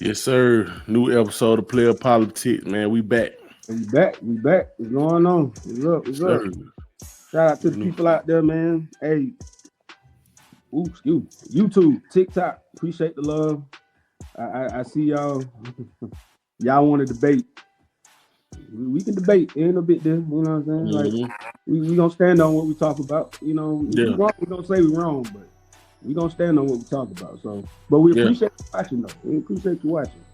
Yes, sir. New episode of Playa Politics, man. We back. We back. What's going on? What's up? Yes, What's sir. up? Shout out to the New- people out there, man. Hey, excuse YouTube, TikTok. Appreciate the love. I see y'all. Y'all want to debate. We can debate. Ain't no big deal. You know what I'm saying? Like we gonna stand on what we talk about. You know, if we wrong, we gonna say we wrong, but we gonna stand on what we talk about. So, but we appreciate you watching though. We appreciate you watching.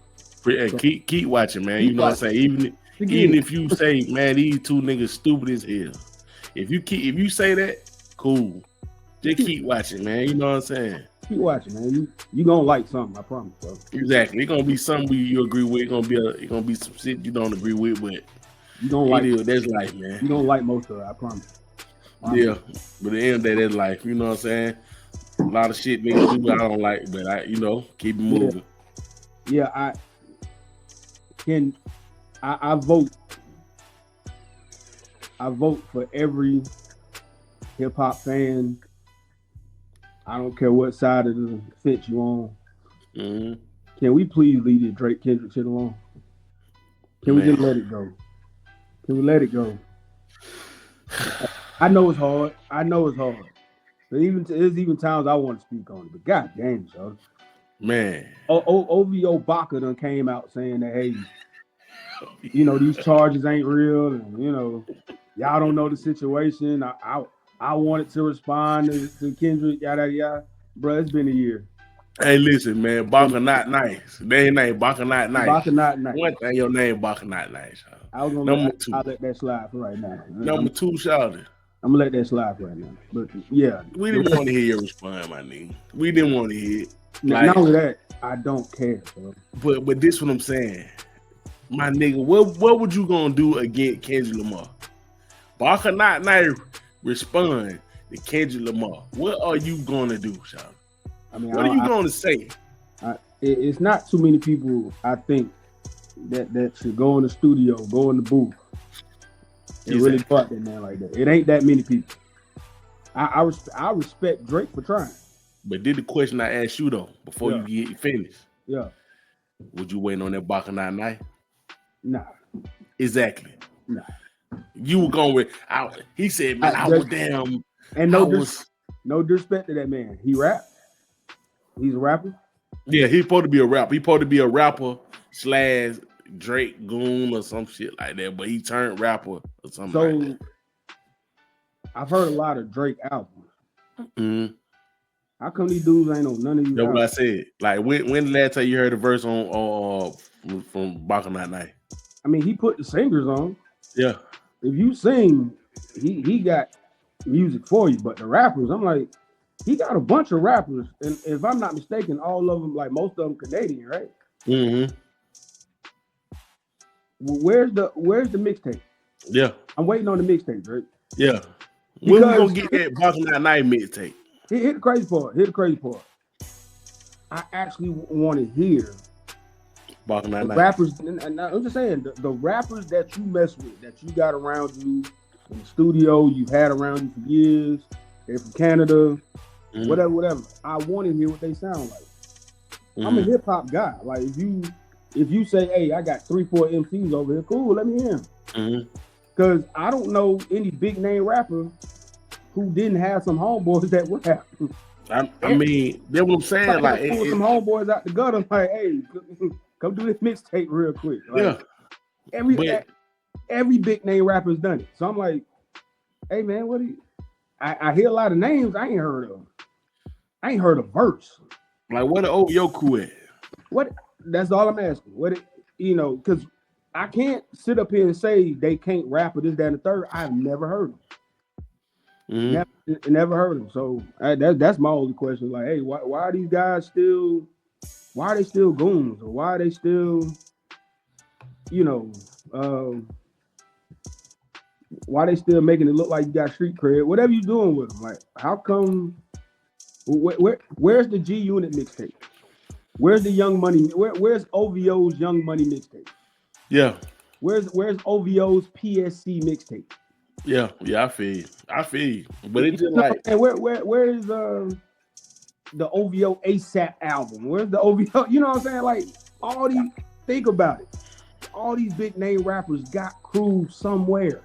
So, keep watching, man. Keep You know what I'm saying? Even if you say, man, these two niggas stupid as hell. If you say that, cool. Just keep watching, man. You know what I'm saying? Keep watching, man. You gonna like something, I promise. So. Exactly. It's gonna be something you agree with. It's gonna be some shit you don't agree with, but you don't like it. That's life, man. You don't like most of it, I promise. Yeah, but at the end of the day, that's life. You know what I'm saying? A lot of shit niggas do I don't like, but keep it moving. Yeah, I vote. I vote for every hip hop fan. I don't care what side of the fence you on. Mm-hmm. Can we please leave the Drake Kendrick shit alone? Can we just let it go? Can we let it go? I know it's hard. There's even times I want to speak on it, but god damn, y'all. Man. OVO Baka done came out saying that, hey, these charges ain't real, and y'all don't know the situation. I wanted to respond to Kendrick, yada yada. Bro, it's been a year. Hey, listen, man, Baka Not Nice. Their name Baka Not Nice. Baka Not Nice. One thing, your name Baka Not Nice. I was gonna I'll let that slide for right now. Number two, shout it. I'm gonna let that slide right now. But yeah, we didn't want to hear your response, my nigga. We didn't want to hear it. Not only that, I don't care, bro. But this what I'm saying, my nigga. What would you gonna do against Kendrick Lamar? Baka Not Nice respond to Kendrick Lamar. What are you gonna do, Sean? I mean, what are you gonna say? It's not too many people, I think, that should go in the studio, go in the booth, and really fuck that man like that. It ain't that many people. I respect Drake for trying. But did the question I asked you though before you get finished? Yeah. Would you wait on that Baka Not Nice? Nah. Exactly. Nah. You were going with. He said, "Man, I was damn." And no disrespect to that man. He rap. He's a rapper. Yeah, he's supposed to be a rapper. He's supposed to be a rapper / Drake goon or some shit like that. But he turned rapper or something like that. I've heard a lot of Drake albums. Mm-hmm. How come these dudes ain't on none of these? That's what I said. Like when the last time you heard a verse on from Baka Not Nice? I mean, he put the singers on. Yeah. If you sing, he got music for you. But the rappers, I'm like, he got a bunch of rappers, and if I'm not mistaken, all of them, like most of them, Canadian, right? Mm-hmm. Where's the mixtape? Yeah. I'm waiting on the mixtape, right? Yeah. When we gonna get that Baka Not Nice mixtape? Hit the crazy part. I actually want to hear Baka Not Nice rappers. And I'm just saying the rappers that you mess with, that you got around you in the studio, you've had around you for years. They're from Canada, whatever. I want to hear what they sound like. I'm a hip hop guy. Like if you say, hey, I got 3-4 MCs over here, cool, let me hear them. Because I don't know any big name rapper who didn't have some homeboys that rap. I mean, that's what I'm saying. Like pull some homeboys out the gutter. Like, hey, come do this mixtape real quick. Like, every big name rapper's done it. So I'm like, hey man, what do you? I hear a lot of names I ain't heard of. I ain't heard a verse. Like what the OVO crew at? What? That's all I'm asking. Because I can't sit up here and say they can't rap or this, that, and the third. I've never heard them. Never heard them. So that's my only question. Like, hey, why are these guys still? Why are they still goons? Or why are they still? Why are they still making it look like you got street cred? Whatever you doing with them, like, how come? Where's the G Unit mixtape? Where's the Young Money? Where's OVO's Young Money mixtape? Yeah. Where's OVO's PSC mixtape? Yeah, I feel you. But it's just like, and where is the OVO ASAP album? Where's the OVO? You know what I'm saying? Like think about it. All these big name rappers got crews somewhere.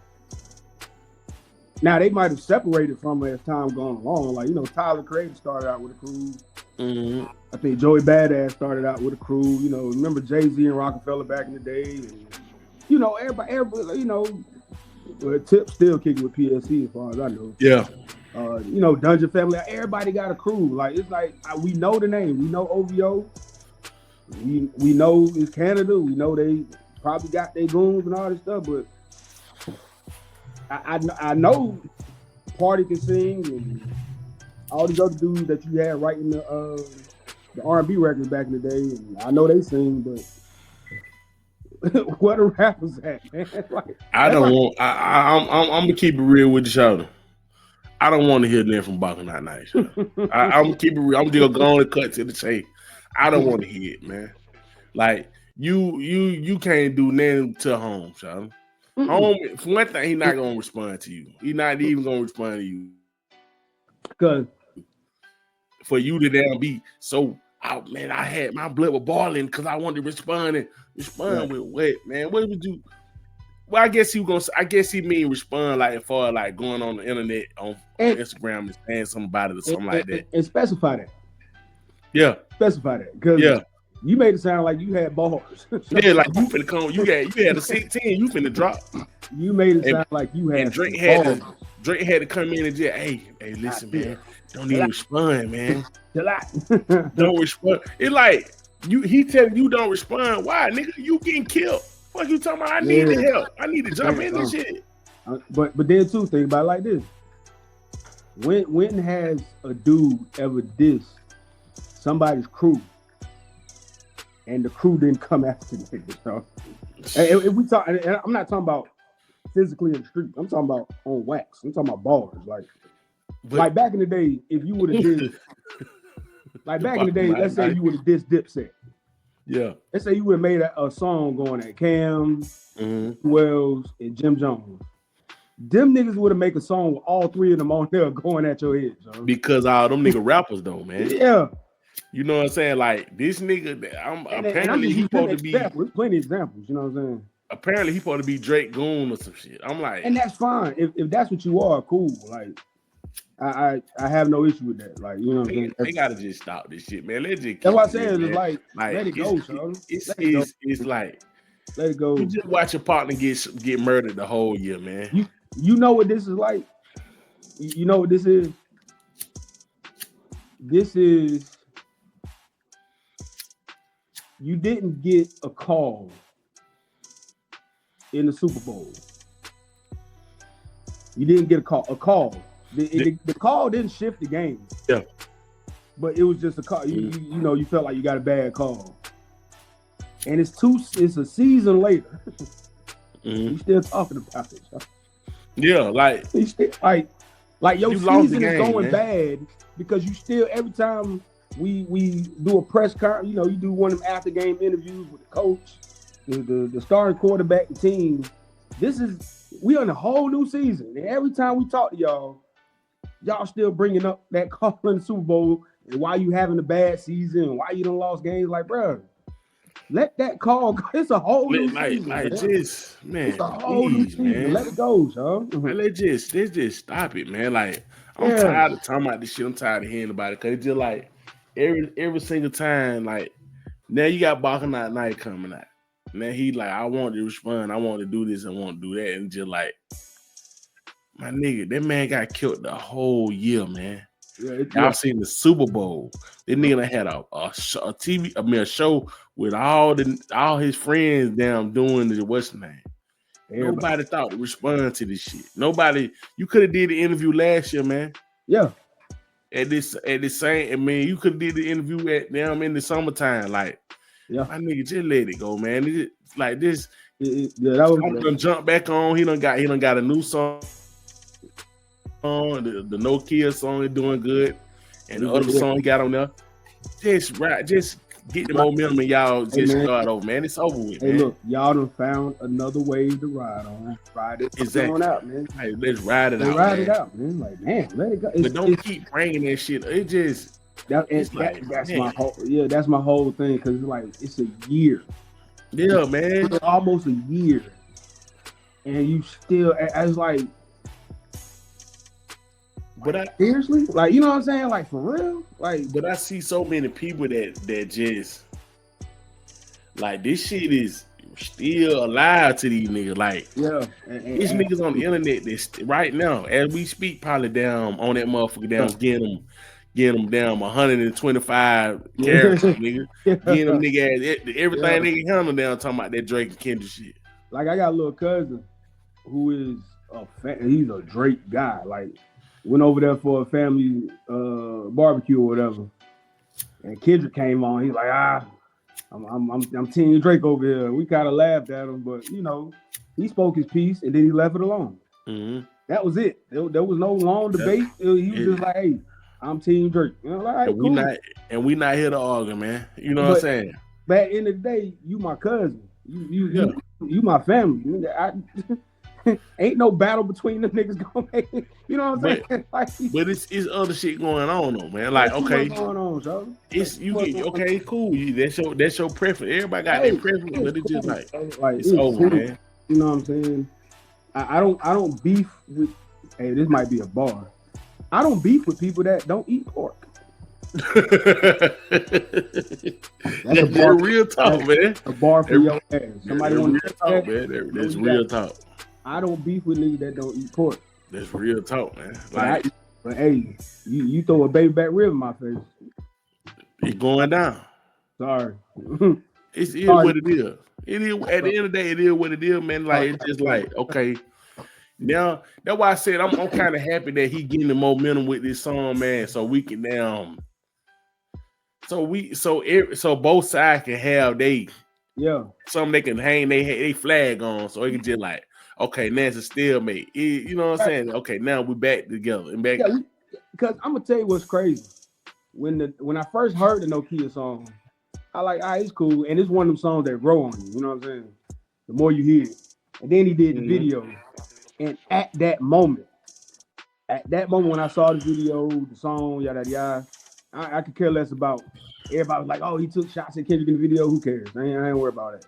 Now they might have separated from it as time gone along. Like, Tyler Creator started out with a crew. Mm-hmm. I think Joey Badass started out with a crew. Remember Jay-Z and Rockefeller back in the day, and everybody, Tip still kicking with PSC as far as I know. Yeah. Dungeon Family. Everybody got a crew. Like, it's like we know the name. We know OVO. We know it's Canada. We know they probably got their goons and all this stuff, but I know Party can sing and all these other dudes that you had writing the R&B records back in the day, and I know they sing, but where the rappers at, man? Like, I'm gonna keep it real with you, y'all. I don't want to hear nothing from Baka Not Nice. I'm gonna keep it real. I'm just gonna go and cut to the chase. I don't want to hear it, man. Like you can't do nothing to home, Sean. Home, for one thing, he's not gonna respond to you. He's not even gonna respond to you. Cause for you to damn be so out, man. I had my blood was boiling because I wanted to respond with what, man? What would you? Well, I guess he mean respond like as far like going on the internet on Instagram and saying something about it or something like that. And specify that. Yeah. Specify that. Because you made it sound like you had bars. Yeah, like you finna come, you had a 16, you finna drop. You made it sound like you had Drake had to come in and just, hey, listen, man. Don't even respond, man. Don't respond. It's like he telling you don't respond. Why, nigga? You getting killed. What you talking about? I need the help. I need to jump in this shit. But then too, think about it like this. When has a dude ever dissed somebody's crew and the crew didn't come after niggas? So if we talk, and I'm not talking about physically in the street. I'm talking about on wax. I'm talking about bars. Like back in the day, if you would have did, like back in the day, let's say you would have dissed Dipset. Yeah. Let's say you would have made a song going at Cam, Wells, and Jim Jones. Them niggas would have made a song with all three of them on there going at your head, son. Because all them nigga rappers though, man. Yeah. You know what I'm saying? Like this nigga, apparently he's supposed to be. There's plenty of examples. You know what I'm saying? Apparently he's supposed to be Drake Goon or some shit. I'm like, and that's fine if that's what you are. Cool. Like, I have no issue with that. Like, you know what I'm saying? They gotta just stop this shit, man. Let's just. That's what I'm saying. It's like let it go, son. It's like let it go. You just watch your partner get murdered the whole year, man. You know what this is like? You know what this is? This is you didn't get a call in the Super Bowl. You didn't get a call. The call didn't shift the game. Yeah. But it was just a call. You felt like you got a bad call. And it's a season later. You still talking about it. Yeah, like your season is going bad because you still every time we do a press conference, you do one of them after game interviews with the coach, the starting quarterback, the team. We on a whole new season, and every time we talk to y'all still bringing up that call in the Super Bowl and why you having a bad season and why you done lost games. Like, bro, let that call go. It's a whole new season. It's a whole new season. Man. Let it go, son. Let's just stop it, man. Like, I'm tired of talking about this shit. I'm tired of hearing about it because it's just like every single time. Like, now you got Baka Not Nice coming out. Man, he like, I want to respond. I want to do this. I want to do that. And just like, my nigga, that man got killed the whole year, man. Yeah, y'all seen the Super Bowl. That nigga had a show with all his friends down doing the what's the name. Nobody thought to respond to this shit. Nobody. You could have did the interview last year, man. Yeah. At this same, I mean, you could have did the interview in the summertime. Like, my nigga, just let it go, man. It's like this. That was gonna jump back on. He done got a new song. The No Kill song is doing good, and the other song he got on there, just get the momentum and y'all just start over, man. It's over with, man. Hey, look, y'all done found another wave to ride on. Ride it on out, man. Hey, let's ride it out. Ride it out, man. Like, man, let it go. But don't keep bringing that shit. It just That's my whole that's my whole thing, because it's like it's a year. Yeah, man. It's almost a year. And you still I was like, but seriously? Like, you know what I'm saying? Like, for real? Like, but I see so many people that just like, this shit is still alive to these niggas. Like, these niggas on the internet that's right now, as we speak, probably down on that motherfucker down, getting them down 125 characters, nigga. Getting them nigga everything they can handle down, talking about that Drake and Kendrick shit. Like, I got a little cousin who is a fan, he's a Drake guy. Like, went over there for a family barbecue or whatever, and Kendrick came on. He's like, I'm Team Drake over here. We kind of laughed at him, but you know, he spoke his piece and then he left it alone. Mm-hmm. That was it. There was no long debate. He was just like, "Hey, I'm Team Drake." You know, like, and cool. we not here to argue, man. You know what I'm saying? But at the end of the day, you my cousin. You my family. Ain't no battle between them niggas gonna make it. You know what I'm saying? Like, but it's other shit going on though, man. Like, okay, what's going on, Joe? It's okay, cool. That's your preference. Everybody got their preference, but it's just like it's over, cool, man. You know what I'm saying? I don't beef with. Hey, this might be a bar. I don't beef with people that don't eat pork. That's a bar, real talk, man. A bar for your ass. Somebody want to talk, man. That's real talk. I don't beef with niggas that don't eat pork. That's real talk, man. Like, but hey, you throw a baby back rib in my face, it's going down. Sorry. It is what it is. It is at the end of the day, it is what it is, man. Like, it's just like, okay. Now that's why I said I'm kind of happy that he getting the momentum with this song, man. So we can so both sides can have something they can hang they flag on, so it can just like, okay, now it's a stalemate. You know what I'm saying? Okay, now we back together and back. Yeah, because I'm gonna tell you what's crazy. When I first heard the Nokia song, I like, it's cool, and it's one of them songs that grow on you. You know what I'm saying? The more you hear it, and then he did the video, and at that moment when I saw the video, the song, yada yada, I could care less about. Everybody was like, "Oh, he took shots at Kendrick in the video. Who cares? I ain't worried about it."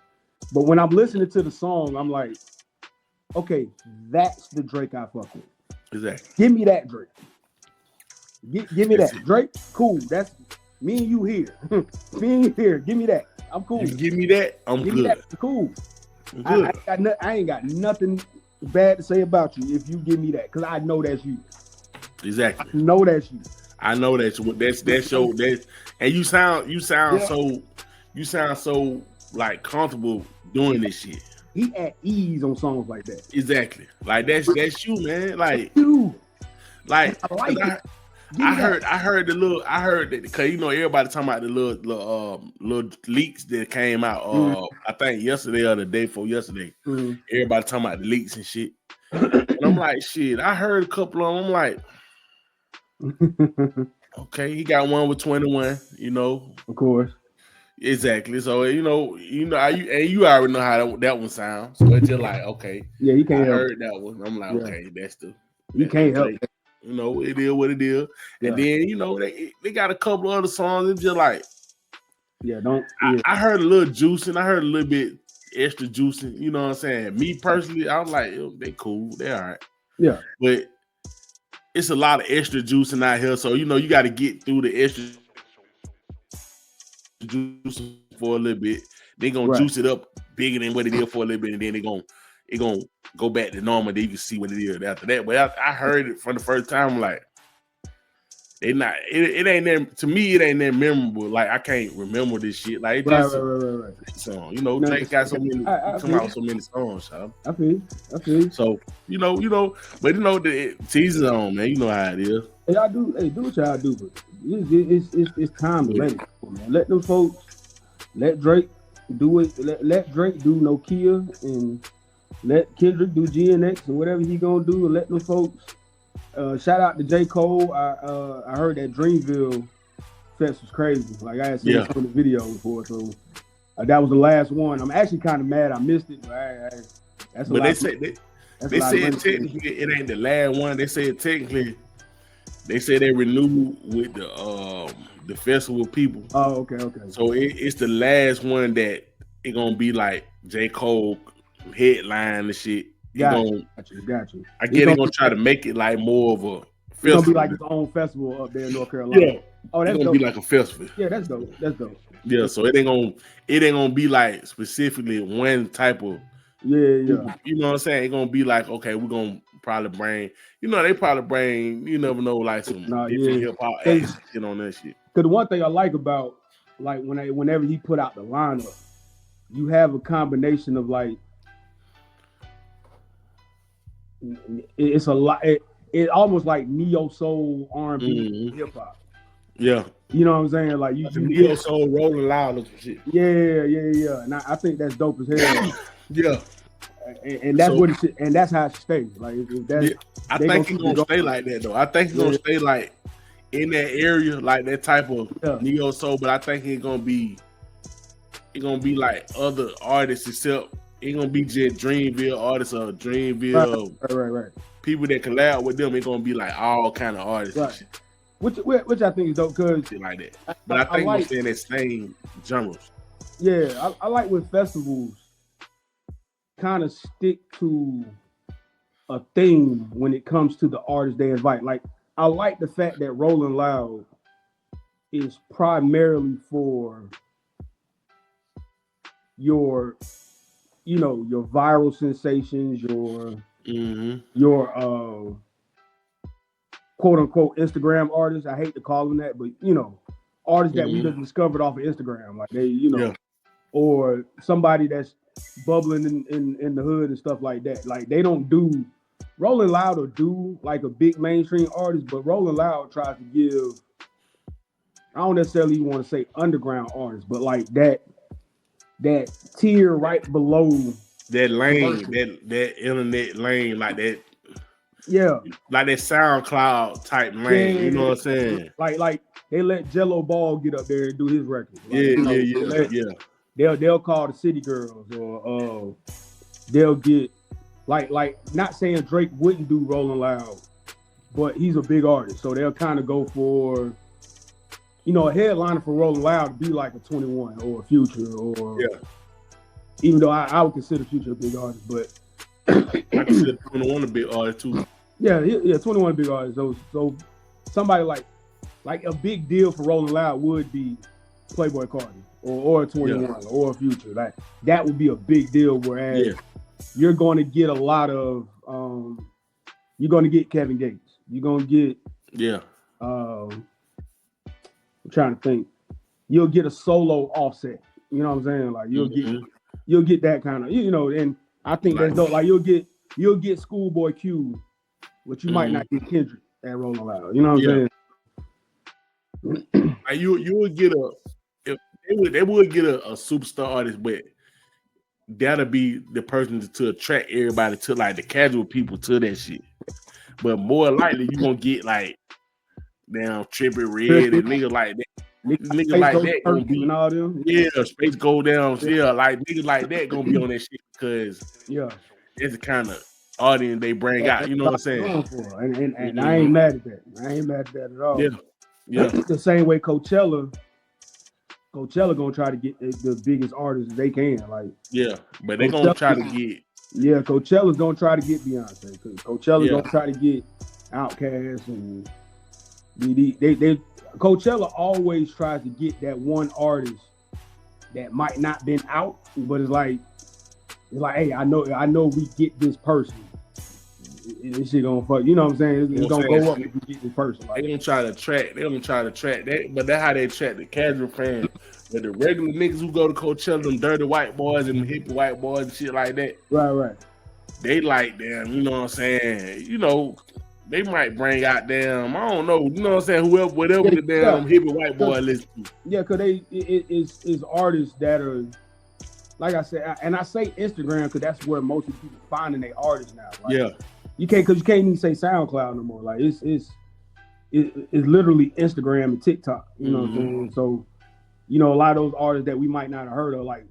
But when I'm listening to the song, I'm like, okay, that's the Drake I fuck with. Exactly. Give me that Drake. Give me that. Drake, cool. That's me and you here. Me and you here. Give me that. I'm cool. You give me that, I'm good. Me that. Cool. I'm good. I ain't got nothing bad to say about you if you give me that, because I know that's you. Exactly. I know that's you. I know that's your and you sound so like comfortable doing this shit. He at ease on songs like that. Exactly. Like that's you, man. Like you. Like I heard that, because you know everybody talking about the little leaks that came out I think yesterday or the day before yesterday. Everybody talking about the leaks and shit. And I'm like, shit, I heard a couple of them. I'm like, okay, he got one with 21, you know. Of course. Exactly. So you already know how that one sounds. So it's just like, okay, yeah, you can't. I heard that one. I'm like, okay, you can't help. You know, it is what it is. Yeah. And then you know they got a couple of other songs. It's just like, I heard a little juicing. I heard a little bit extra juicing. You know what I'm saying? Me personally, I was like, they cool. They all right. Yeah. But it's a lot of extra juicing out here. So you know you got to get through the extra juice for a little bit. They gonna juice it up bigger than what it is for a little bit, and then it gonna go back to normal. Then you can see what it is after that. But I heard it for the first time. Like, it ain't that, to me. It ain't that memorable. Like, I can't remember this shit. Like, it just right. Song. You know, Drake got so many come out with so many songs. I feel. So you know, but you know the season on, man. You know how it is. Hey, I do. Hey, do what y'all do, but it's time to let it go, man. Let them folks, let Drake do it. Let Drake do Nokia, and let Kendrick do GNX and whatever he gonna do. And let them folks. Shout out to J. Cole. I heard that Dreamville fest was crazy. Like, I had seen some of the video before, so that was the last one. I'm actually kind of mad I missed it, but that's. But they said technically it ain't the last one. They said technically. They say they renewed with the festival people. Oh, okay. So it's the last one that it gonna be like J. Cole headline and shit. Got you. I get it gonna try to make it like more of a festival. It's gonna be like its own festival up there in North Carolina. Yeah. Oh, that's gonna be like a festival. Yeah, that's dope. Yeah, so it ain't gonna be like specifically one type of yeah. You know what I'm saying? It's gonna be like, okay, we're gonna probably bring, they probably bring, you never know, like some different hip hop acts shit on that shit. Cause the one thing I like about like whenever he put out the lineup, you have a combination of like it's a lot. It almost like neo soul R&B hip hop. Yeah, you know what I'm saying. Like you neo soul rolling loud and shit. Yeah. And I think that's dope as hell. Yeah, and that's what it should, and that's how it should stay. Like I think it's gonna stay like that though. I think it's gonna stay like in that area, like that type of neo soul. But I think it's gonna be like other artists except. It's gonna be just Dreamville artists or Dreamville right. People that collab with them. It's gonna be like all kind of artists, and shit. Which I think is dope because like that. But I think we're saying that same genres. Yeah, I like when festivals kind of stick to a theme when it comes to the artists they invite. Like I like the fact that Rolling Loud is primarily for your viral sensations, your quote unquote Instagram artists. I hate to call them that, but artists that we just discovered off of Instagram, like they, or somebody that's bubbling in the hood and stuff like that. Like they don't do Rolling Loud or do like a big mainstream artist, but Rolling Loud tries to give, I don't necessarily even want to say underground artists, but like that tier right below that lane, that internet lane, like that. Yeah, like that SoundCloud type lane. You know what I'm saying? Like they let Jello Ball get up there and do his record. Like, They'll call the City Girls, or they'll get like not saying Drake wouldn't do Rolling Loud, but he's a big artist, so they'll kind of go for a headliner for Rolling Loud to be like a 21 or a Future, or even though I would consider Future a big artist, but I consider 21 a big artist too. Yeah, 21 a big artist. So somebody like a big deal for Rolling Loud would be Playboi Carti or 21 or a Future. Like that would be a big deal. Whereas you're going to get a lot of you're going to get Kevin Gates. You're going to get I'm trying to think. You'll get a solo Offset. You know what I'm saying? Like you'll get that kind of and I think that's dope. Like you'll get Schoolboy Q, but you might not get Kendrick at Rolling Loud. You know what I'm saying? Like you would get they would get a superstar artist, but that'll be the person to attract everybody to like the casual people to that shit. But more likely you gonna get like damn Trippie Redd and niggas like that. Niggas like that gonna be all them. Space go down. Like niggas like that gonna be on that shit because it's the kind of audience they bring out. You know what I'm saying? And I ain't mad at that. I ain't mad at that at all. Yeah. The same way Coachella gonna try to get the biggest artists they can. Like but they gonna try to get. Yeah, Coachella's gonna try to get Beyonce. Coachella's gonna try to get Outkast and they Coachella always tries to get that one artist that might not been out, but it's like, hey, I know we get this person. This shit gonna fuck. You know what I'm saying? It's gonna go up if we get this person. Like, they gonna try to attract that, but that's how they attract the casual fans. But the regular niggas who go to Coachella, them dirty white boys and hippie white boys and shit like that. Right. They like them, you know what I'm saying? They might bring out damn, I don't know, you know what I'm saying? Whatever the damn hippie white boy listen to. Yeah, because it's artists that are, like I said, and I say Instagram because that's where most of the people finding their artists now. Like, you can't even say SoundCloud no more. Like it's literally Instagram and TikTok. You know what I'm saying? So, a lot of those artists that we might not have heard of, like,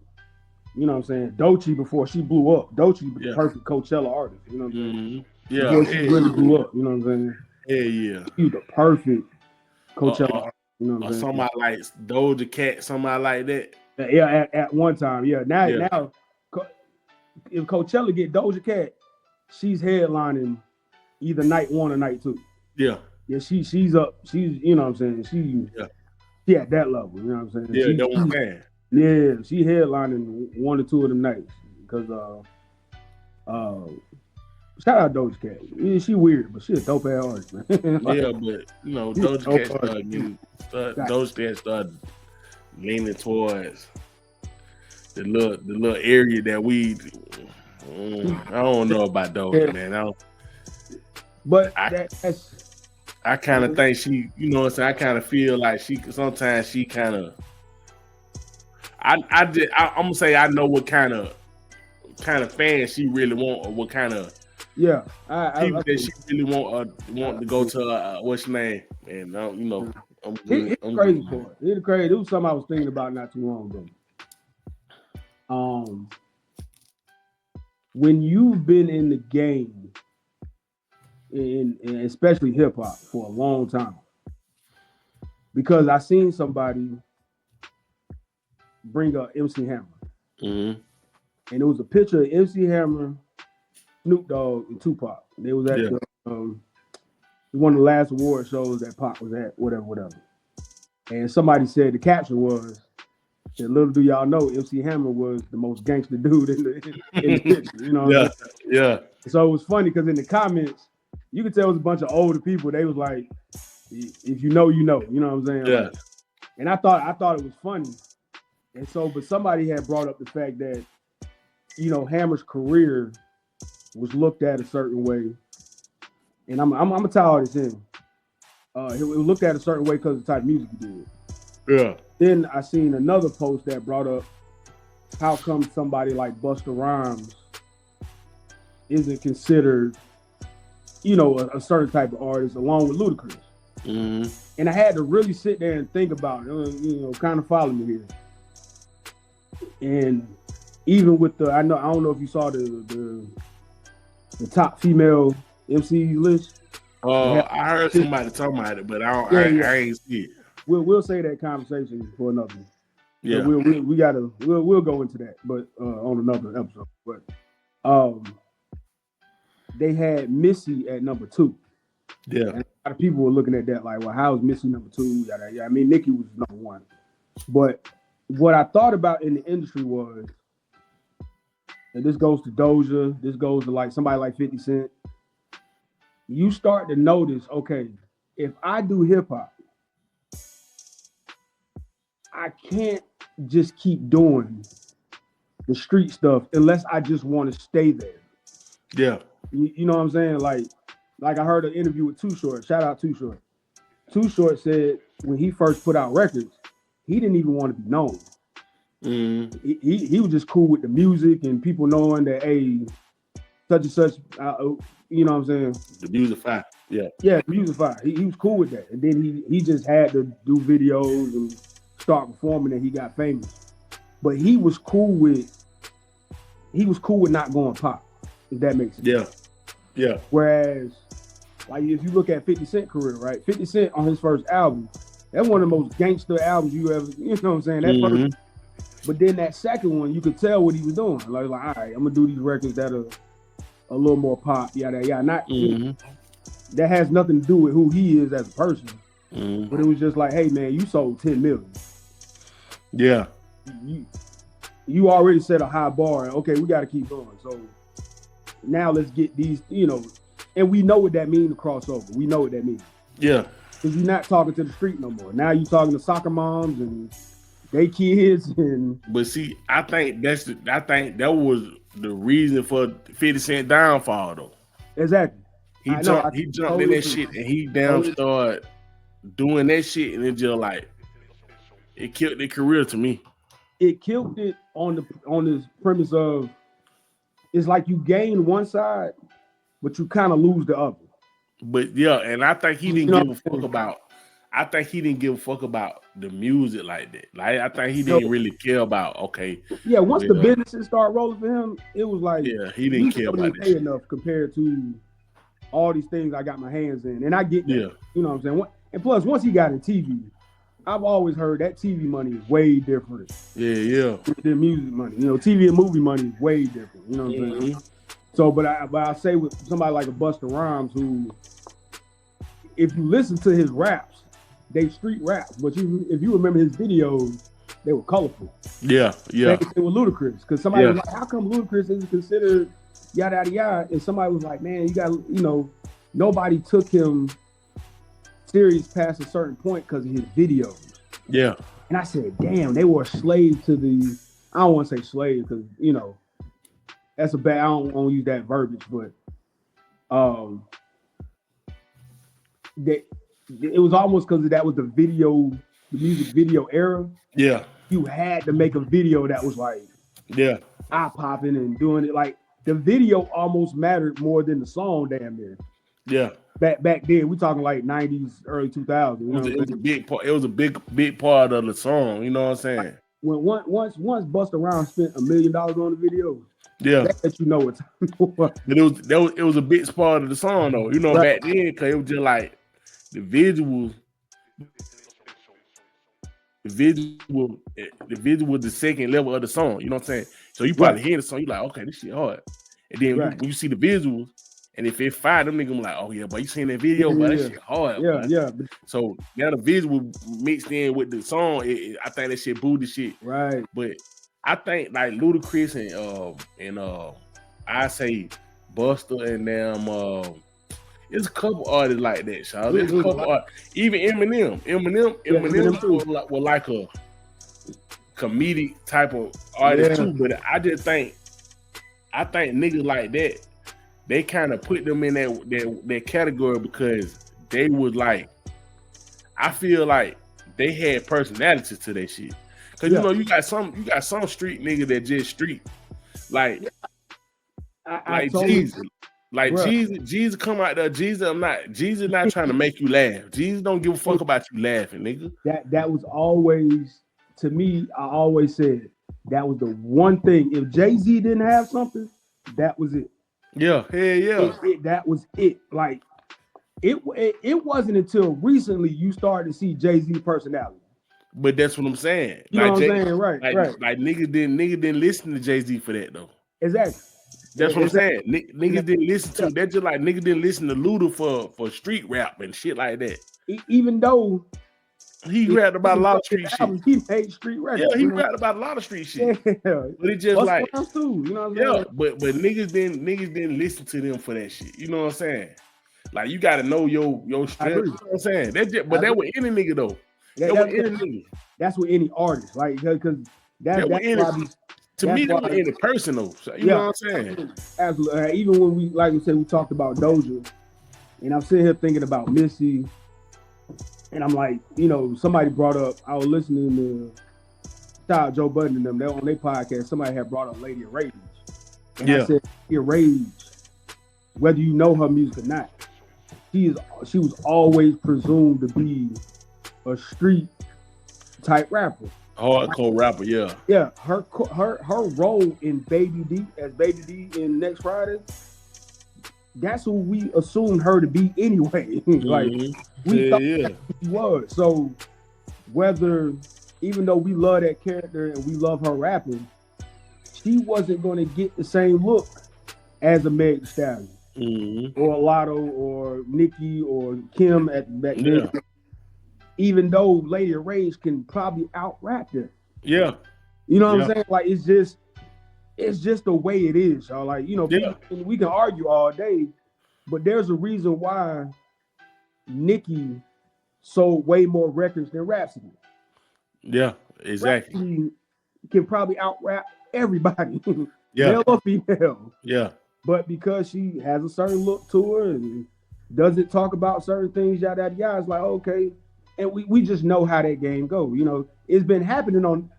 you know what I'm saying? Doechii before she blew up. Doechii was the perfect Coachella artist. You know what I'm saying? Before she really blew up. You know what I'm saying? Yeah. He was the perfect Coachella. You know what I'm saying? Somebody like Doja Cat, somebody like that. Yeah, at one time, yeah. Now, if Coachella get Doja Cat, she's headlining either night 1 or night 2. Yeah. Yeah, she's up. She's, you know what I'm saying? She at that level, you know what I'm saying? Yeah, that's what I'm saying. Yeah, she headlining 1 or 2 of them nights because shout out Doja Cat. Yeah, she weird, but she a dope ass artist, man. Yeah, but you know, Doja Cat started leaning towards the little area that we. I don't know about Doja, man. I kind of think she, you know what I'm saying? I kind of feel like sometimes she kind of. I'm gonna say I know what kind of fans she really want, or what kind of people that she really want to go to. What's your name? And you know, I'm crazy for it. It's crazy. It was something I was thinking about not too long ago. When you've been in the game, in especially hip hop, for a long time, because I seen somebody bring up MC Hammer, and it was a picture of MC Hammer, Snoop Dogg, and Tupac. They was at one of the last award shows that Pac was at, whatever. And somebody said the caption was, that little do y'all know, MC Hammer was the most gangster dude in the picture. You know? Yeah. So it was funny because in the comments, you could tell it was a bunch of older people. They was like, "If you know, you know." You know what I'm saying? Yeah. Like, and I thought it was funny. And so, but somebody had brought up the fact that, you know, Hammer's career was looked at a certain way, and I'm gonna tie all this in. It was looked at a certain way because of the type of music he did. Yeah. Then I seen another post that brought up how come somebody like Busta Rhymes isn't considered, you know, a certain type of artist along with Ludacris. And I had to really sit there and think about it, you know, kind of follow me here. And even with I don't know if you saw the top female MC list. I heard somebody talking about it, but I ain't see it. We'll say that conversation for another one. Yeah, so we'll go into that, but on another episode. But they had Missy at number 2. Yeah, and a lot of people were looking at that like, well, how is Missy number 2? I mean, Nicki was number 1, but what I thought about in the industry was, and this goes to Doja, this goes to like somebody like 50 Cent. You start to notice, okay, if I do hip hop, I can't just keep doing the street stuff unless I just want to stay there. Yeah. You know what I'm saying? Like I heard an interview with Too Short. Shout out Too Short. Too Short said when he first put out records, he didn't even want to be known. He was just cool with the music and people knowing that, hey, such and such, you know what I'm saying? The music fire. Yeah, the music fire. He was cool with that. And then he just had to do videos and start performing and he got famous. But he was cool with not going pop, if that makes sense. Yeah. Whereas, like if you look at 50 Cent career, right? 50 Cent on his first album, that's one of the most gangster albums you ever, you know what I'm saying? That first, but then that second one, you could tell what he was doing. Like, all right, I'm gonna do these records that are a little more pop, yada. Not that has nothing to do with who he is as a person. But it was just like, hey man, you sold 10 million. Yeah. You already set a high bar. Okay, we got to keep going. So now let's get these, you know, and we know what that means to crossover. We know what that means. Yeah. Because you're not talking to the street no more. Now you're talking to soccer moms and they kids and. But see, I think that was the reason for 50 Cent downfall though. Exactly. He jumped in that shit and he started doing that shit and it just like it killed their career to me. It killed it on this premise of it's like you gain one side, but you kind of lose the other. But yeah, and I think he didn't give a fuck about. I think he didn't give a fuck about the music like that. Like I think he didn't really care about. Okay. Yeah, once the businesses start rolling for him, it was like he didn't care about that. Enough compared to all these things I got my hands in, and I get that. Yeah. You know what I'm saying? And plus, once he got in TV, I've always heard that TV money is way different. Yeah. Than music money. You know, TV and movie money is way different. You know what I'm saying? So, but I say with somebody like a Busta Rhymes, who, if you listen to his raps, they street raps. But if you remember his videos, they were colorful. Yeah. Same thing with Ludacris, because somebody was like, "How come Ludacris isn't considered yada yada yada?" And somebody was like, "Man, you got, nobody took him serious past a certain point because of his videos." Yeah. And I said, "Damn, they were a slave to the." I don't want to say slave because that's a bad. I don't want to use that verbiage, but it was almost because that was the music video era. Yeah. You had to make a video that was like, eye popping and doing it. Like the video almost mattered more than the song, damn near. Yeah. Back then, we talking like 90s, early 2000s. It was a big part. It was a big part of the song. You know what I'm saying? Like, when once Busta Rhymes spent $1 million on the video, that let you know it's. But it was a big part of the song though. Back then, because it was just like the visuals. The visual was the second level of the song. You know what I'm saying? So you probably hear the song, you like, okay, this shit hard. And then when you see the visuals, and if it fire, them niggas like, oh yeah, but you seen that video, but that shit hard. Yeah. So now the visual mixed in with the song, I think that shit booed the shit. Right. But I think like Ludacris and I say Busta and them there's a couple artists like that, Shaw. There's a couple even Eminem was like a comedic type of artist too. But I think niggas like that, they kind of put them in that category because they was like, I feel like they had personality to that shit. Cause you got some street nigga that just street like Jesus. Like Jesus come out there. Jesus not trying to make you laugh. Jesus don't give a fuck about you laughing, nigga. That was always, to me, I always said that was the one thing. If Jay-Z didn't have something, that was it. Yeah, yeah. That was it. Like it wasn't until recently you started to see Jay-Z personality. But that's what I'm saying. You know what I'm saying? Right. Like nigga didn't listen to Jay-Z for that though. Exactly. That's what I'm saying. Niggas didn't listen to that. Just like niggas didn't listen to Luda for street rap and shit like that. Even though he rapped about a lot of street shit. He made street rap. Yeah, he rapped about a lot of street shit. Yeah. But it just like too, you know what I'm saying? But niggas didn't listen to them for that shit. You know what I'm saying? Like you gotta know your strength. You know what I'm saying? That with any nigga though. That with any nigga. That's with any artist, like because that's probably. To me, that was interpersonal. So, you know what I'm saying? Absolutely. Even when we, like we said, we talked about Doja, and I'm sitting here thinking about Missy, and I'm like, somebody brought up, I was listening to Joe Budden and them, they on their podcast, somebody had brought up Lady of Rage. And I said, Lady of Rage, whether you know her music or not, she was always presumed to be a street type rapper. Hardcore rapper, yeah. Yeah, her role in Baby D in Next Friday, that's who we assumed her to be anyway. Like we thought that she was. So even though we love that character and we love her rapping, she wasn't going to get the same look as a Meg Thee Stallion or Lotto or Nicki or Kim at back then. Even though Lady of Rage can probably out-rap them. Yeah. You know what I'm saying? Like, it's just the way it is, y'all. Like, we can argue all day, but there's a reason why Nicki sold way more records than Rhapsody. Yeah, exactly. Rhapsody can probably out-rap everybody, male or female. Yeah. But because she has a certain look to her and doesn't talk about certain things, yada, yada, yada, it's like, okay. And we just know how that game goes. It's been happening on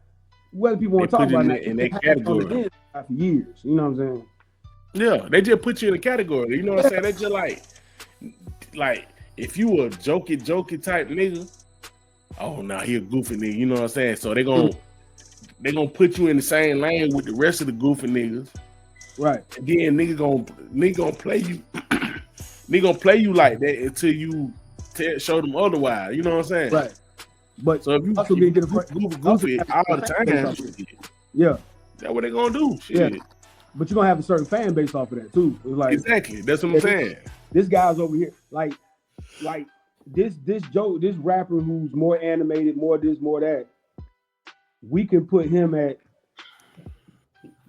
whether people want to talk about it in that category for years. You know what I'm saying? Yeah, they just put you in a category. You know what I'm saying? They just like if you a jokey type nigga, oh nah, he a goofy nigga. You know what I'm saying? So they gonna put you in the same lane with the rest of the goofy niggas. Right. And then nigga gonna play you. Nigga gonna play you like that until you show them otherwise, you know what I'm saying? Right. But so if you also didn't get a goofy all the time, yeah, that's what they're gonna do. Shit. Yeah. But you're gonna have a certain fan base off of that too. It's like exactly. That's what I'm saying. This guy's over here, like this rapper who's more animated, more this, more that. We can put him at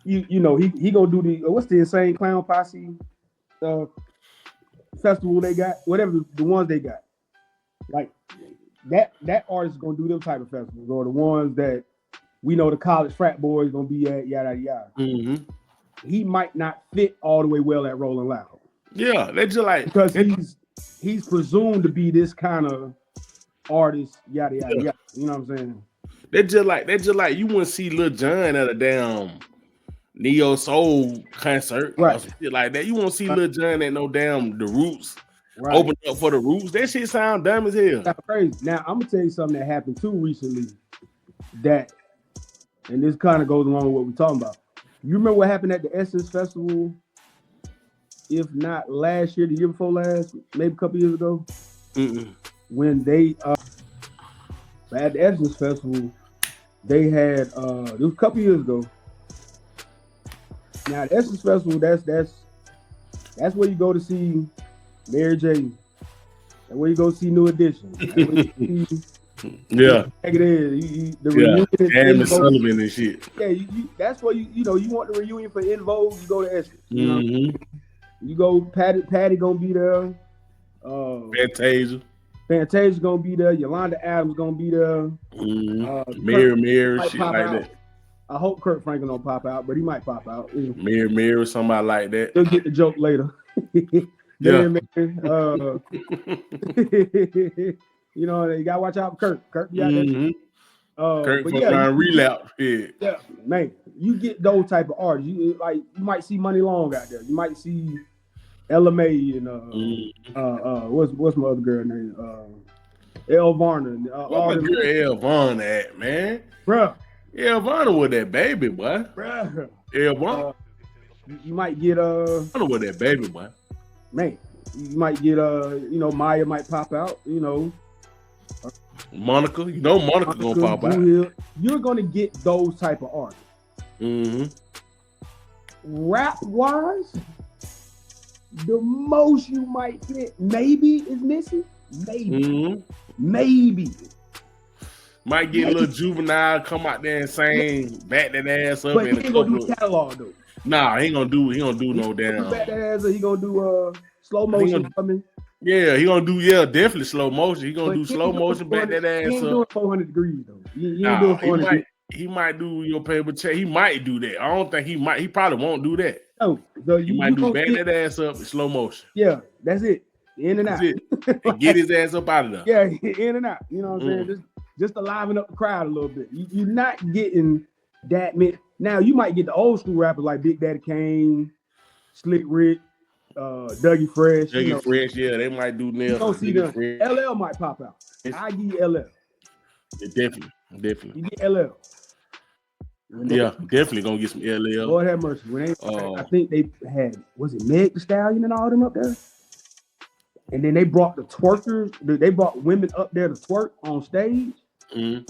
you know he gonna do the what's the Insane Clown Posse festival they got, whatever the ones they got. Like that artist is gonna do them type of festivals, or the ones that we know the college frat boys gonna be at, yada yada. Mm-hmm. He might not fit all the way well at Rolling Loud. Yeah, they just like because he's presumed to be this kind of artist, yada yada yada. You know what I'm saying? They just like you wouldn't see Lil Jon at a damn Neo Soul concert, right? Or some shit like that. You won't see Lil Jon at no damn The Roots. Right. Open up for The Roots. That shit sound dumb as hell. That's crazy. Now I'm gonna tell you something that happened too recently. And this kind of goes along with what we're talking about. You remember what happened at the Essence Festival? If not last year, the year before last, maybe a couple years ago, when they at the Essence Festival, they had it was a couple years ago. Now the Essence Festival, that's where you go to see Mary J. And where you go see New Edition. Yeah, it is. The reunion and Sullivan and shit. Yeah, that's where you want the reunion for En Vogue. You go to Essence. You know? You go. Patty gonna be there. Fantasia gonna be there. Yolanda Adams gonna be there. Mirror, shit like out. that. I hope Kurt Franklin don't pop out, but he might pop out. Mirror, somebody like that. He'll get the joke later. Yeah. You know, you gotta watch out for Kurt. Kurt be out there. Kurt from trying to relapse. Yeah, man. You get those type of artists. You might see Money Long out there. You might see Ella May and what's my other girl name? Elle Varner. What my girl Elle Varner at, man? Bruh. Elle Varner with that baby, boy. Bruh. Elle Varner. You might get Varner with that baby, boy. Man, you might get Maya might pop out, Monica, Monica gonna pop out. You're gonna get those type of artists. Rap wise, the most you might get maybe is Missy. Maybe. Might get a little Juvenile, come out there and sing, back that ass up. But he ain't gonna do catalog though. Nah, he gonna do no damn. Back that ass up. He gonna do slow motion coming. Yeah, he gonna do definitely slow motion. He gonna do slow motion, back that ass up. He ain't doing 400 degrees though. He ain't doing 400 degrees. He might do your paper check. He might do that. I don't think he might. He probably won't do that. No, so you might do back that ass up in slow motion. Yeah, that's it. In and out. And get his ass up out of there. Yeah, in and out. You know what I'm saying? Just to liven up the crowd a little bit. You're not getting that many. Now you might get the old school rappers like Big Daddy Kane, Slick Rick, Dougie Fresh. Fresh, yeah, they might do nails. You don't see them. LL might pop out. I give you LL. Yeah, definitely. You get LL. Yeah, definitely gonna get some LL. Lord have mercy. I think they had, was it Meg Thee Stallion and all them up there? And then they brought the twerkers. They brought women up there to twerk on stage. And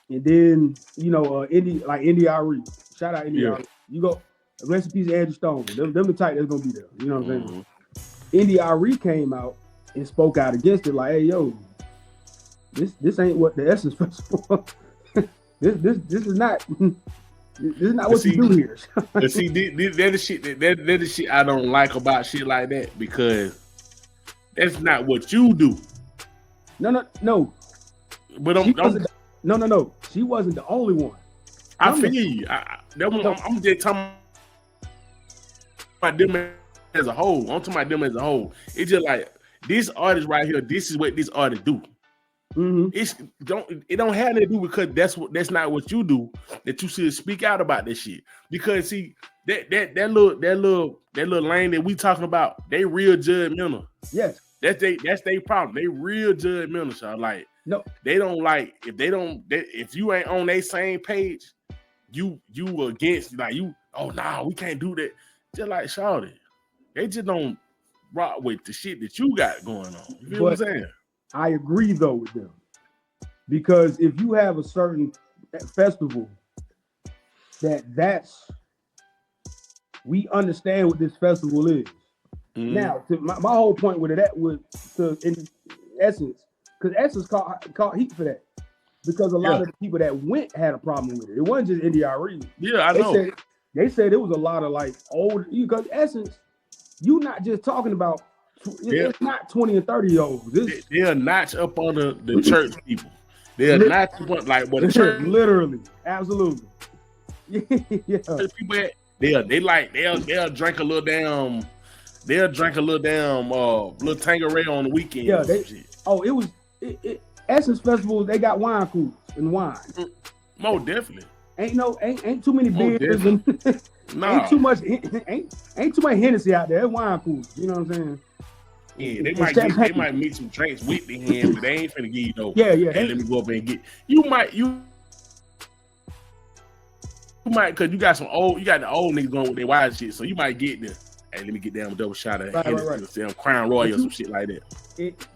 then India Ari. Shout out India Ari. You go. Rest in peace, Andrew Stone. Them the type that's gonna be there. You know what I'm saying? India Ari came out and spoke out against it. Like, hey, yo, this ain't what the Essence Festival. this is not. This is not what you do here. See, that is shit. That is shit I don't like about shit like that, because that's not what you do. No. But no. She wasn't the only one. I feel you. I'm just talking about them as a whole. I'm talking about them as a whole. It's just like this artist right here. This is what this artist do. It don't have to do because that's not what you do. That you should speak out about this shit. Because see that little lane that we talking about, they real judgmental. Yes. That's their problem. They real judgmental. So like, no, they don't like if you ain't on their same page, you against, like, you, oh nah, we can't do that. Just like shawty, they just don't rock with the shit that you got going on. You feel what I'm saying? I agree though with them. Because if you have a certain festival that's we understand what this festival is. Now, my whole point with that was in Essence, because Essence caught heat for that. Because a lot of the people that went had a problem with it. It wasn't just NDRE. Yeah, I know. They said it was a lot of like old, because Essence, you not just talking about, it's not 20 and 30 year olds. They're notch up on the church people. They're notch up on, like, what the church. Literally, absolutely. Yeah. People, they'll drink a little damn, little Tanqueray on the weekend. Yeah, Essence Festival, they got wine coolers and wine. More definitely. Ain't too many beers and ain't too much Hennessy out there. It's wine coolers. You know what I'm saying? Yeah, they might meet some drinks with the hand, but they ain't finna give you no. Yeah. Hey, let me go up and get. You might, cause you got the old niggas going with their wild shit, so you might get the. Hey, let me get down a double shot of Hennessy, Crown Royal or some shit like that.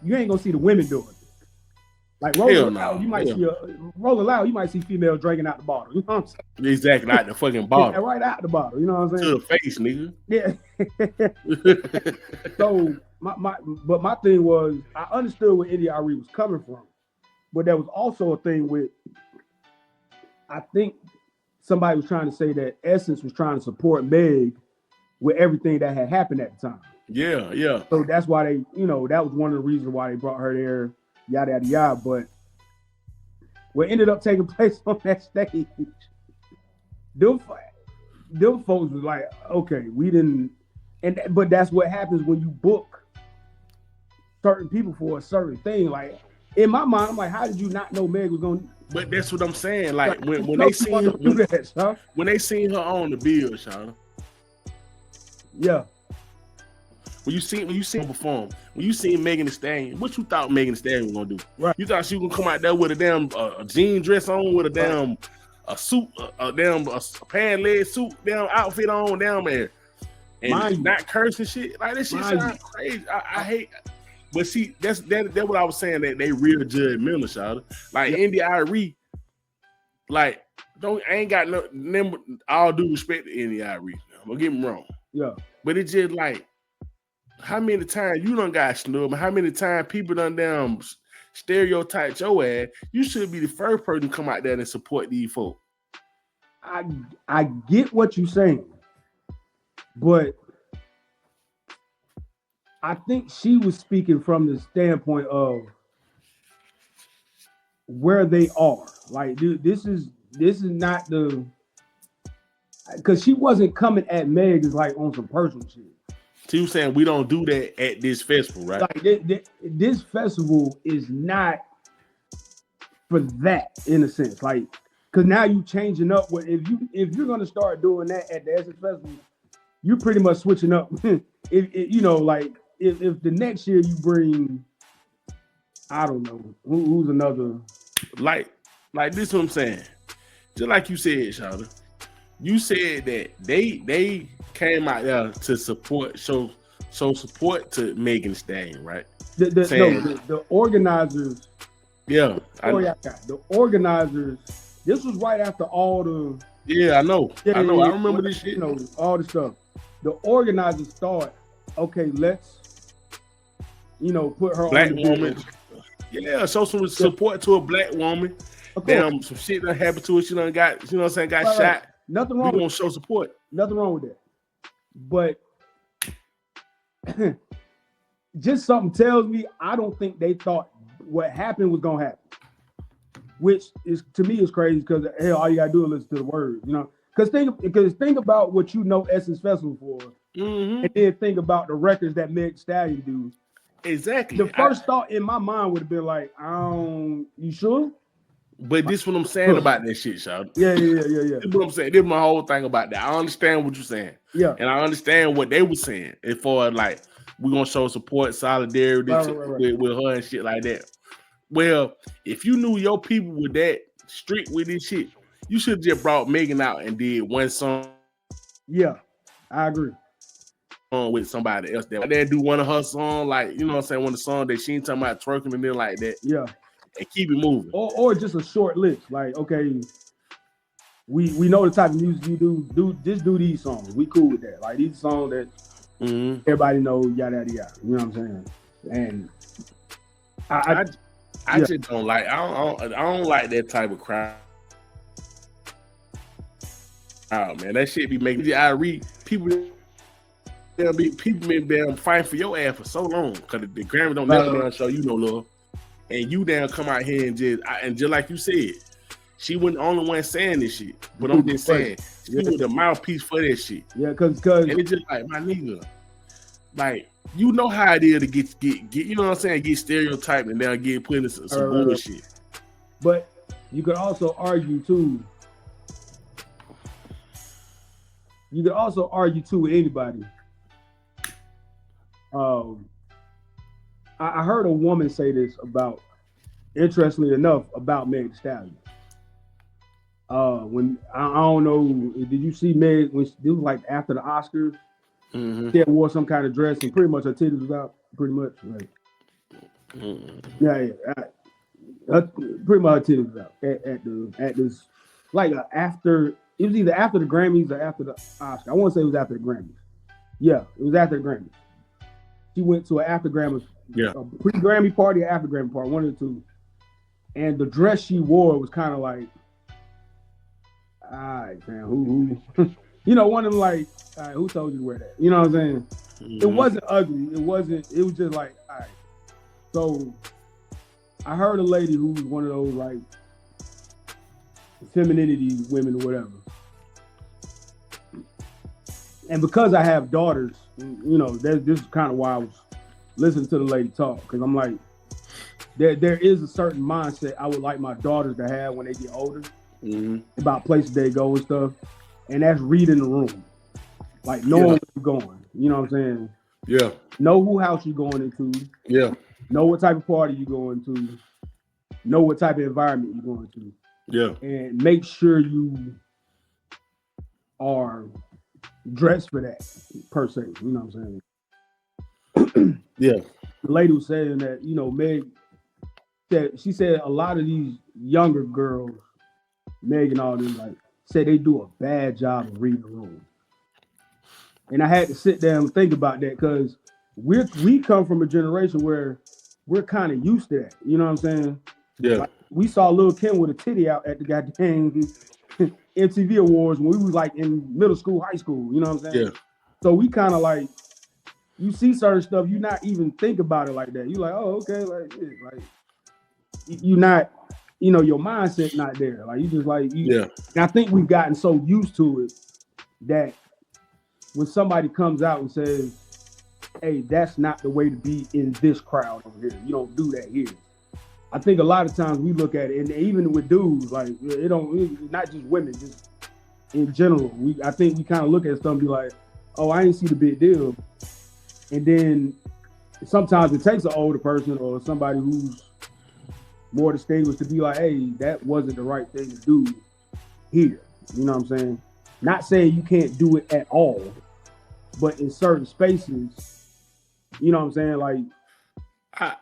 You ain't gonna see the women doing it. Like Rolling Loud, you might see Rolling Loud. You might see females drinking out the bottle. You know what I'm saying? Exactly, out the fucking bottle. Yeah, right out the bottle. You know what I'm saying? To the face, nigga. Yeah. So my thing was, I understood where NDRE was coming from, but there was also a thing with, I think somebody was trying to say that Essence was trying to support Meg with everything that had happened at the time. Yeah. So that's why they, that was one of the reasons why they brought her there. Yada yada yada, but what ended up taking place on that stage, them folks was like, okay, we didn't, but that's what happens when you book certain people for a certain thing. Like in my mind, I'm like, how did you not know Meg was gonna? But that's what I'm saying. Like when they seen her, when they seen her on the bill, Shauna. Yeah. When you seen her perform, when you seen Megan Thee Stallion, what you thought Megan Thee Stallion was gonna do? Right. You thought she was gonna come out there with a damn a jean dress on, with a damn a suit, a pant leg suit, damn outfit on down there, and not cursing shit like this. Shit sound crazy. I hate. But see, that's what I was saying, that they real judgmental, Shawty. Like NDRE, like I ain't got no all due respect to NDRE. Don't get me wrong. Yeah. But it's just like, how many times you done got snubbed? How many times people done damn stereotyped your ass? You should be the first person to come out there and support these folks. I get what you're saying, but I think she was speaking from the standpoint of where they are. Like, dude, this is not the, because she wasn't coming at Meg as like on some personal shit. She was saying we don't do that at this festival, right? Like this festival is not for that, in a sense. Like, because now you changing up. What if you're gonna start doing that at the Essence Festival, you're pretty much switching up. If the next year you bring, I don't know, who's another, like this is what I'm saying. Just like you said, Shawty. You said that they came out there to support, show support to Megan Thee Stallion, right? The organizers. Yeah, the organizers. This was right after all the. Yeah, I know. I remember this shit. All the stuff. The organizers thought, okay, let's, put her black on the woman. Yeah, show some support to a black woman. Damn, some shit that happened to her. She done got, got shot. Right. Nothing wrong. We gonna show support. Nothing wrong with that. But just something tells me I don't think they thought what happened was gonna happen. Which is, to me, is crazy, because hell, all you gotta do is listen to the words, Because think about what Essence Festival for, and then think about the records that Meg Stallion do. Exactly. The first thought in my mind would have been like, you sure? But this is what I'm saying about that shit, Shawty. Yeah. This is what I'm saying. This is my whole thing about that. I understand what you're saying. Yeah. And I understand what they were saying. As far as like, we're gonna show support, solidarity with her and shit like that. Well, if you knew your people were that strict with this shit, you should have just brought Megan out and did one song. Yeah, I agree. With somebody else that do one of her songs, like, one of the songs that she ain't talking about twerking and then like that. Yeah. and keep it moving. Or just a short list. Like, okay, we know the type of music you do. Just do these songs. We cool with that. Like these songs that everybody know, yada yada yada. You know what I'm saying? And I just don't like. I don't like that type of crowd. Oh man, that shit be making. I read people. There'll be people been fighting for your ass for so long because the Grammy don't never show you no love, and you damn come out here and just like you said, she wasn't the only one saying this shit. But I'm just saying she was the mouthpiece for that shit. Yeah, because and it's just like my nigga, like you know how it is to get you know what I'm saying, get stereotyped and then get put in some bullshit. But you could also argue too. You could also argue too with anybody. I heard a woman say this about, interestingly enough, about Meg Thee Stallion. When I don't know, did you see Meg when it was like after the Oscars? She had wore some kind of dress and pretty much her titties was out. Pretty much, like pretty much her titties was out at this like after. It was either after the Grammys or after the Oscar. I want to say it was after the Grammys. Yeah, it was after the Grammys. She went to an after Grammys, a pre-Grammy party or after Grammy party, one of the two. And the dress she wore was kind of like, all right, man, who you know, one of them like, all right, who told you to wear that? You know what I'm saying? It wasn't ugly. It was just like, all right. So I heard a lady who was one of those like femininity women or whatever. And because I have daughters, you know, this is kind of why I was listening to the lady talk, because I'm like, there is a certain mindset I would like my daughters to have when they get older about places they go and stuff, and that's reading the room, like knowing where you're going. You know what I'm saying? Yeah. Know who house you're going into. Yeah. Know what type of party you're going to. Know what type of environment you're going to. Yeah. And make sure you are dressed for that, per se. You know what I'm saying? Yeah. The lady was saying that, you know, Meg said a lot of these younger girls, Meg and all them, like, said they do a bad job of reading the room. And I had to sit down and think about that, because we come from a generation where we're kind of used to that. You know what I'm saying? Yeah. Like, we saw Lil' Kim with a titty out at the goddamn MTV Awards when we was like in middle school, high school. You know what I'm saying? Yeah. So we kind of like, you see certain stuff, you not even think about it like that. You like, oh, okay, like you not, you know, your mindset not there. Like you just like, and I think we've gotten so used to it that when somebody comes out and says, hey, that's not the way to be in this crowd over here. You don't do that here. I think a lot of times we look at it, and even with dudes, like not just women, just in general. I think we kind of look at stuff and be like, oh, I ain't see the big deal. And then sometimes it takes an older person or somebody who's more distinguished to be like, hey, that wasn't the right thing to do here. You know what I'm saying? Not saying you can't do it at all, but in certain spaces, you know what I'm saying? Like,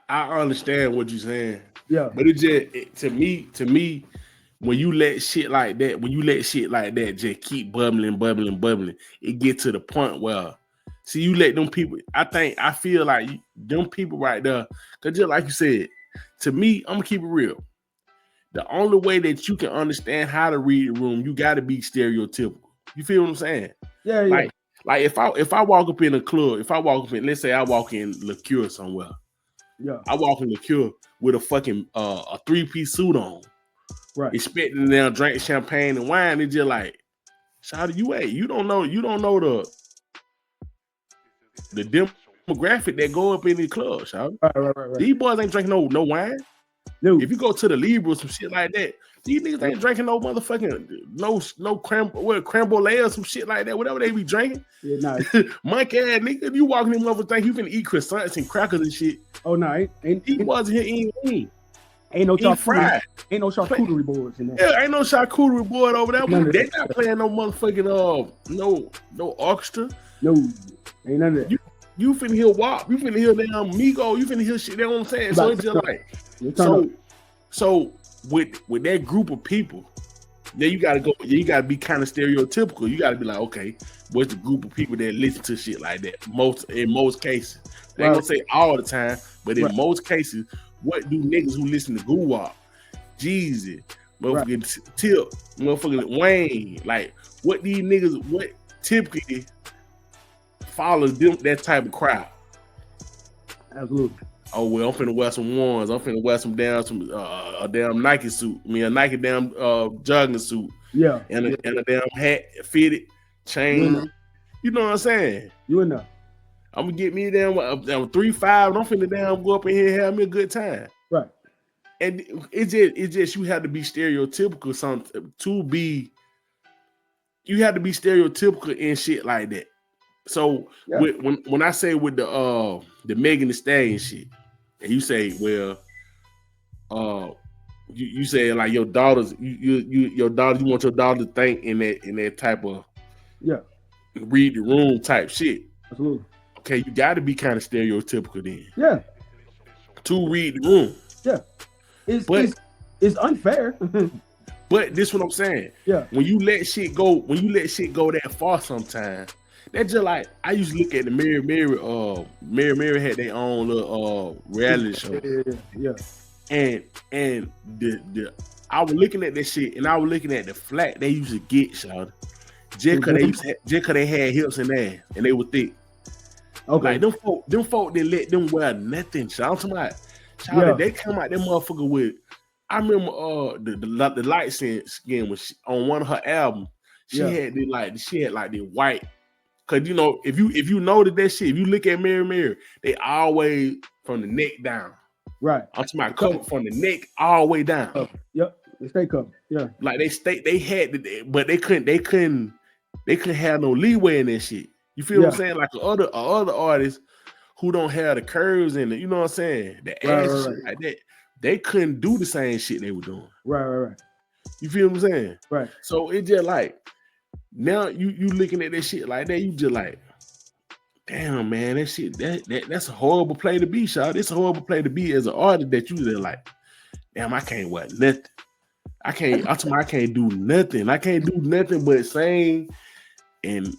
I understand what you're saying. Yeah. But it just, to me, when you let shit like that just keep bubbling, it get to the point where, see, you let them people, I feel like them people right there, because just like you said, to me, I'm going to keep it real. The only way that you can understand how to read the room, you got to be stereotypical. You feel what I'm saying? Yeah, yeah. Like if I walk up in a club, let's say I walk in Liqueur somewhere. Yeah. I walk in Liqueur with a fucking a 3-piece suit on, right? Expecting them to drink champagne and wine. It's just like, shout you don't know the demographic that go up in the club, shout. Right. These boys ain't drinking no wine. No. If you go to the Libra, some shit like that, these niggas ain't drinking no motherfucking no creme brulee or some shit like that. Whatever they be drinking. Yeah, nice. Monkey ass nigga, you walking in motherfucker think you finna eat croissants and crackers and shit. Oh no, these boys here eating. Ain't no fried. Ain't no charcuterie boards in there. Yeah, ain't no charcuterie board over there. They not playing no motherfucking no orchestra. No, ain't none of that. You finna hear WAP. You finna hear damn Migo. You finna hear shit. That's what I'm saying. So it's just like So with that group of people, then you gotta go. You gotta be kind of stereotypical. You gotta be like, okay, what's the group of people that listen to shit like that? In most cases, I ain't gonna say all the time, but in most cases, what do niggas who listen to Goo-Wop, Jeezy, motherfucking Tip, motherfucking Wayne, like what these niggas, what typically follows them, that type of crowd? Absolutely. Oh well, I'm finna wear some ones. I'm finna wear some a damn Nike suit. I mean a Nike damn jogging suit. Yeah. And a damn hat, fitted, chain. You know what I'm saying? You in there. I'm gonna get me a damn 3-5. I'm finna damn go up in here and have me a good time. Right. And it's just you have to be stereotypical you have to be stereotypical in shit like that. So when I say with the Megan Thee Stallion shit, and you say, well, you say like your daughters, you want your daughter to think in that type of read the room type shit. Absolutely. Okay, you got to be kind of stereotypical then. Yeah. To read the room. Yeah. It's unfair. But this is what I'm saying. Yeah. When you let shit go that far sometimes, that's just like I used to look at the Mary had their own little reality show. Yeah. And the I was looking at that shit and I was looking at the flack they used to get, y'all. Just cause they had hips and ass and they were thick. Okay. Like them folk they let them wear nothing. Shout out they come out that motherfucker with. I remember the light skin was on one of her albums. She had the white. Cause you know if you notice that shit, if you look at Mary, they always from the neck down. Right. I'm talking about covered from the neck all the way down. Yep. They stay covered. Yeah. Like they had but they couldn't have no leeway in that shit. You feel what I'm saying? Like other artists who don't have the curves in it, you know what I'm saying? The ass shit like that. They couldn't do the same shit they were doing. Right. You feel what I'm saying? Right. So it just like now you looking at that shit like that, you just like, damn man, that shit that's a horrible play to be, Shawty. It's a horrible play to be as an artist that you just like, damn, I can't wear nothing. I can't do nothing. I can't do nothing but sing and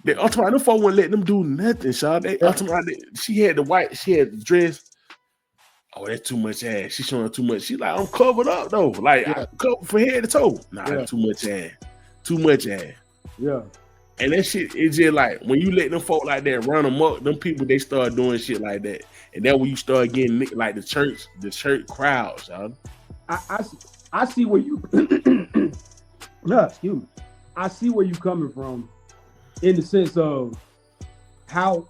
they ultimately the folk wouldn't let them do nothing, Shawty. She had the dress. Oh, that's too much ass. She's showing too much. She's like, I'm covered up though. Like I covered from head to toe. Nah, too much ass. Too much ass. Yeah. And that shit is just like when you let them folk like that run them up, them people they start doing shit like that. And then when you start getting like the church crowds, y'all. I see where you no, excuse me. I see where you coming from in the sense of how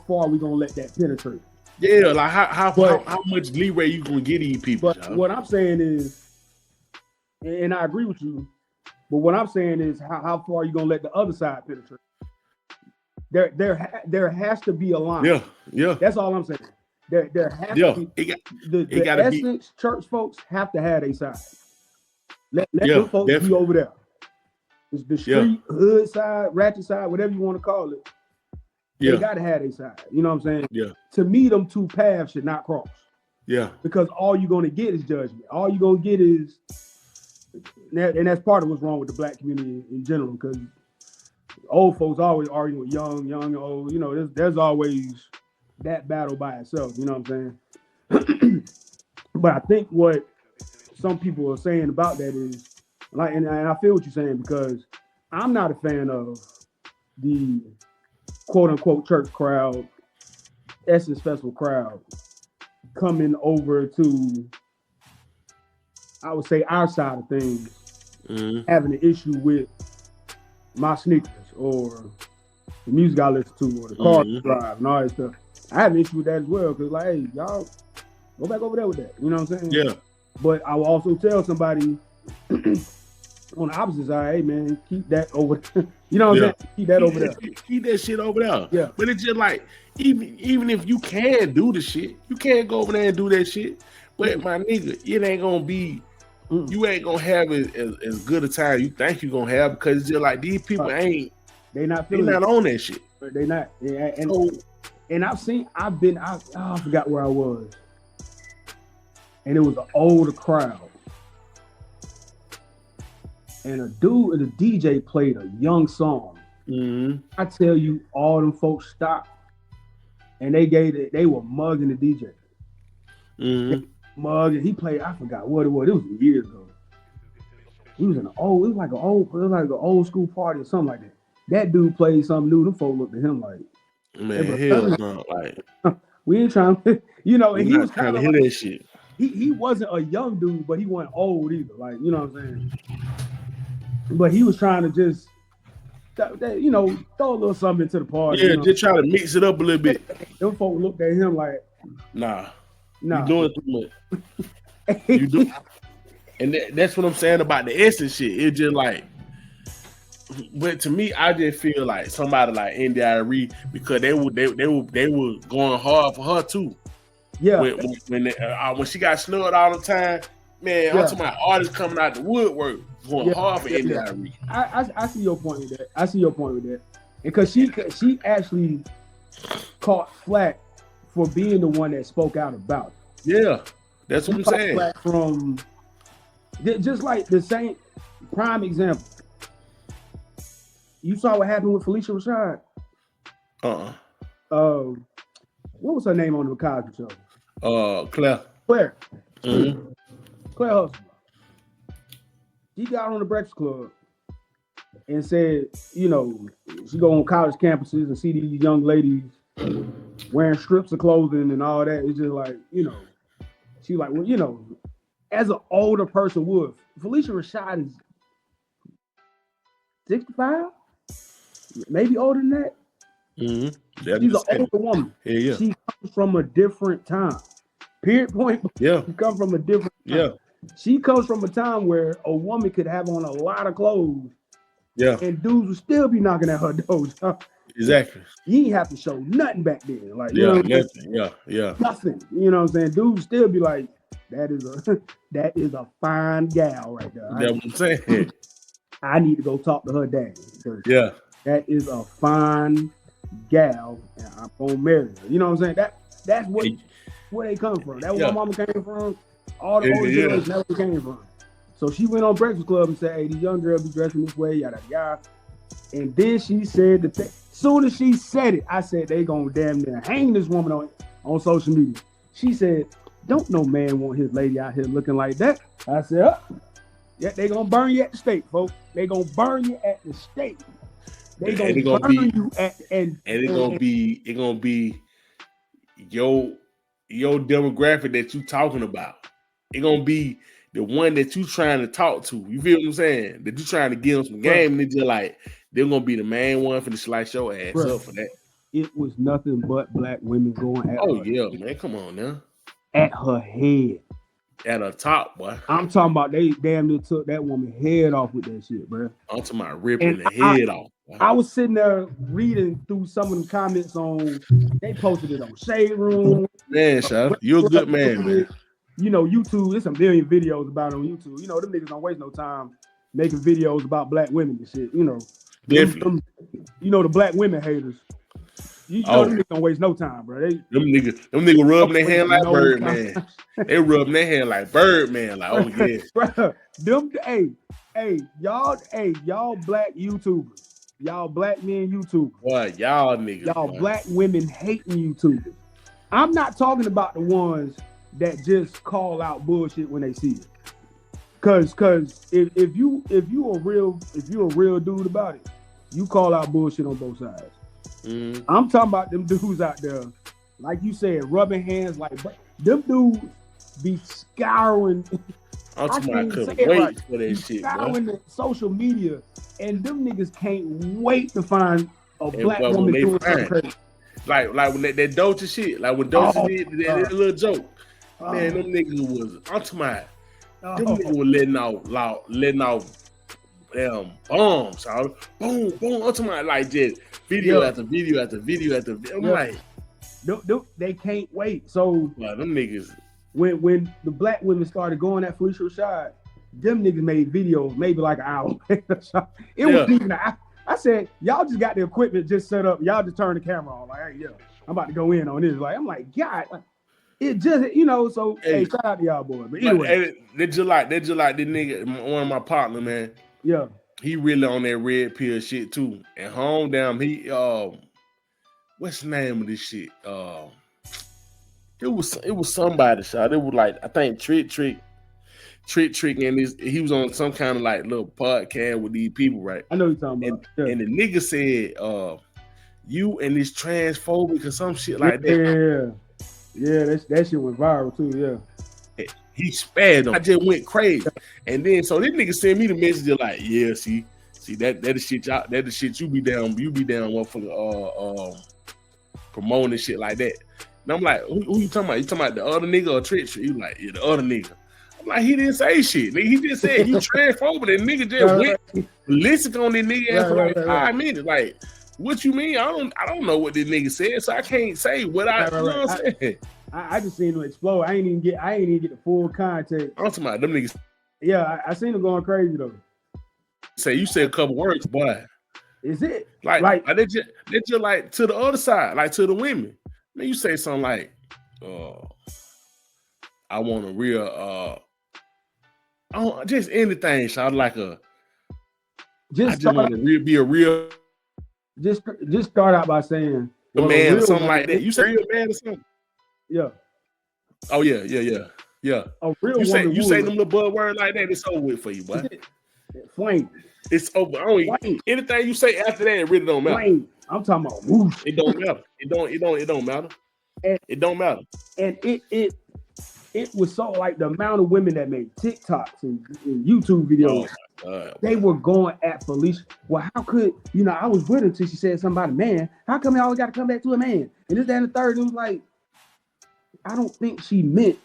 far we gonna let that penetrate. Yeah, like how much leeway you gonna get these people? But what I'm saying is, and I agree with you, but what I'm saying is how far are you gonna let the other side penetrate? There has to be a line. Yeah. That's all I'm saying. There has to be the Essence church folks have to have a side. Let them folks be over there. It's the street, hood side, ratchet side, whatever you want to call it. They gotta have a side. You know what I'm saying? Yeah. To me, them two paths should not cross. Yeah. Because all you're gonna get is judgment. All you're gonna get is, and that's part of what's wrong with the black community in general. Because old folks always argue with young, old. You know, there's always that battle by itself. You know what I'm saying? But I think what some people are saying about that is like, and I feel what you're saying because I'm not a fan of the quote unquote church crowd, Essence Festival crowd coming over to, I would say, our side of things, having an issue with my sneakers or the music I listen to or the car I drive and all that stuff. I have an issue with that as well because, like, hey, y'all go back over there with that. You know what I'm saying? Yeah. But I will also tell somebody on the opposite side, hey man, keep that over. You know what I'm saying? Keep that over there. Keep that shit over there. Yeah. But it's just like, even if you can do the shit, you can't go over there and do that shit. But my nigga, it ain't gonna be. You ain't gonna have as good a time you think you're gonna have because it's just like these people ain't. They not on that shit. They not. And I've been. I forgot where I was. and it was an older crowd. And a dude and the DJ played a young song. I tell you, all them folks stopped, and they were mugging the DJ. Mugging. He played. I forgot what it was. It was years ago. He was in an old. It was like an old school party or something like that. That dude played something new. Them folks looked at him like, man, hell no, like we ain't trying to, and he was trying to hear that shit. He wasn't a young dude, but he wasn't old either. Like, you know what I'm saying? But he was trying to just, throw a little something into the party. Yeah, just try to mix it up a little bit. Them folks looked at him like, nah. You doing too much. You do, and that's what I'm saying about the essence shit. It's just like, but to me, I just feel like somebody like NDIRE, because they were going hard for her too. Yeah. When she got snubbed all the time, man, I'm talking about artists coming out the woodwork going hard for NDIRE. I see your point with that. Because she actually caught flack for being the one that spoke out about it. Yeah, that's what I'm saying. Flack from just like the same prime example. You saw what happened with Felicia Rashad. What was her name on the Cosby Show? Claire. Claire Hustle. She got on the Breakfast Club and said, she go on college campuses and see these young ladies wearing strips of clothing and all that. It's just like, she's like, well, as an older person would. Felicia Rashad is 65, maybe older than that. She's an older woman. Yeah. She comes from a different time. Period. Point. Yeah. She comes from a different time. Yeah. She comes from a time where a woman could have on a lot of clothes. Yeah. And dudes would still be knocking at her doors. Exactly. You ain't have to show nothing back then. Like, nothing. Yeah. Nothing. You know what I'm saying? Dudes would still be like, that is a fine gal right there. That's what I'm saying. I need to go talk to her daddy. Yeah. That is a fine gal, and I'm gonna marry her. You know what I'm saying? That's where they come from. That's where my mama came from. All the older girls, that's where they came from. So she went on Breakfast Club and said, hey, these young girls be dressing this way, yada yada. And then she said that soon as she said it, I said they gonna damn near hang this woman on social media. She said, don't no man want his lady out here looking like that. I said, yeah, they gonna burn you at the stake, folks. They gonna burn you at the stake. They gonna burn you at it's gonna be your demographic that you talking about. It's gonna be the one that you trying to talk to. You feel what I'm saying? That you trying to give them some game, and they just like they're gonna be the main one for the slice your ass up for that. It was nothing but black women going at her. Oh yeah, man, come on now. At her head. At her top, boy. I'm talking about they damn near took that woman's head off with that shit, bro. I'm talking about ripping the head off. Boy. I was sitting there reading through some of the comments they posted it on Shade Room. Man, Chef, you're a good man, man. YouTube, there's some million videos about it on YouTube. Them niggas don't waste no time making videos about black women and shit. Definitely. The black women haters. Them niggas don't waste no time, bro. Them niggas rubbing their hand like Birdman. They rubbing their hand like Birdman. Like, oh yeah. Bro, y'all black YouTubers. Y'all black men YouTubers. Boy, y'all niggas. Y'all black women hating YouTubers. I'm not talking about the ones that just call out bullshit when they see it. Cause if you a real dude about it, you call out bullshit on both sides. I'm talking about them dudes out there, like you said, rubbing hands like them dudes be scouring. I couldn't wait for that shit, scouring the social media, and them niggas can't wait to find a black woman doing something crazy. Like when that Dolce shit, like when Dolce did that little joke, man, them niggas was I'm talking about. Them niggas were letting off bombs, so boom, boom. I'm talking about like just video after video after video after video. I'm like, they can't wait. So them niggas. When the black women started going at Felicia Rashad, them niggas made videos maybe like an hour. It was even I said, y'all just got the equipment just set up. Y'all just turn the camera on. Like, hey, I'm about to go in on this. Like, I'm like, God. it just So hey, shout out to y'all boys. But anyway, they just like the nigga, one of my partner, man. Yeah, he really on that red pill shit too. And home down, he what's the name of this shit? It was somebody shot. It was like I think Trick, and he was on some kind of like little podcast with these people, right? I know you're talking about. And the nigga said, you and this transphobic or some shit like that. Yeah, that shit went viral too. Yeah, he spazzed him. I just went crazy, and then so this nigga sent me the message like, yeah, see that the shit y'all, that the shit you be down, motherfucker, promoting and shit like that. And I'm like, who you talking about? You talking about the other nigga or Trick? He like, yeah, the other nigga. I'm like, he didn't say shit. Nigga, he just said you transphobic. And nigga just went listened on this nigga for like 5 minutes. Like, what you mean? I don't know what this nigga said, so I can't say what you know what I'm saying. I just seen him explode. I ain't even get the full context. I'm talking about them niggas. Yeah, I seen him going crazy though. Say you said a couple words, boy. Is it like they just like to the other side, like to the women? Then you say something like, I want a real just anything, shout like I just want to be a real. Just start out by saying a man or something like that. You say real man or something? Yeah. Oh yeah. A real you say them little buzzwords like that, it's over with for you, boy. Flame. It's over. Anything you say after that, it really don't matter. Flame. I'm talking about whoosh. It don't matter. It don't matter. It don't matter. And it was so like the amount of women that made TikToks and YouTube videos. They were going at Felicia. Well, how could I was with her until she said something about a man. How come I always got to come back to a man? And this, that, and the third. It was like, I don't think she meant.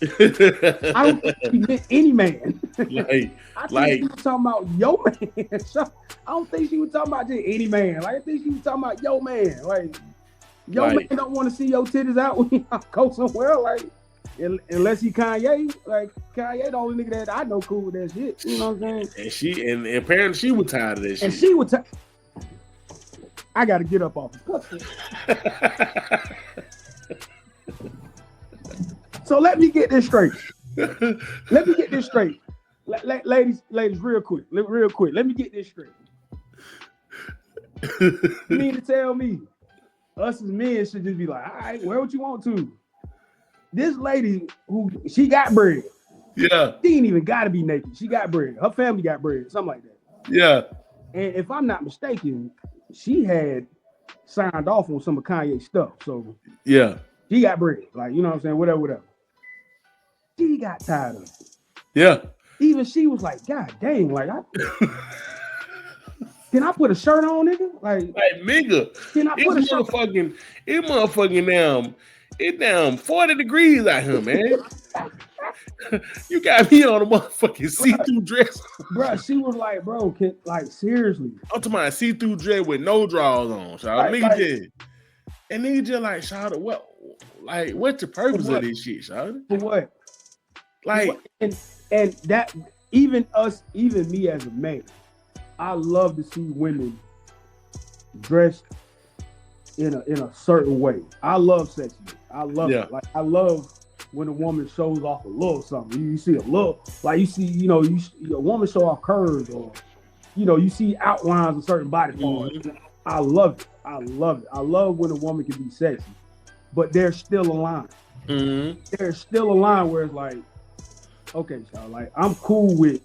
I don't think she meant any man. I think she was talking about yo man. I don't think she was talking about just any man. Like I think she was talking about yo man. Like yo man don't want to see your titties out when you go somewhere. Like unless he Kanye. Like Kanye the only nigga that I know cool with that shit. You know what I'm saying? And apparently she was tired of that shit. And she was I gotta get up off the pussy. So let me get this straight. Ladies, real quick. Let me get this straight. You mean to tell me us as men should just be like, all right, wear what you want to. This lady she got bread. Yeah. She ain't even gotta be naked. She got bread. Her family got bread, something like that. Yeah. And if I'm not mistaken, she had signed off on some of Kanye's stuff. So yeah. She got bread. Like, you know what I'm saying? Whatever. She got tired of it. Yeah. Even she was like, God dang, like can I put a shirt on, nigga? Like nigga, can I put a shirt on? It motherfucking damn 40 degrees out here, man. You got me on a motherfucking see-through dress. Bro, she was like, bro, seriously. I'm talking about a see-through dress with no drawers on. So nigga just like, shout what? Like, what's the purpose of this shit, shout? For what? Like, and that even me as a man, I love to see women dressed in a certain way. I love sexy. I love it. Like I love when a woman shows off a little something. You see a little, like you see, a woman show off curves or you see outlines of certain body parts. Mm-hmm. I love it. I love when a woman can be sexy, but there's still a line. Mm-hmm. There's still a line where it's like, okay, y'all, like I'm cool with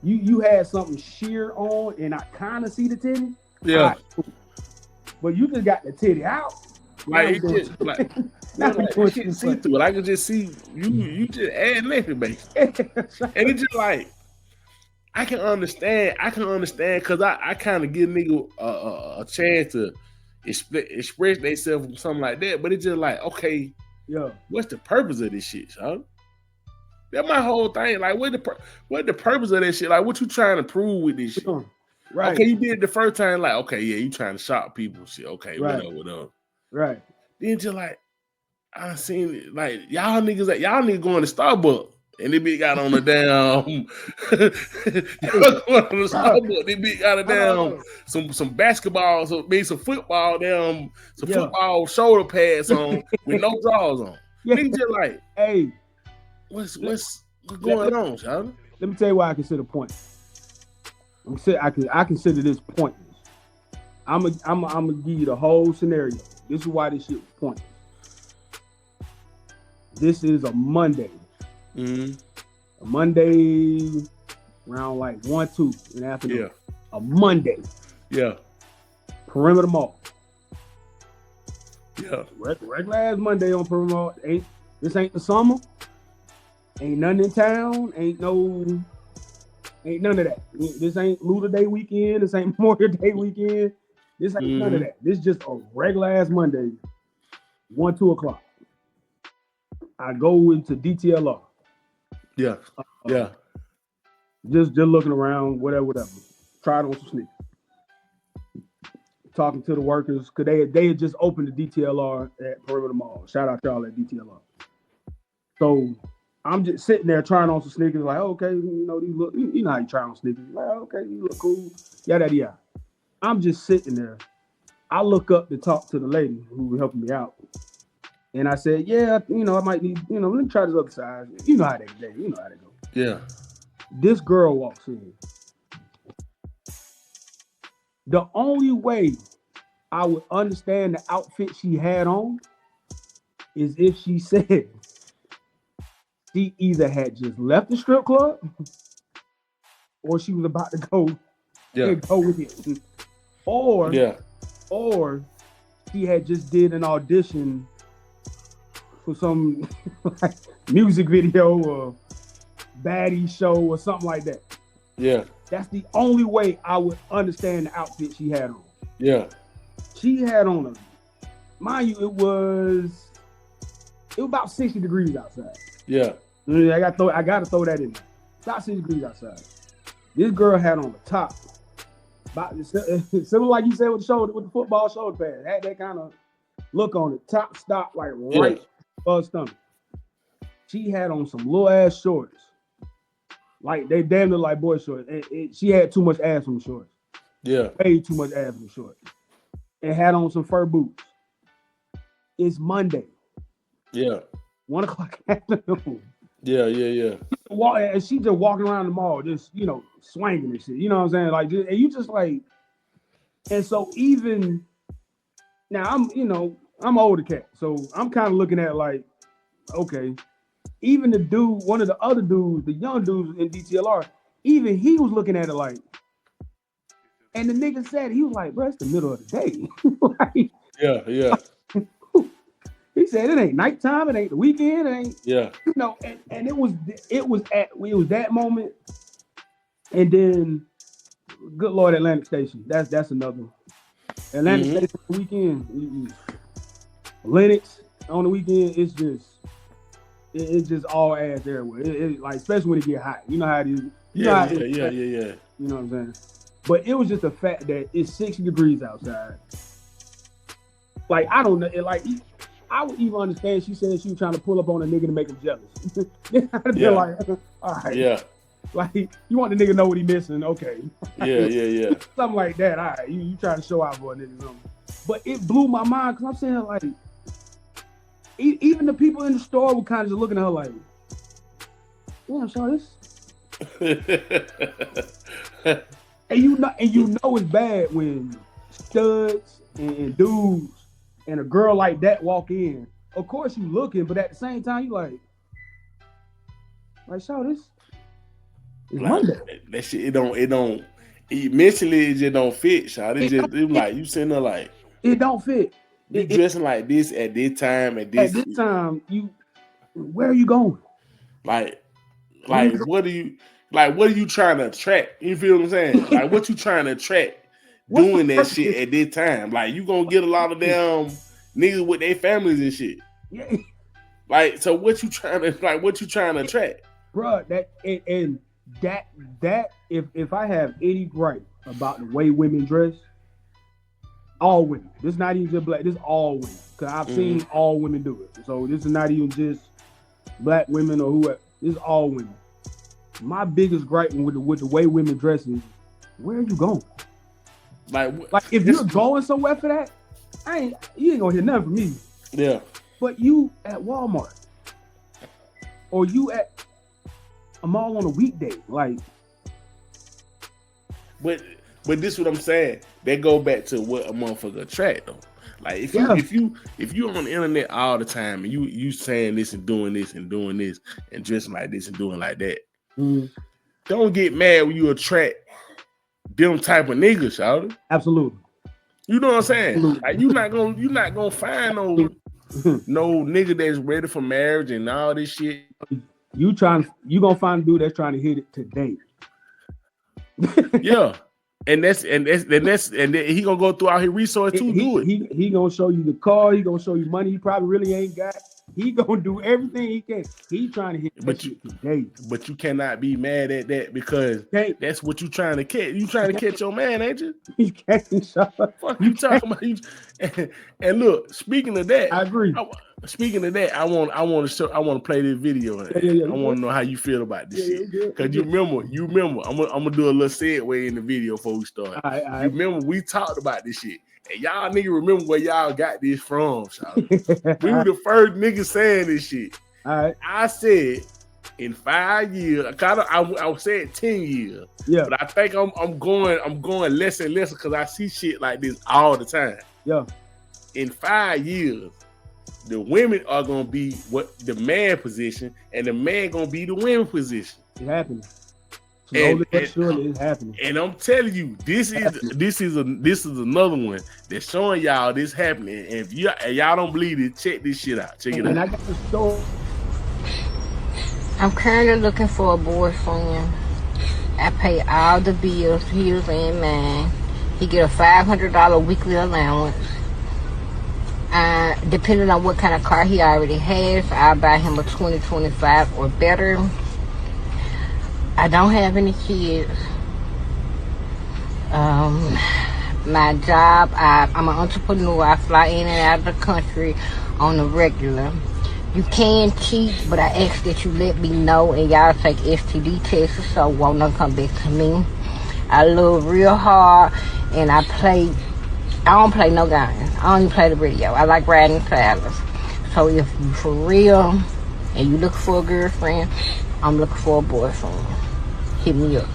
you had something sheer on and I kind of see the titty. Yeah. Right, cool. But you just got the titty out. Like, I can see through it. I can just see you just add nothing, baby. And it's just like, I can understand because I kind of give nigga a chance to express themselves or something like that. But it's just like, okay, yeah, what's the purpose of this shit, son? That's my whole thing. Like, what the purpose of this shit? Like, what you trying to prove with this shit? Right. Okay, you did it the first time, like, okay, yeah, you trying to shock people, shit. Okay, right. whatever. Right. Then just like, I seen it, like y'all niggas going to Starbucks. And they bitch got on the damn. Y'all going on the Starbucks. They bitch got a damn some basketball, some football, some football shoulder pads on with no drawers on. Nigga just like, hey, what's going on, child? Let me tell you why I consider pointless. I consider this pointless. I'm gonna give you the whole scenario. This is why this shit was pointless. This is a Monday. Mm-hmm. A Monday around like 1-2 in the afternoon. Yeah. A Monday. Yeah. Perimeter Mall. Yeah. Regular ass Monday on Perimeter Mall. This ain't the summer. Ain't nothing in town. Ain't none of that. This ain't Luda Day weekend. This ain't Memorial Day weekend. This ain't none of that. This just a regular ass Monday, 1-2 o'clock. I go into DTLR. Yeah. Yeah. Just looking around, whatever. Tried on some sneakers. Talking to the workers, because they had just opened the DTLR at Perimeter Mall. Shout out y'all at DTLR. So I'm just sitting there trying on some sneakers, like, okay, these look, you know how you try on sneakers. Like, okay, you look cool. Yeah. I'm just sitting there. I look up to talk to the lady who was helping me out. And I said, yeah, I might need, let me try this other size. You know how they go. Yeah. This girl walks in. The only way I would understand the outfit she had on is if she said she either had just left the strip club or she was about to go with it. Or she had just did an audition for some like music video or baddie show or something like that. Yeah. That's the only way I would understand the outfit she had on. Yeah. She had on mind you, it was about 60 degrees outside. Yeah. I got to throw that in there. About 60 degrees outside. This girl had on the top, similar like you said with the football shoulder pad. Had that kind of look on it. Top stop like right above stomach. She had on some little ass shorts. Like they damn near like boy shorts. She had too much ass on the shorts. Yeah. Way too much ass on the shorts. And had on some fur boots. It's Monday. Yeah. 1 o'clock afternoon. Yeah. And she just walking around the mall, just swinging and shit. You know what I'm saying? Like, and you just like, and so even now, I'm older cat, so I'm kind of looking at like, okay, even the dude, one of the other dudes, the young dudes in DTLR, even he was looking at it like, and the nigga said he was like, bro, it's the middle of the day. Like, yeah. He said it ain't nighttime, it ain't the weekend, it ain't. Yeah. And it was that moment, and then, good Lord, Atlantic Station. That's another one. Atlantic Station on the weekend. Lennox on the weekend. It's just all ass everywhere. It like especially when it get hot. You know how it is. Yeah. You know what I'm saying? But it was just the fact that it's 60 degrees outside. Like I don't know. I would even understand. She said she was trying to pull up on a nigga to make him jealous. I'd be like, all right. Yeah. Like you want the nigga to know what he missing, okay? Yeah. Something like that. All right, you trying to show out for a nigga something. But it blew my mind because I'm saying like, even the people in the store were kind of just looking at her like, yeah, so this. and you know it's bad when studs and dudes and a girl like that walk in. Of course you looking, but at the same time you like show this. It's like, Monday. That shit, it don't. Mentally, it just don't fit, shot. It's like you sitting there like it don't fit. You dressing like this at this time. At this time, where are you going? Like what are you trying to attract? You feel what I'm saying? Like what you trying to attract doing that shit at this time? Like you gonna get a lot of damn niggas with their families and shit. Yeah. Like so, what you trying to attract, Bruh, that if I have any gripe about the way women dress, all women. This is not even just black. This is all women. Because I've seen all women do it. So this is not even just black women or whoever. This is all women. My biggest gripe with the way women dress is, where are you going? Like if you're going somewhere for that, you ain't gonna hear nothing from me. Yeah. But you at Walmart or you at a mall on a weekday, like. But this is what I'm saying. They go back to what a motherfucker attract though. Like if you on the internet all the time and you saying this and doing this and doing this and dressing like this and doing like that, don't get mad when you attract them type of niggas, y'all. Absolutely. You know what I'm saying? Absolutely. Like you not gonna find no nigga that's ready for marriage and all this shit. You gonna find a dude that's trying to hit it today. Yeah. And then he gonna go through all his resources to do it. He gonna show you the car. He gonna show you money he probably really ain't got. He gonna do everything he can. He trying to hit that shit today. But you cannot be mad at that because that's what you trying to catch. You trying to catch your man, ain't you? He can't shut up. Fuck you talking about you. And look, speaking of that, I agree. Speaking of that, I want to play this video. I want to know how you feel about this shit. Because you remember, I'm gonna do a little segue in the video before we start. All right. You remember we talked about this shit. And y'all nigga remember where y'all got this from, we were the first niggas saying this shit. All right. I said in 5 years, I said 10 years. Yeah. But I think I'm going less and less because I see shit like this all the time. Yeah. In 5 years, the women are gonna be what the man position, and the man gonna be the women position. It's happening. It's happening. And I'm telling you, this is another one that's showing y'all this happening. And if y'all don't believe it, check this shit out. Check it out. And I got the story. I'm currently looking for a boyfriend. I pay all the bills, his and mine. He get a $500 weekly allowance. Depending on what kind of car he already has, I'll buy him a 2025 or better. I don't have any kids. My job, I'm an entrepreneur. I fly in and out of the country on a regular. You can cheat, but I ask that you let me know, and y'all take STD tests so won't none come back to me. I love real hard, and I don't play no games. I don't even play the radio. I like riding silence. So if you for real and you looking for a girlfriend, I'm looking for a boyfriend. Hit me up.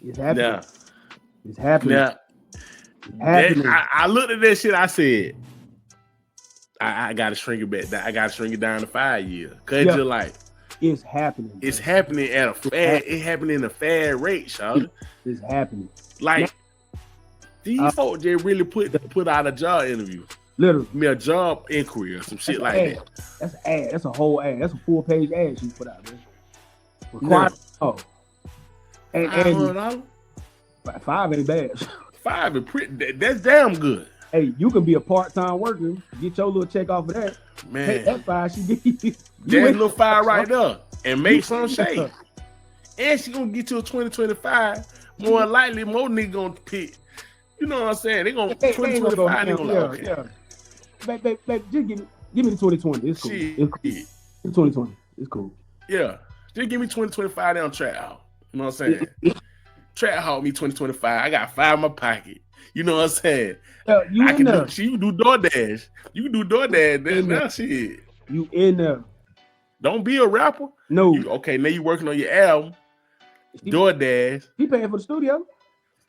It's happening. Yeah. It's happening. Yeah. It's happening. I looked at that shit. I said, I gotta shrink it back. I gotta shrink it down to 5 years. Cause you're like, it's happening. Bro. It's happening at a fad. It's happening at a fad rate, Charlotte. It's happening. Like these folks, they really put out a job interview. Literally, me a job inquiry or some shit like ad. that. That's an ad. That's a whole ad. That's a full-page ad she put out, man. Required. No. And $500? 5 ain't bad. 5 is pretty. That's damn good. Hey, you can be a part-time worker, get your little check off of that. Man, take that 5 she give you. That little 5 right there, and make some shake. And she gonna get you a 2025. More likely, more niggas gonna pick. You know what I'm saying? They gonna 2025. They gonna okay. Yeah. Babe, just give me the 2020. It's cool. It's cool. It's 2020. It's cool. Yeah, just give me 2025 down Trap House. You know what I'm saying? Trap House me 2025. I got 5 in my pocket. You know what I'm saying? You can do DoorDash. You can do DoorDash. Now shit. You in there? Don't be a rapper. No. Okay, now you working on your album. DoorDash. He paying for the studio.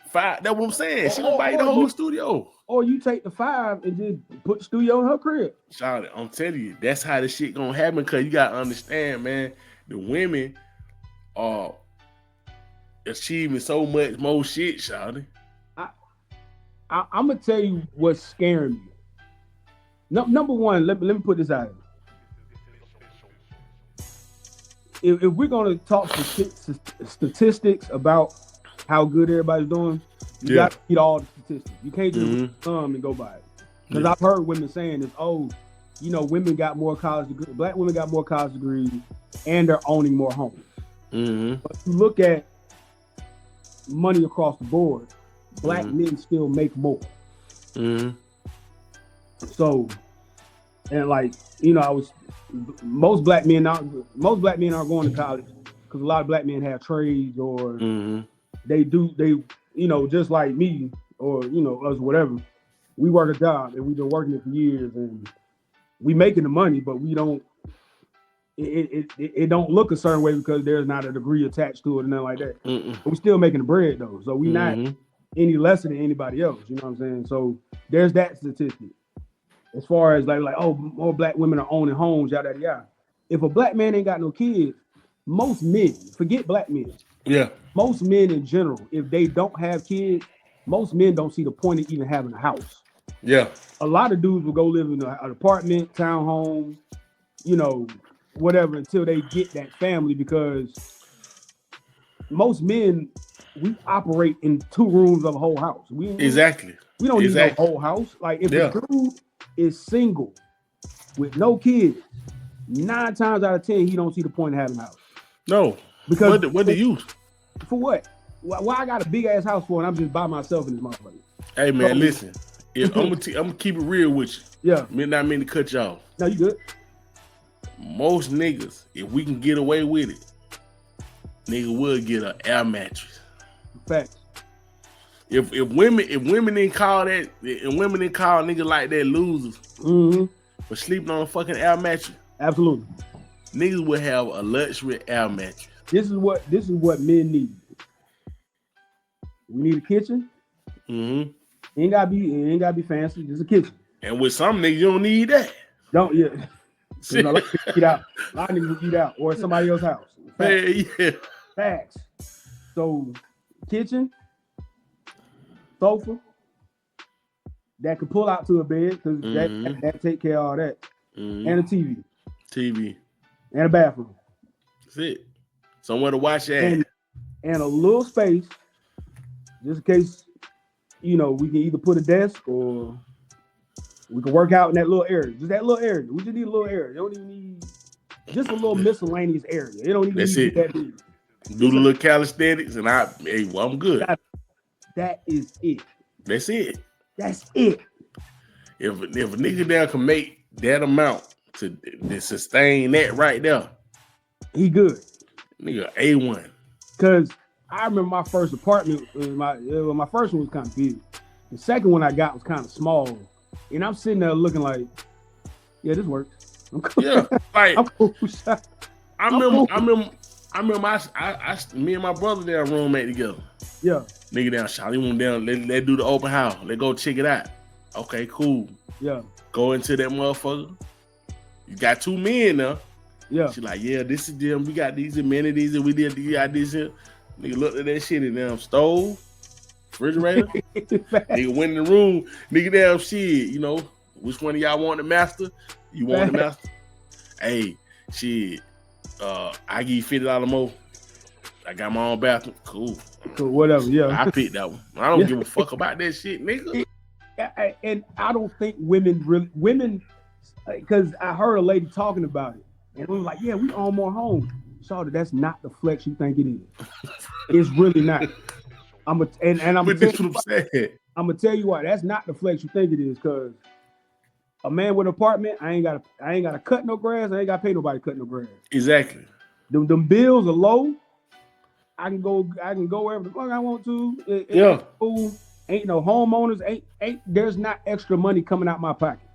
5. That's what I'm saying. She gonna buy you the whole studio. Or you take the 5 and just put the studio in her crib. Charlotte, I'm telling you, that's how this shit gonna happen. Cause you gotta understand, man. The women are achieving so much more shit, Charlotte. I'm gonna tell you what's scaring me. Number one, let me put this out. If we're gonna talk statistics about how good everybody's doing, you got to read all the statistics. You can't just come and go by it. Because I've heard women saying this, women got more college degrees, black women got more college degrees, and they're owning more homes. But if you look at money across the board, black men still make more. So, and most black men aren't going to college because a lot of black men have trades or they just like me or us, whatever. we work a job and we've been working it for years and we making the money, but we don't. It don't look a certain way because there's not a degree attached to it and nothing like that. But we still making the bread though, so we not any lesser than anybody else. You know what I'm saying? So there's that statistic. As far as like oh, more black women are owning homes, yada yada yada. If a black man ain't got no kids, most men, forget black men. Yeah. Most men in general, if they don't have kids, most men don't see the point of even having a house. Yeah. A lot of dudes will go live in an apartment, townhome, you know, whatever, until they get that family, because most men, we operate in 2 rooms of a whole house. We don't need a whole house. Like if a dude is single with no kids, 9 times out of 10 he don't see the point of having a house. No, because what do you? For what? Why I got a big ass house for and I'm just by myself in this motherfucker? Hey man, listen. If I'm gonna keep it real with you. Yeah. Not mean to cut you off. No, you good. Most niggas, if we can get away with it, nigga will get an air mattress. Facts. If women didn't call niggas like that losers for sleeping on a fucking air mattress, absolutely, niggas would have a luxury air mattress. This is what men need. We need a kitchen. It ain't gotta be fancy. Just a kitchen. And with some niggas, you don't need that. Don't you know, like eat out. A lot of niggas eat out or at somebody else's house. Facts. Yeah. Facts. So, kitchen, sofa that could pull out to a bed because that take care of all that, and a TV, and a bathroom. That's it. Somewhere to watch that, and a little space, just in case, you know, we can either put a desk or we can work out in that little area. Just that little area. We just need a little area. You don't even need just a little miscellaneous area. You don't even need that big. Do the little calisthenics and I'm good. That is it. That's it. That's it. If a nigga down can make that amount to sustain that right there, he good. Nigga A1. Cause I remember my first apartment. My first one was kind of big. The second one I got was kind of small, and I'm sitting there looking like, yeah, this works. I'm cool. Yeah, like I'm cool. I remember. Me and my brother down roommate together. Yeah. Nigga down, Charlie went down. Let's do the open house. Let's go check it out. Okay, cool. Yeah. Go into that motherfucker. You got 2 men now. Yeah. She like, yeah, this is them. We got these amenities and we got this here. Nigga looked at that shit in damn stove, refrigerator. Nigga went in the room. Nigga damn shit. You know, which one of y'all want the master? You want the master? Hey, shit. I give you $50 more. I got my own bathroom. Cool. Whatever. Yeah. I picked that one. I don't give a fuck about that shit, nigga. And I don't think women, because I heard a lady talking about it, and we was like, yeah, we own more homes. Shawty, that's not the flex you think it is. It's really not. I'm gonna tell you why. That's not the flex you think it is, because a man with an apartment, I ain't gotta cut no grass. I ain't gotta pay nobody to cut no grass. Exactly. Them bills are low. I can go wherever the fuck I want to. Yeah. Ain't no homeowners. Ain't there's not extra money coming out my pocket.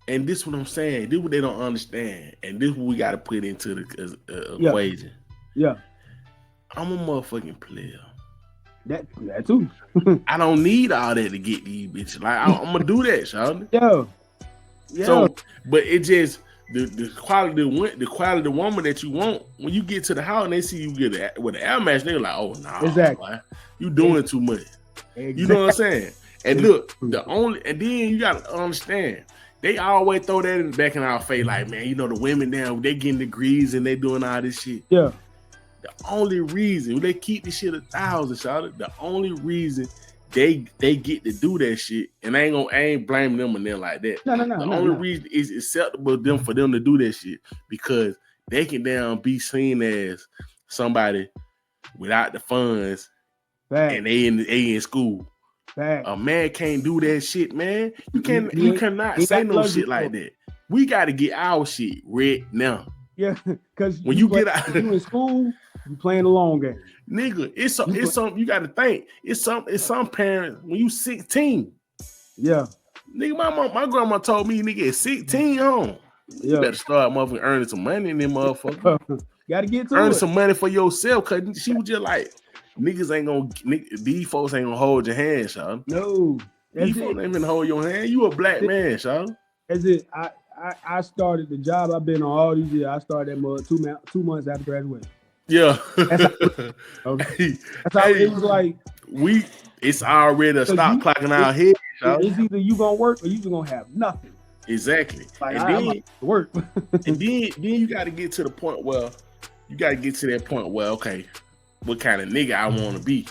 And this is what I'm saying. This is what they don't understand. And this is what we got to put into the equation. Yeah. I'm a motherfucking player. That too. I don't need all that to get these bitches. Like I'm gonna do that, Sean. Yeah. So, but it just the quality of the woman that you want, when you get to the house and they see you get with an air match, they're like, oh no, nah, exactly. Boy, you doing too much. Exactly. You know what I'm saying? And look, then you gotta understand, they always throw that back in our face, like, man, you know, the women now, they getting degrees and they doing all this shit. Yeah. The only reason they keep this shit 1,000, Charlotte, the only reason they get to do that shit, and I ain't blaming them and them like that. No. The only reason is acceptable for them to do that shit, because they can down be seen as somebody without the funds. Fact. And they in school. Fact. A man can't do that shit, man. You cannot say no shit like that. We got to get our shit right now. Yeah, because when you get out, you in school, you playing the long game, nigga. It's something you got to think. It's some parents when you 16. Yeah, Nigga, my grandma told me, nigga, at 16 home. You better start motherfucking earning some money in them motherfuckers. Gotta get to earning it. some money for yourself, cause she was just like, these folks ain't gonna hold your hand, Sean. No. These folks ain't gonna hold your hand. You a black man, Sean. That's it. I started the job I've been on all these years. I started that 2 months after graduation. Yeah. That's how it was like. It's already a stop clocking our head, Sean. It's either you gonna work or you gonna have nothing. Exactly. Like, and then work. and then you got to get to the point where okay, what kind of nigga I want to be.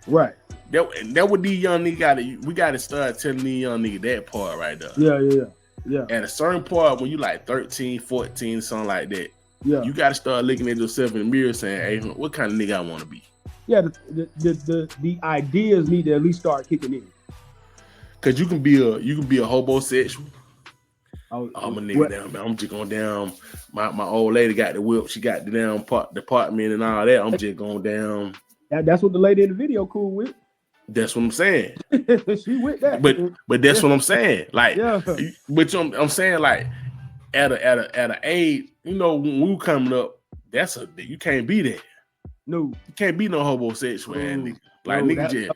Right. That what these young niggas we gotta start telling these young niggas that part right there. Yeah. At a certain point when you like 13, 14, something like that, you gotta start looking at yourself in the mirror saying, hey, what kind of nigga I want to be? Yeah, the ideas need to at least start kicking in. Cause you can be a Hobo-Sexual. I'm a nigga down, man. I'm just going down. My old lady got the whip. She got the damn department and all that. I'm just going down. That's what the lady in the video cool with. That's what I'm saying. She with that. But that's what I'm saying. Like, but I'm saying like at a age, you know, when we were coming up, you can't be that. No, you can't be no Hobo-Sexual, nigga. Like nigga just,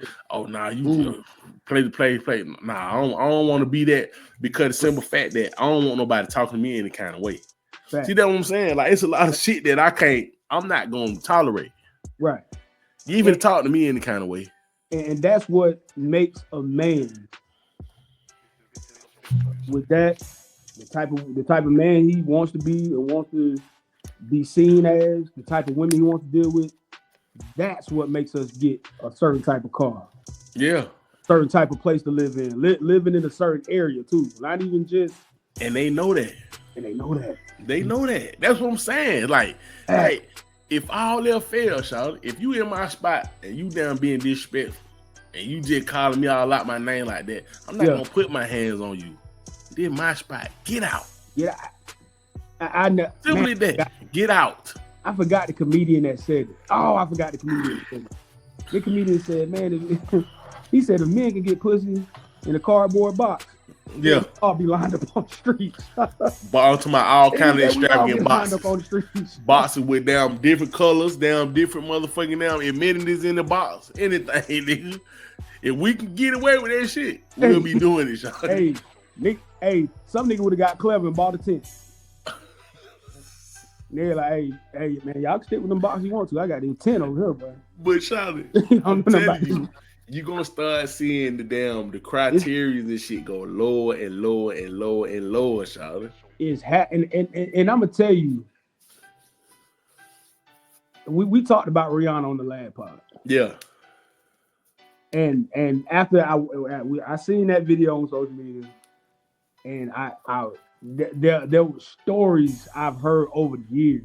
you play the play. Nah, I don't want to be that because the simple fact that I don't want nobody talking to me any kind of way. Fact. See that what I'm saying? Like it's a lot of shit that I'm not gonna tolerate. Right. You even talk to me any kind of way. And that's what makes a man. With that, the type of man he wants to be and wants to be seen as, the type of women he wants to deal with. That's what makes us get a certain type of car. Yeah. Certain type of place to live in. Living in a certain area too. Not even just. And they know that. They know that. That's what I'm saying. Like if all else fails, Charlotte, if you in my spot and you down being disrespectful and you just calling me all out my name like that, I'm not gonna put my hands on you. This my spot. Get out. Get out. I know. Simply that. Get out. I forgot the comedian that said it. Oh, I forgot the comedian that said it. The comedian said, man, he said if men can get pussy in a cardboard box, I'll be lined up on the streets. But I'm talking about all kind of extravagant boxes. On the streets. Boxes with damn different colors, damn different motherfucking damn amenities in the box. Anything, nigga. If we can get away with that shit, we'll be doing it, Sean. Some nigga would have got clever and bought a tent. They're like, hey, man, y'all can stick with them boxes you want to. I got these 10 over here, bro. But Charlie, I'm telling you, you're gonna start seeing the criteria and shit go lower and lower and lower and lower, Charlie. And I'm gonna tell you, we talked about Rihanna on the last pod. Yeah. And after I seen that video on social media, and there were stories I've heard over the years.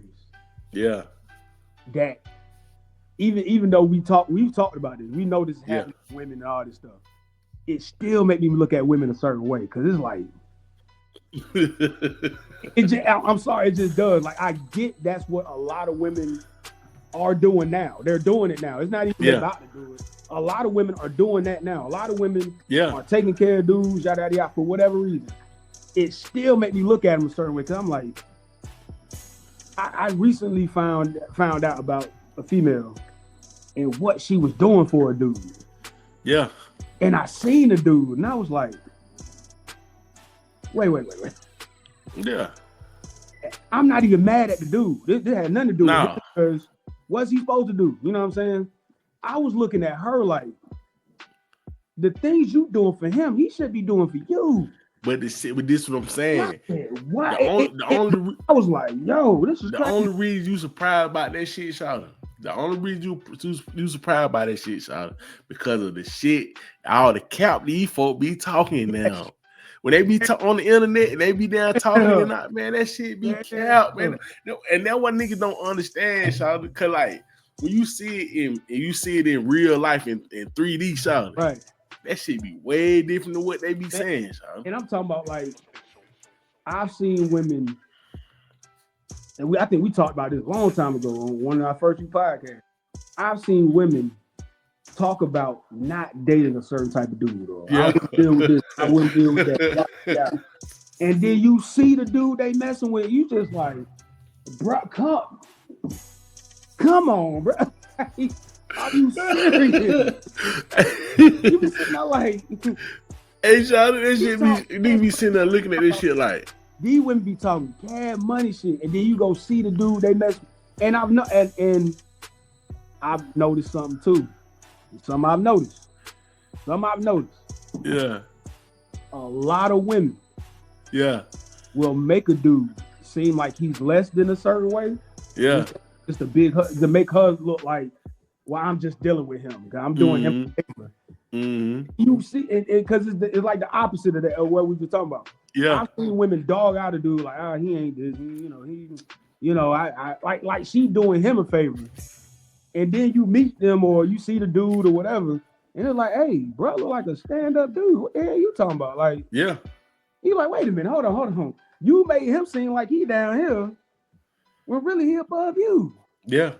Yeah. That even though we've talked about this, we know this is happening to women and all this stuff. It still make me look at women a certain way because it's like, I'm sorry, it just does. Like I get that's what a lot of women are doing now. They're doing it now. It's not even about to do it. A lot of women are doing that now. A lot of women are taking care of dudes, yada yada yada, for whatever reason. It still make me look at them a certain way because I'm like, I recently found out about a female and what she was doing for a dude. Yeah. And I seen the dude and I was like, wait. Yeah. I'm not even mad at the dude. This had nothing to do with it because what's he supposed to do? You know what I'm saying? I was looking at her like, the things you doing for him, he should be doing for you. But this is what I'm saying. What? I was like, yo, this is the crazy. Only reason you surprised about that shit, Shawty. The only reason you surprised about that shit, Shawty, because of the shit, all the cap these folk be talking now. When they be on the internet and they be down talking and not, man, that shit be cap, man. And that's what niggas don't understand, Shawty, because like when you see it in real life in 3D, Shawty. Right. That shit be way different than what they be saying, Sean. And I'm talking about like, I've seen women, and I think we talked about this a long time ago on one of our first two podcasts. I've seen women talk about not dating a certain type of dude, or I Yeah. wouldn't deal with this, I wouldn't deal with that. Yeah. And then you see the dude they messing with, you just like, bro, come on, bro. Are you serious? You be sitting there like, hey, Sean, this shit you be sitting there looking at this shit like, these women be talking cash money shit, and then you go see the dude they mess with. And I've noticed something too. Something I've noticed. yeah, A lot of women yeah, will make a dude seem like he's less than a certain way. yeah. Just to make her look like, well, I'm just dealing with him. I'm doing him a favor. You see, because it's like the opposite of that, of what we were talking about. Yeah. I've seen women dog out a dude like, he ain't this, I like she doing him a favor. And then you meet them or you see the dude or whatever, and it's like, hey, bro, look like a stand-up dude. What the hell you talking about? Like, yeah. You like, wait a minute, hold on. You made him seem like he down here when really he above you. Yeah.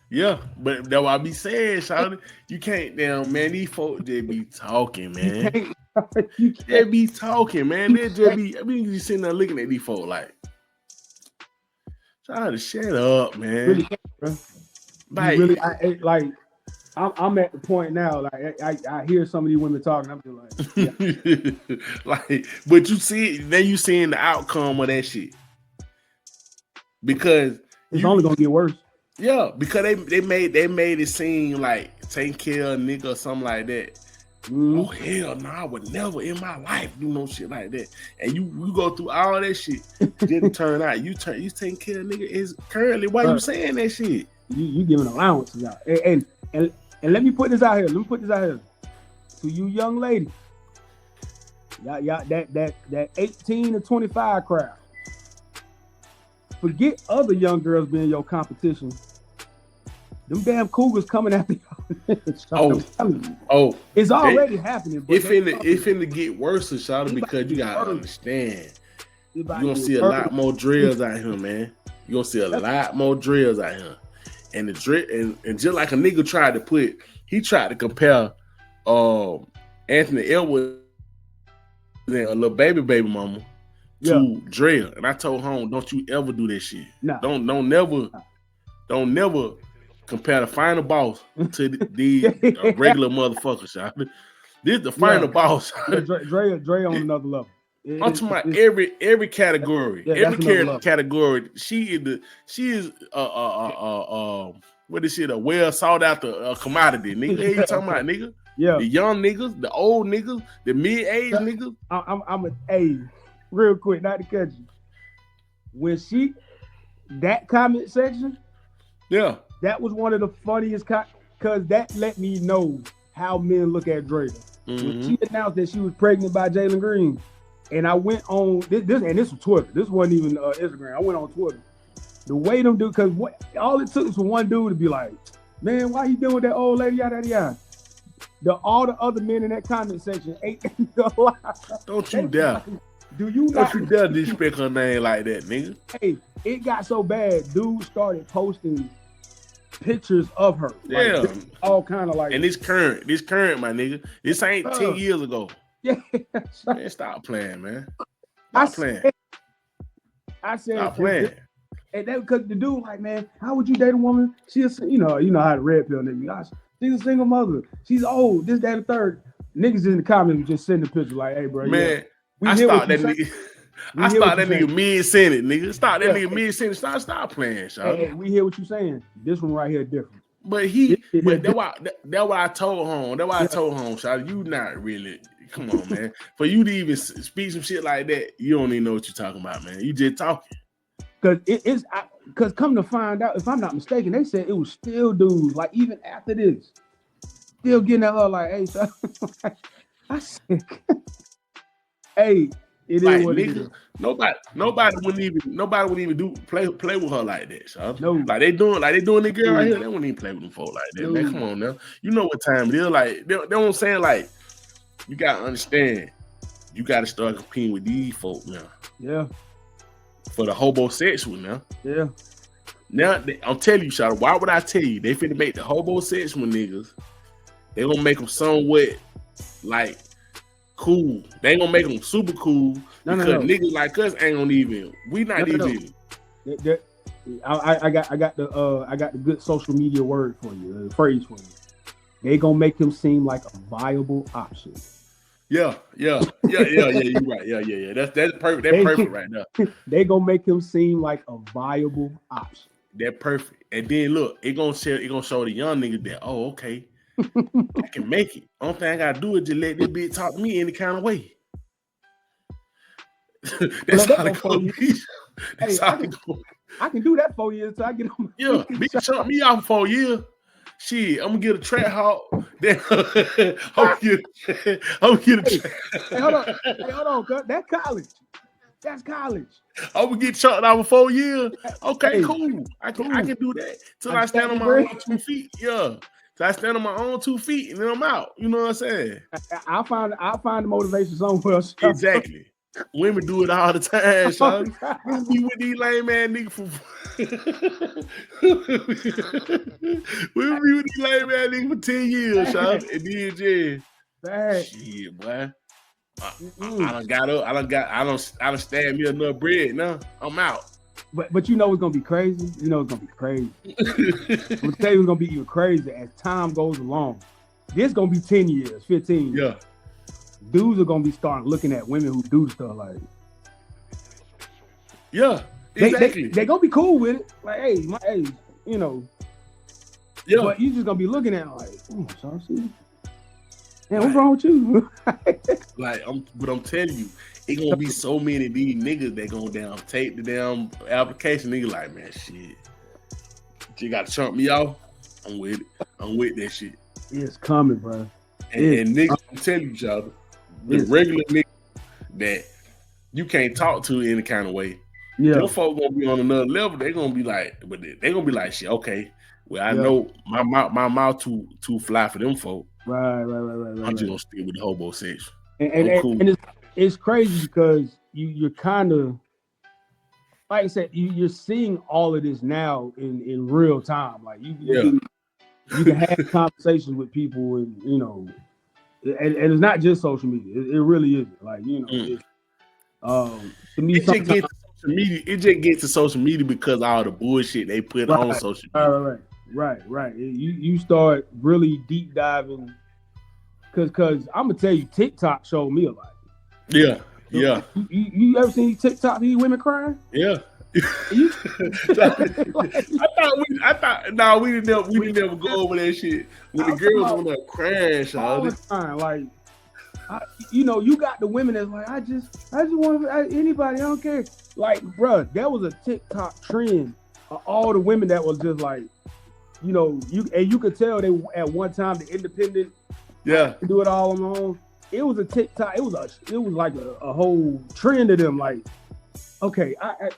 Yeah, but that's what I be saying, Shawty. You can't damn, man. These folks just be talking, man. You can't. They be talking, man. They just be, I mean, you sitting there looking at these folks like, Shawty, shut up, man. Really can't, bro. Like, really, I'm at the point now. Like, I hear some of these women talking. I'm just like, yeah. like, but you see, then you seeing the outcome of that shit because it's only gonna get worse. Yeah, because they made it seem like taking care of a nigga or something like that. Oh hell no, I would never in my life do no shit like that. And you go through all that shit, didn't turn out. You taking care of nigga is currently why you saying that shit. You giving allowances out. And let me put this out here. To you young ladies. Y'all that 18 to 25 crowd. Forget other young girls being your competition. Them damn cougars coming after y'all. It's already happening. But it's finna get worse, Shawty, because you gotta understand. You're gonna see a lot more drills out here, man. You're gonna see a lot more drills out here. And the drill and just like a nigga tried to compare Anthony Edwards and a little baby mama to drill. And I told home, don't you ever do that shit. Nah. Don't never compare the final boss to the regular motherfucker, shot. This is the final boss. Dre on another level. I'm talking about every category. Every category. She is what is shit? A well sought out commodity, nigga. Hey, you talking about, nigga? Yeah. The young niggas, the old niggas, the mid-age niggas. I'm real quick, not to cut you. When that comment section, yeah, that was one of the funniest because that let me know how men look at Dre. When she announced that she was pregnant by Jalen Green, and I went on this was Twitter. This wasn't even Instagram. I went on Twitter. The way them do, because all it took was for one dude to be like, man, why you doing with that old lady? Yada yada. All the other men in that comment section ain't alive. Don't you dare. Don't you dare disrespect her name like that, nigga. Hey, it got so bad, dudes started posting pictures of her. Yeah. Like, all kind of like. And this current, my nigga. This ain't 10 years ago. Yeah. Man, stop playing, man. Stop playing. I said, stop playing. And that because the dude like, man, how would you date a woman? She's, you know how the red pill nigga. Gosh, she's a single mother. She's old. This, that, and the third. Niggas in the comments just sending pictures like, hey, bro. Man, I thought that nigga. I thought that nigga mid-Senate, nigga. Nigga mid-Senate. Stop playing, Sean. Hey, we hear what you saying. This one right here different. But that's why I told home. That's why I told home, Sean. You not really. Come on, man. For you to even speak some shit like that, you don't even know what you're talking about, man. You just talking. Because come to find out, if I'm not mistaken, they said it was still dudes, like even after this, still getting at her like, hey, so I said, hey, it like, is what nigga, it is. Nobody would even play with her like that, son. No. Like they doing the girl right here, they wouldn't even play with them folk like that. No. Man, come on now. You know what time it is. Like they don't say like, you gotta understand, you gotta start competing with these folk now. Yeah. For the Hobo-Sexual now. Yeah. Now I'm telling you, Shawty, why would I tell you? They finna make the Hobo-Sexual niggas. They gonna make them somewhat like cool. They ain't gonna make them super cool because niggas like us ain't gonna even. We not even. I got the good social media word for you, phrase for you. They gonna make him seem like a viable option. Yeah. You're right. Yeah. That's perfect. That's perfect right now. They gonna make him seem like a viable option. That's perfect. And then look, it gonna show the young niggas that okay, I can make it. Only thing I gotta do is just let this bitch talk to me any kind of way. That's how it gonna be. That's how it go. I can do that 4 years until I get on. Yeah, bitch, shut me off for 4 years. Shit, I'm gonna get a trap hawk. Then I'm gonna get a trap. Hey, hold on, cuz. That's college. That's college. I'm gonna get chucked out for 4 years. Okay, cool. I can do that till I stand on my own 2 feet. Yeah. So I stand on my own 2 feet and then I'm out. You know what I'm saying? I'll find the motivation somewhere else. Exactly. Women do it all the time, son. We be with these lame ass niggas for we be with these lame ass niggas for 10 years, son. And then shit, boy. I done got up. I done stabbed me enough bread now. I'm out. But you know it's gonna be crazy. You know it's gonna be crazy. I'm gonna tell you it's gonna be even crazy as time goes along. This gonna be 10 years, 15 years. Yeah. Dudes are gonna be starting looking at women who do stuff like it. Yeah, exactly. They gonna be cool with it. Like, hey, you know. Yeah. But you just gonna be looking at it like, see? Man, what's wrong with you? But I'm telling you, it gonna be so many of these niggas that gonna take the damn application. Nigga like, man, shit. You gotta chump me off. I'm with it. I'm with that shit. It's coming, bro. And niggas, I'm telling you, y'all, the regular niggas that you can't talk to any kind of way. Yeah, them folk gonna be on another level. They gonna be like, shit. Okay, well, I know my mouth too fly for them folk. Right. I'm just gonna stick with the Hobo-Sexual. And it's crazy because you're kind of, like I said, you're seeing all of this now in real time. Like you can have conversations with people, and you know, and it's not just social media. It really isn't. Like, you know, to me, it just gets to social media because of all the bullshit they put on social media. Right. You start really deep diving because I'm gonna tell you, TikTok showed me a lot. Yeah. You ever seen TikTok these women crying? Yeah. I thought we didn't never go over that shit when the girls on there crying, all the time. Like, you got the women that's like, I just want anybody, I don't care. Like, bro, there was a TikTok trend of all the women that was just like, you know, you could tell they at one time the independent, do it all on their own. It was a TikTok. It was like a whole trend of them. Like, okay, I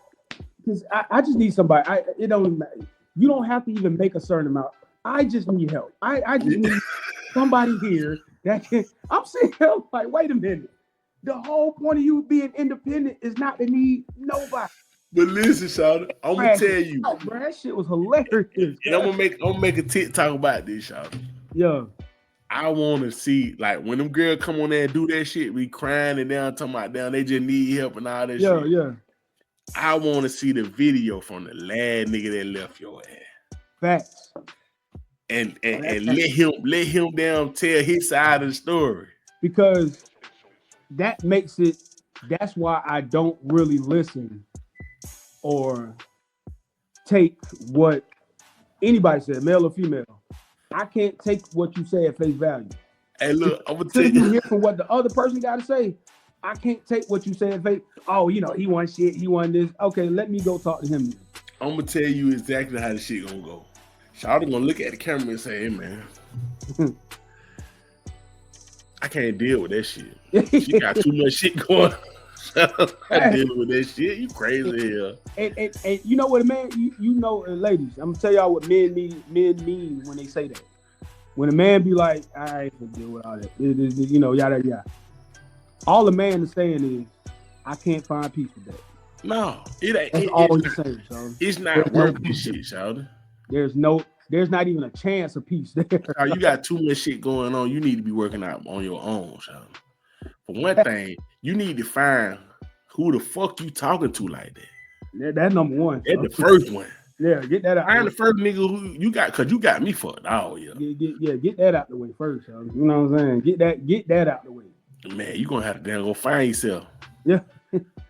just need somebody. It don't matter. You don't have to even make a certain amount. I just need help. I just need somebody here that can. I'm saying, like, wait a minute. The whole point of you being independent is not to need nobody. But listen, Shawty, I'm gonna tell you, bro, that shit was hilarious. And I'm gonna make a TikTok about this, Shawty. Yeah. I want to see, like, when them girls come on there and do that shit, we crying and down, talking about down, they just need help and all that shit. Yeah. I want to see the video from the last nigga that left your ass. Facts. And let him down tell his side of the story. Because that makes it. That's why I don't really listen or take what anybody said, male or female. I can't take what you say at face value. Hey, look, I'm gonna tell you. Hear from what the other person got to say. I can't take what you say at face. Oh, you know, he won shit. He won this. Okay, let me go talk to him. I'm gonna tell you exactly how the shit gonna go. Shawty gonna look at the camera and say, "Hey, man, I can't deal with that shit. She got too much shit going on. I deal with that shit. You crazy hell." And you know what, man? You know, ladies, I'm gonna tell y'all what men mean when they say that. When a man be like, "I ain't gonna deal with all that," you know, yada yada. All the man is saying is, "I can't find peace with that." No, it ain't. That's all he's saying, son. It's not worth this shit, Sheldon. There's not even a chance of peace there. You got too much shit going on. You need to be working out on your own, Sheldon. For one thing, you need to find who the fuck you talking to like that. That's number one. That's the first one. Yeah, get that out. I'm the first nigga who you got, because you got me fucked all year. Get that out the way first, yo. You know what I'm saying? Get that out the way. Man, you gonna have to damn go find yourself. Yeah.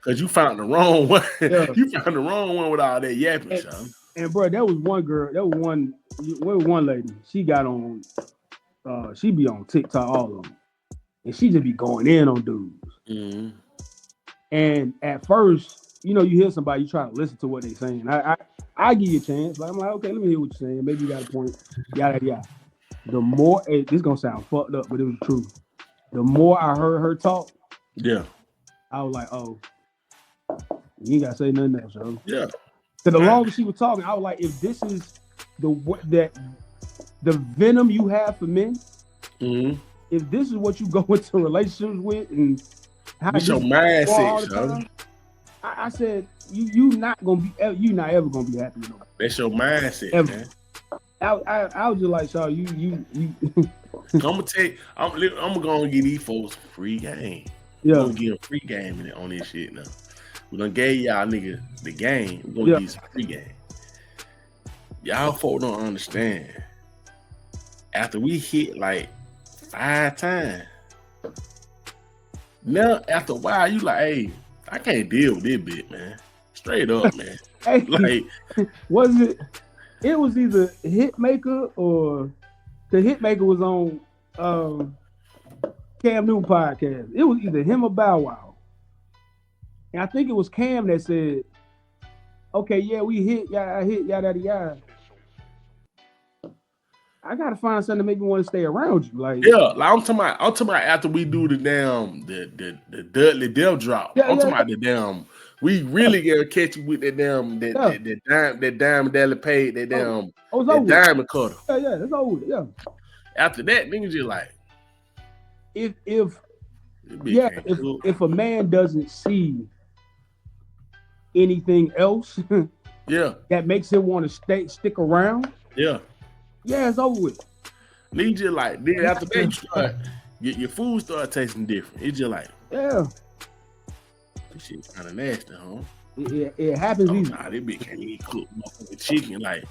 Cause you found the wrong one. Yeah. You found the wrong one with all that yapping, son. And bro, there was one girl, one lady. She got on she be on TikTok all of them. And she just be going in on dudes. Mm-hmm. And at first, you hear somebody, you try to listen to what they saying. I give you a chance, but I'm like, okay, let me hear what you're saying. Maybe you got a point. Yada yada. The more this gonna sound fucked up, but it was true. The more I heard her talk, yeah, I was like, oh, you ain't gotta say nothing else, yo. Yeah. So the longer she was talking, I was like, if this is the venom you have for men, mm-hmm. if this is what you go into relationships with, and how it's your mindset, son. I said, you not ever gonna be happy. That's your mindset, ever. Man. I was just like, so you. I'm gonna go and give these folks free game. Yeah. We're gonna give them free game on this shit now. We done gave y'all niggas the game. We're gonna give some free game. Y'all folks don't understand. After we hit like 5 times, now after a while, you like, hey, I can't deal with this bit, man. Straight up, man. Hey, like, was it? It was either Hitmaker or the Hitmaker was on Cam Newton podcast. It was either him or Bow Wow. And I think it was Cam that said, okay, yeah, we hit, yada, yada. I gotta find something to make me want to stay around you. Like, yeah, like I'm talking about after we do the damn the Dudley Death drop. I'm talking about the damn. We really gotta catch you with that damn that diamond that paid that damn that diamond cutter. Yeah, that's over. Yeah. After that, niggas just like if a man doesn't see anything else, that makes him want to stick around. Yeah, it's over with. Niggas just like then after that you start your food start tasting different. It's just like this shit kind of nasty, huh? It happens easily. Nah, this bitch can't even cook motherfucking chicken. Like,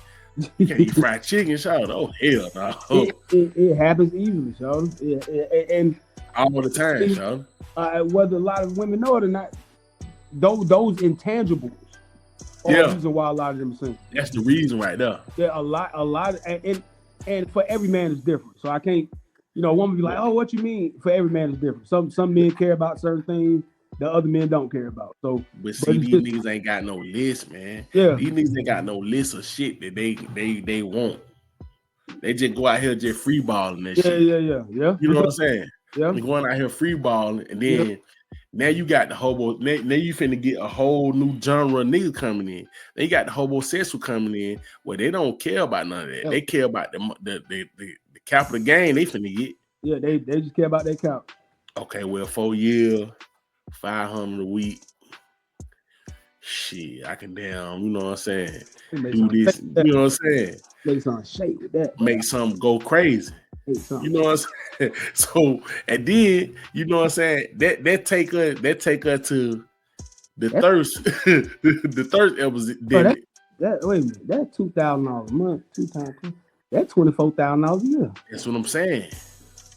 you can't eat fried chicken, shout. Oh, hell no. It happens easily, Sean. And all the time, Sean. Whether a lot of women know it or not, those intangibles are the reason why a lot of them are single. That's the reason right there. Yeah, a lot, and for every man is different. So I can't, a woman be like, oh, what you mean? For every man is different. Some men care about certain things the other men don't care about. So, but see, these niggas ain't got no list, man. Yeah, these niggas ain't got no list of shit that they want. They just go out here just free balling that shit. Yeah. You know what I'm saying? Yeah. They're going out here free balling, and then now you got the hobo. Now you finna get a whole new genre of niggas coming in. They got the Hobo-Sexuals coming in where they don't care about none of that. They care about the capital gain they finna get. Yeah, they just care about their cap. Okay, well, 4 years. 500 a week. Shit, I can damn, you know what I'm saying? Do this, you know what I'm saying? Make some shake with that. Make something go crazy. You know what I'm saying? So, and then, you know what I'm saying? That take her to the thirst. The thirst episode. Wait a minute, that's $2,000 a month, 2 times 2. That's $24,000 a year. That's what I'm saying.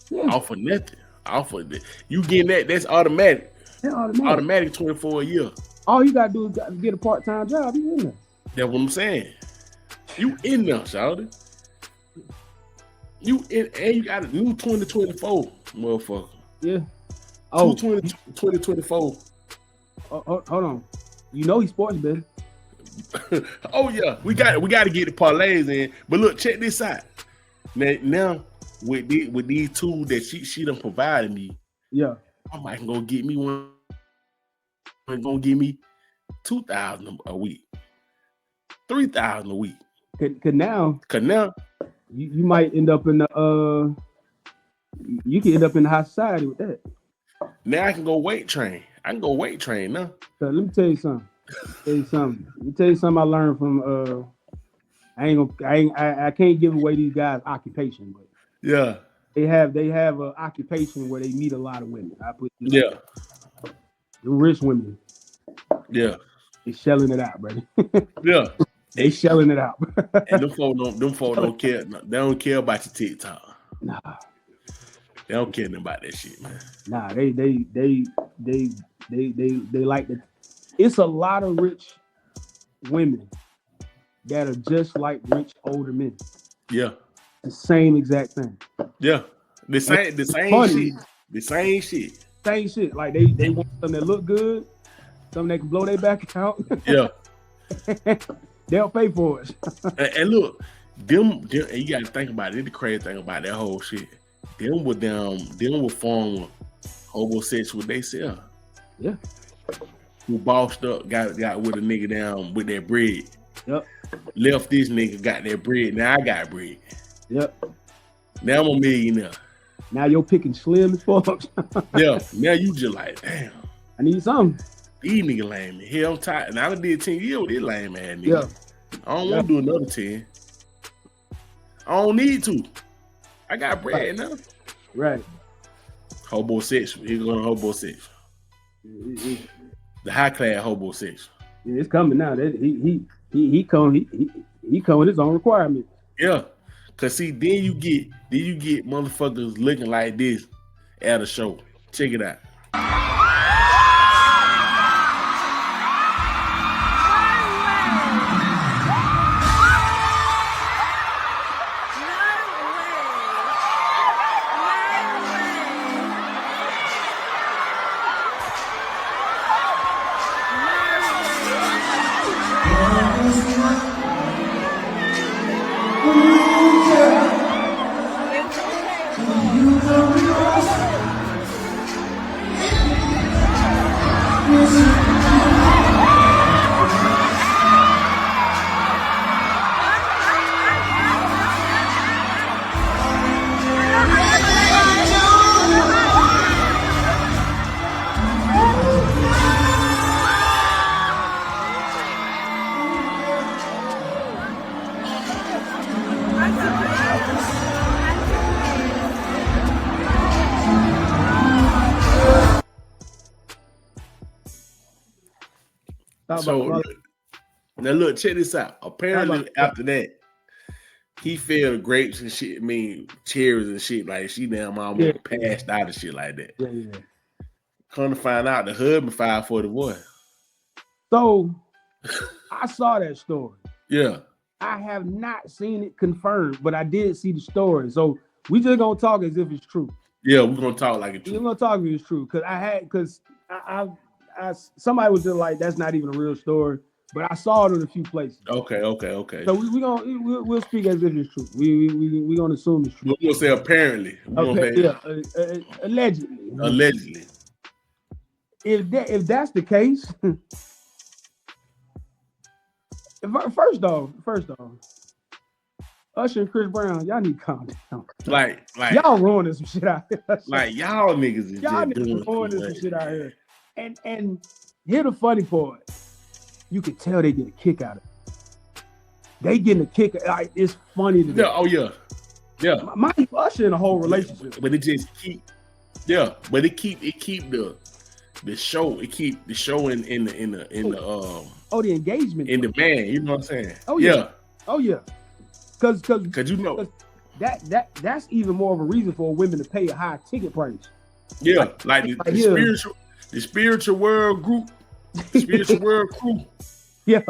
Yeah. Off of nothing. Off of it. You getting that, that's automatic. Automatic 24 a year. All you gotta do is get a part-time job. You in there. That's what I'm saying. You in there, shawty. You in, and you got a new 2024, motherfucker. Yeah. 2024. Hold on. You know he's sports betting. Oh yeah, we got to get the parlays in. But look, check this out. Now with these tools that she done provided me. Yeah. I might go get me one. Gonna give me $2,000 a week, $3,000 a week. Cause now you might end up in the you can end up in the high society with that. Now I can go weight train. Now. So let me tell you something. Tell you something. Let me tell you something I learned from I can't give away these guys' occupation, but Yeah. they have an occupation where they meet a lot of women. I put it like Yeah. that. The rich women, Yeah. they shelling it out, brother. Yeah. They shelling it out. And them folk don't care. They don't care about your TikTok. Nah, They don't care nothing about that shit, man. nah, they like the. It's a lot of rich women that are just like rich older men. Yeah. The same exact thing. Yeah. The same funny. shit. The same shit. Same shit. Like they want something that look good, something that can blow their back out. Yeah. They'll pay for it. And look, them, and you gotta think about it. The crazy thing about that whole shit. Them would form Hobo-Sexuals themselves. Yeah. Who bossed up, got with a nigga down with that bread. Yep. Left this nigga, got that bread. Now I got bread. Yep. Now I'm a millionaire. Now you're picking slim as fuck. Yeah. Now you just like, damn. I need something. These niggas lame. Hell, I'm tired. And I done did 10 years with this lame ass nigga. Yeah. I don't want to do another 10. I don't need to. I got bread now. Right. Hobo-Sexual. He's going to Hobo-Sexual. The high class Hobo-Sexual. It's coming now. That he come with his own requirements. Yeah. Cause see, then you get motherfuckers looking like this at a show. Check it out. So now look, check this out. Apparently after that, he fell grapes and shit. I mean cherries and shit. Like she damn almost passed out and shit like that. Yeah. Come to find out, the husband filed for the boy. So I saw that story. Yeah. I have not seen it confirmed, but I did see the story. So we just gonna talk as if it's true. Yeah, we're gonna talk like it's true. We're gonna talk as if it's true because I somebody was just like, that's not even a real story, but I saw it in a few places. Okay. So we'll speak as if it's true. We gonna assume it's true. We're gonna say apparently. Allegedly. Allegedly. If that's the case, first off, Usher and Chris Brown, y'all need to calm down. Like y'all ruining some shit out here. Like y'all niggas is y'all just doing ruining some shit out here. And here's the funny part. You can tell they get a kick out of it. They getting a kick. Like, it's funny to them. Yeah, oh yeah. Yeah. Mind Usher in a whole relationship. But it just keep the show. It keep the show in the the engagement in demand. You know what I'm saying? Oh yeah. Oh yeah. Cause you know that's even more of a reason for women to pay a high ticket price. Yeah, like the spiritual world group, the spiritual world crew. Yeah.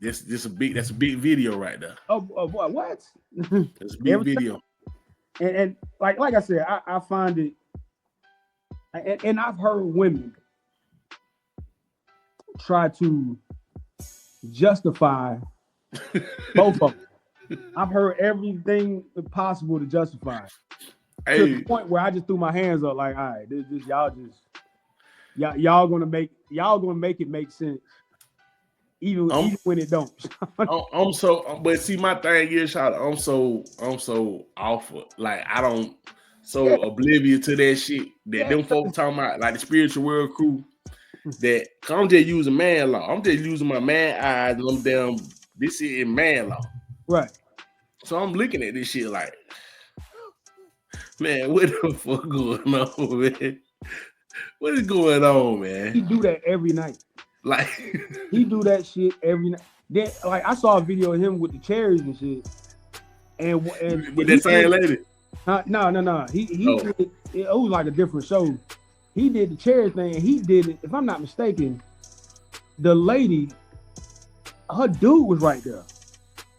That's a big video right there. Oh what? It's a big video. And like I said, I find it, and I've heard women try to justify both of them. I've heard everything possible to justify it. To the point where I just threw my hands up, like, all right, this y'all gonna make it make sense, even when it don't. I'm so, but see, my thing is, I'm so awful. Like oblivious to that shit that them folks talking about, like the spiritual world crew. that I'm just using man law. I'm just using my man eyes and I'm damn this is in man law. Right. So I'm looking at this shit like, man, what the fuck going on, man? What is going on, man? He do that every night. Like he do that shit every night. Then, like I saw a video of him with the cherries and shit, and with that same lady. No. He did, it was like a different show. He did the cherry thing, and he did it. If I'm not mistaken, the lady, her dude was right there.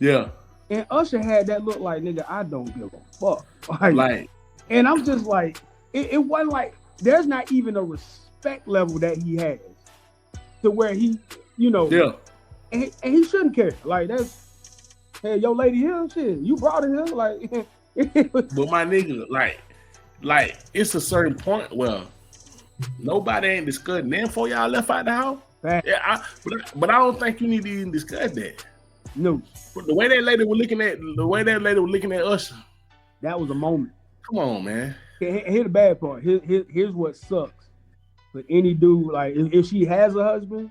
Yeah. And Usher had that look like, nigga, I don't give a fuck. Like, and I'm just like, it wasn't like, there's not even a respect level that he has to where he, yeah. And he shouldn't care. Like, that's, hey, your lady here, shit, you brought her here, like. But my nigga, like, it's a certain point where nobody ain't discussing that before y'all left out the house. Yeah, but I don't think you need to even discuss that. No. But the way that lady was looking at Usher, that was a moment. Come on, man. Here's the bad part. Here's what sucks. But any dude, like, if she has a husband,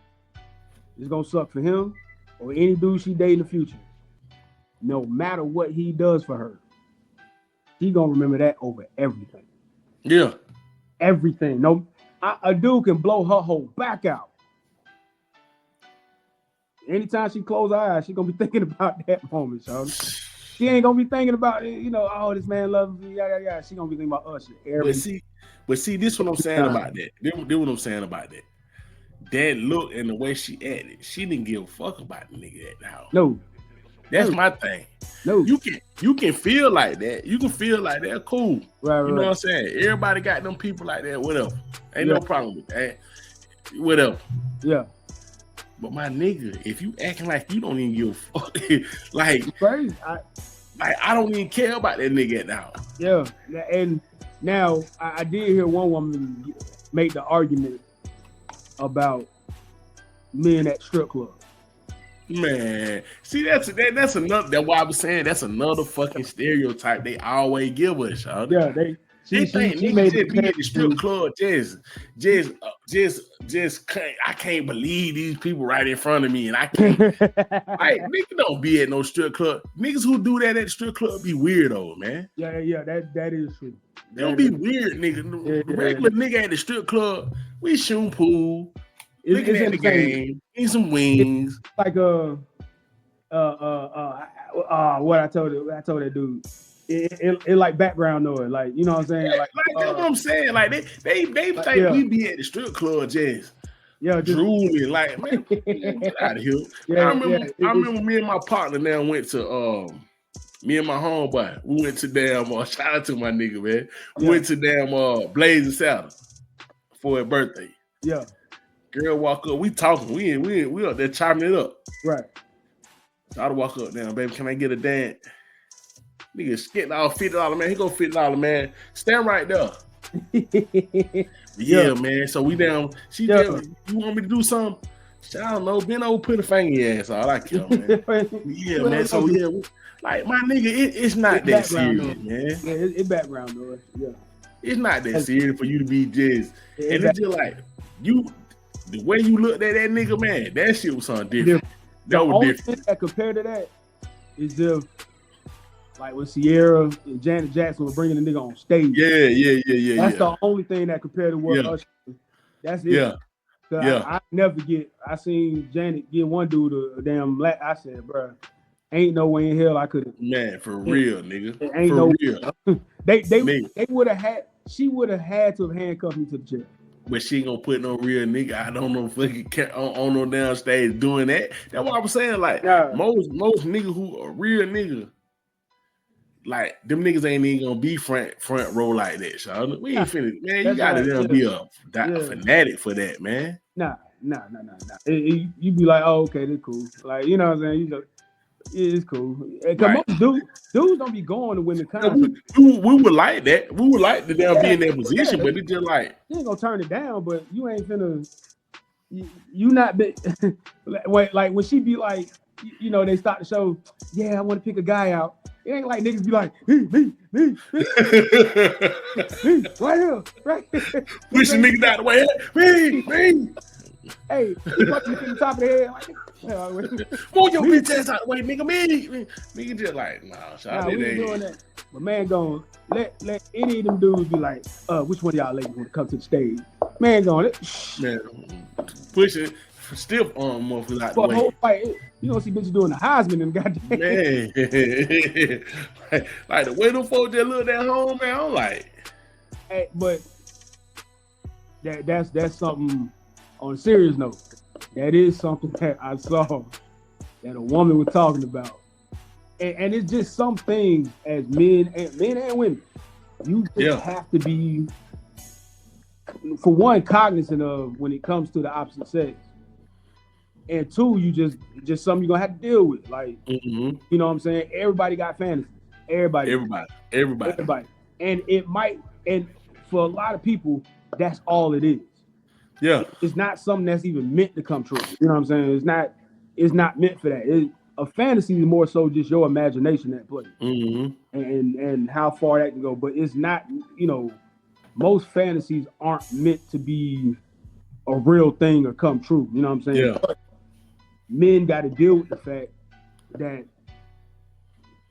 it's gonna suck for him or any dude she date in the future. No matter what he does for her, he gonna remember that over everything. Yeah. Everything. No, a dude can blow her whole back out. Anytime she close her eyes, she gonna be thinking about that moment, so she ain't gonna be thinking about oh, this man loves me, yeah. She gonna be thinking about Usher. But see, this what I'm saying about that. This what I'm saying about that. That look and the way she acted, she didn't give a fuck about the nigga at the house. No. That's my thing. No. You can feel like that. You can feel like that. Cool. Right. You know what I'm saying? Everybody got them people like that. Whatever. Ain't no problem with that. Whatever. Yeah. But my nigga, if you acting like you don't even give a fuck, like crazy. I don't even care about that nigga at the house. Yeah. And now I did hear one woman make the argument about men at strip club. Man, see that's another. That's why I was saying that's another fucking stereotype they always give us, y'all. Yeah, they think niggas just be at the strip club just can't. I can't believe these people right in front of me, and I can't. Like niggas don't be at no strip club. Niggas who do that at the strip club be weirdos, man. Yeah, that is true. They don't be weird, nigga. The regular nigga at the strip club, we shooting pool. Looking at the game, eat some wings. It's like what I told that dude. It like background noise, like you know what I'm saying. Like that's what I'm saying. Like they think we be at the strip club just drooling. Like man, get out of here. I remember me and my partner now went to me and my homeboy. We went to damn shout out to my nigga, man. We went to damn Blazing Saddle for her birthday. Yeah. Girl walk up, we talking, we up there chopping it up. Right. So I'd walk up now, baby. Can I get a dance? Nigga skitting all $50, man. He go $50, man. Stand right there. Yeah, man. So we down. She down. You want me to do something? I don't know. Ben old put a finger in your ass. All I care, man. Yeah, man. So yeah, like my nigga, it's not that serious, man. Yeah, it's background noise. Yeah. It's not that serious for you to be just. And it's just like you. The way you looked at that nigga, man, that shit was something different. That was different. Thing that compared to that is if, like, when Sierra and Janet Jackson were bringing the nigga on stage. Yeah. That's the only thing that compared to what Usher. That's it. I never I seen Janet get one dude a damn I said, bro, ain't no way in hell I could have. Man, for real, nigga. Ain't for no real. They would have had. She would have had to have handcuffed me to the chair. But she ain't gonna put no real nigga. I don't know fucking on no down stage doing that. That's what I was saying. Like most niggas who are real nigga, like them niggas ain't even gonna be front row like that. So we ain't finished, man. You gotta be a fanatic for that, man. Nah. You be like, oh, okay, that's cool. Like you know what I'm saying. You know, it's cool. Right. Dudes don't be going to win the contest. We would like that. We would like to be in that position, but it's just like you ain't gonna turn it down. But you ain't finna. You not be like when she be like, they start the show. Yeah, I want to pick a guy out. It ain't like niggas be like me, right here, right. Push the niggas out the way. Me. Hey, he punch you in the top of the head. Like, move your bitch ass out the way, nigga. Nigga just like, nah, we ain't doing that. But man, going let any of them dudes be like, which one of y'all ladies want to come to the stage? Man, man, push it. Stiff arm motherfuckers out the way. Whole fight, you don't see bitches doing the Heisman and goddamn. Man, like the way them folks just look at home, man. I'm like, hey, but that's something on a serious note. That is something that I saw that a woman was talking about, and it's just some things as men and women, you just have to be, for one, cognizant of when it comes to the opposite sex. And two, you just something you're gonna have to deal with. Like, you know what I'm saying? Everybody got fantasies. Everybody. And it might, and for a lot of people, that's all it is. Yeah. It's not something that's even meant to come true. You know what I'm saying? It's not meant for that. A fantasy is more so just your imagination at play. And how far that can go. But it's not, most fantasies aren't meant to be a real thing or come true. You know what I'm saying? Yeah. But men got to deal with the fact that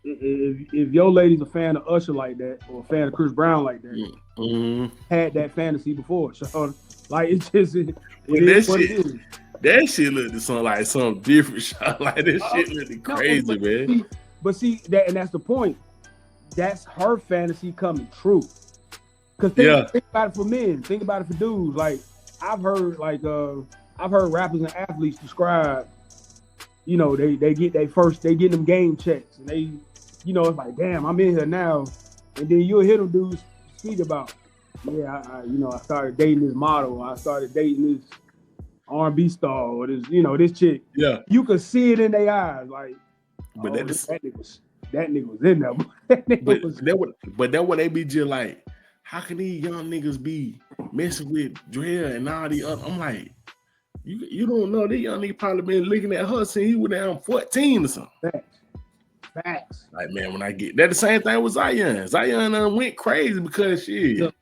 if your lady's a fan of Usher like that, or a fan of Chris Brown like that, had that fantasy before. So, like, it's just, it is what it is. That shit looked like something different. Like, this shit looked crazy, man. But see, that's the point. That's her fantasy coming true. Because think about it for men. Think about it for dudes. Like, I've heard rappers and athletes describe, they get them game checks, and they, it's like, damn, I'm in here now, and then you'll hear them dudes speak about, I started dating this model, I started dating this R&B star, or this, this chick. Yeah, you could see it in their eyes, like, but that nigga was in there. But that what they be just like, how can these young niggas be messing with Drea and all the other? I'm like, you don't know, this young nigga probably been looking at her since he was down 14 or something. Facts. Like, man, when I get that, the same thing with Zion. Zion went crazy because shit.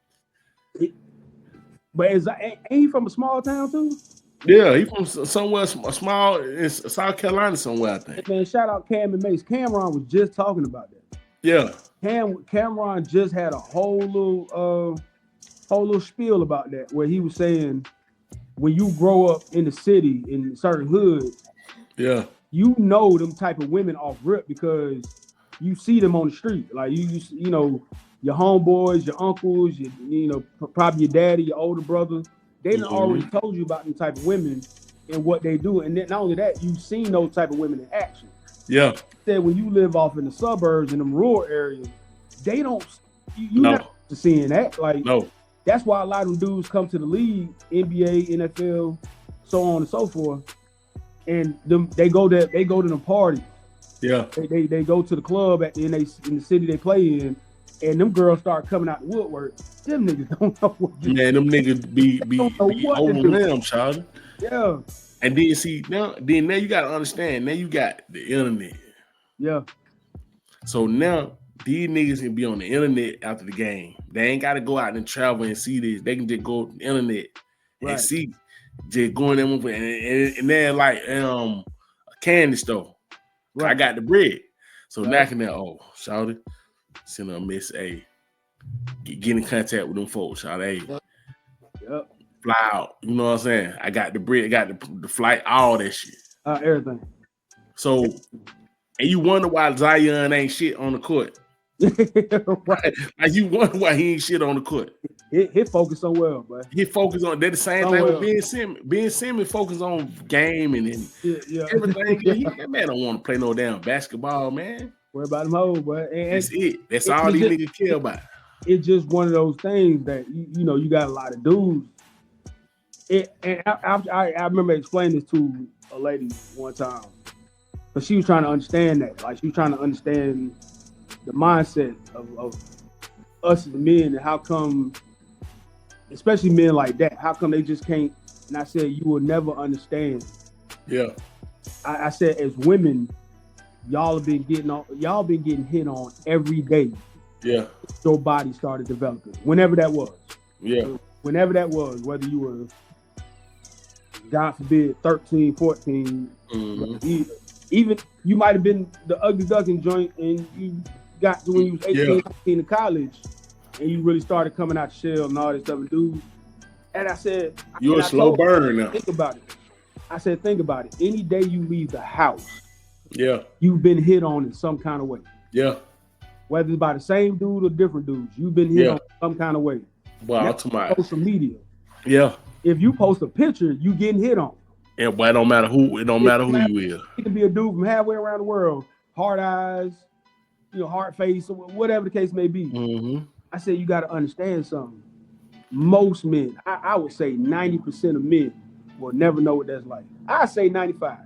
But ain't he from a small town too? Yeah, he from somewhere small in South Carolina somewhere, I think. Man, shout out Cam and Mace. Cameron was just talking about that. Yeah. Cameron just had a whole little spiel about that, where he was saying, when you grow up in the city in certain hoods, them type of women off rip, because you see them on the street. Like, you know your homeboys, your uncles, probably your daddy, your older brother. They done already told you about them type of women and what they do. And then not only that, you've seen those type of women in action. Yeah. Said when you live off in the suburbs, in them rural areas, they don't, you're not seeing that. Like, no. That's why a lot of them dudes come to the league, NBA, NFL, so on and so forth, and they go to the parties. Yeah. They go to the club in the city they play in, and them girls start coming out the woodwork. Them niggas don't know what to do. Man, them niggas be overwhelmed, child. Yeah. And then see now you gotta understand. Now you got the internet. Yeah. So now these niggas can be on the internet after the game. They ain't gotta go out and travel and see this. They can just go on the internet and see. Just going there and they're like a candy store. Right. I got the bread. So knocking that, shout it. Send her a miss, get in contact with them folks, shout it. Fly out. You know what I'm saying? I got the bread, got the flight, all that shit. Everything. So, and you wonder why Zion ain't shit on the court. Right? Like, you wonder why he ain't shit on the court. He focused on well, bro. He focused on, they're the same thing with Ben Simmons. Ben Simmons focused on game and everything. That man don't want to play no damn basketball, man. Worry about him hoes, bro. That's it. That's all these niggas care about. It's just one of those things that you got a lot of dudes. I remember explaining this to a lady one time, but she was trying to understand that. Like, she was trying to understand the mindset of us as men, and how come, especially men like that, how come they just can't? And I said, you will never understand. Yeah. I said, as women, y'all been getting hit on every day. Yeah. Your body started developing. Whenever that was. Yeah. Whenever that was, whether you were God forbid, 13, 14. Mm-hmm. Even you might have been the ugly duckling joint, and you got to when you was 18, 19 in college, and you really started coming out the shell and all this stuff. And dude, and I said, you're a slow burn now. Think about it. I said, think about it. Any day you leave the house, you've been hit on in some kind of way. Yeah. Whether it's by the same dude or different dudes, you've been hit on some kind of way. Wow, to my social media. Yeah. If you post a picture, you getting hit on. Yeah, but it don't matter who you is. It can be a dude from halfway around the world, hard eyes, hard face, or whatever the case may be. Mm-hmm. I said you got to understand something. Most men, I would say 90% of men will never know what that's like. I say 95.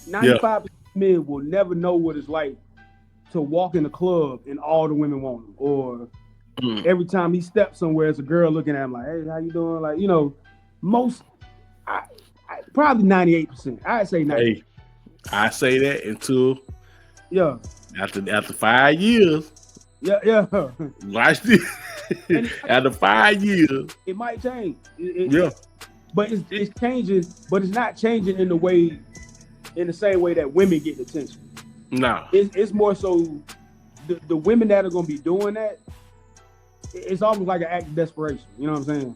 95% of men will never know what it's like to walk in a club and all the women want him, or every time he steps somewhere, it's a girl looking at him like, "Hey, how you doing?" Like, most. Probably 98%. I'd say 90%. Hey, I say that until after 5 years. Yeah. Watch this. After 5 years, it might change. But it's changing. But it's not changing in the same way that women get attention. No, it's more so the women that are going to be doing that. It's almost like an act of desperation. You know what I'm saying?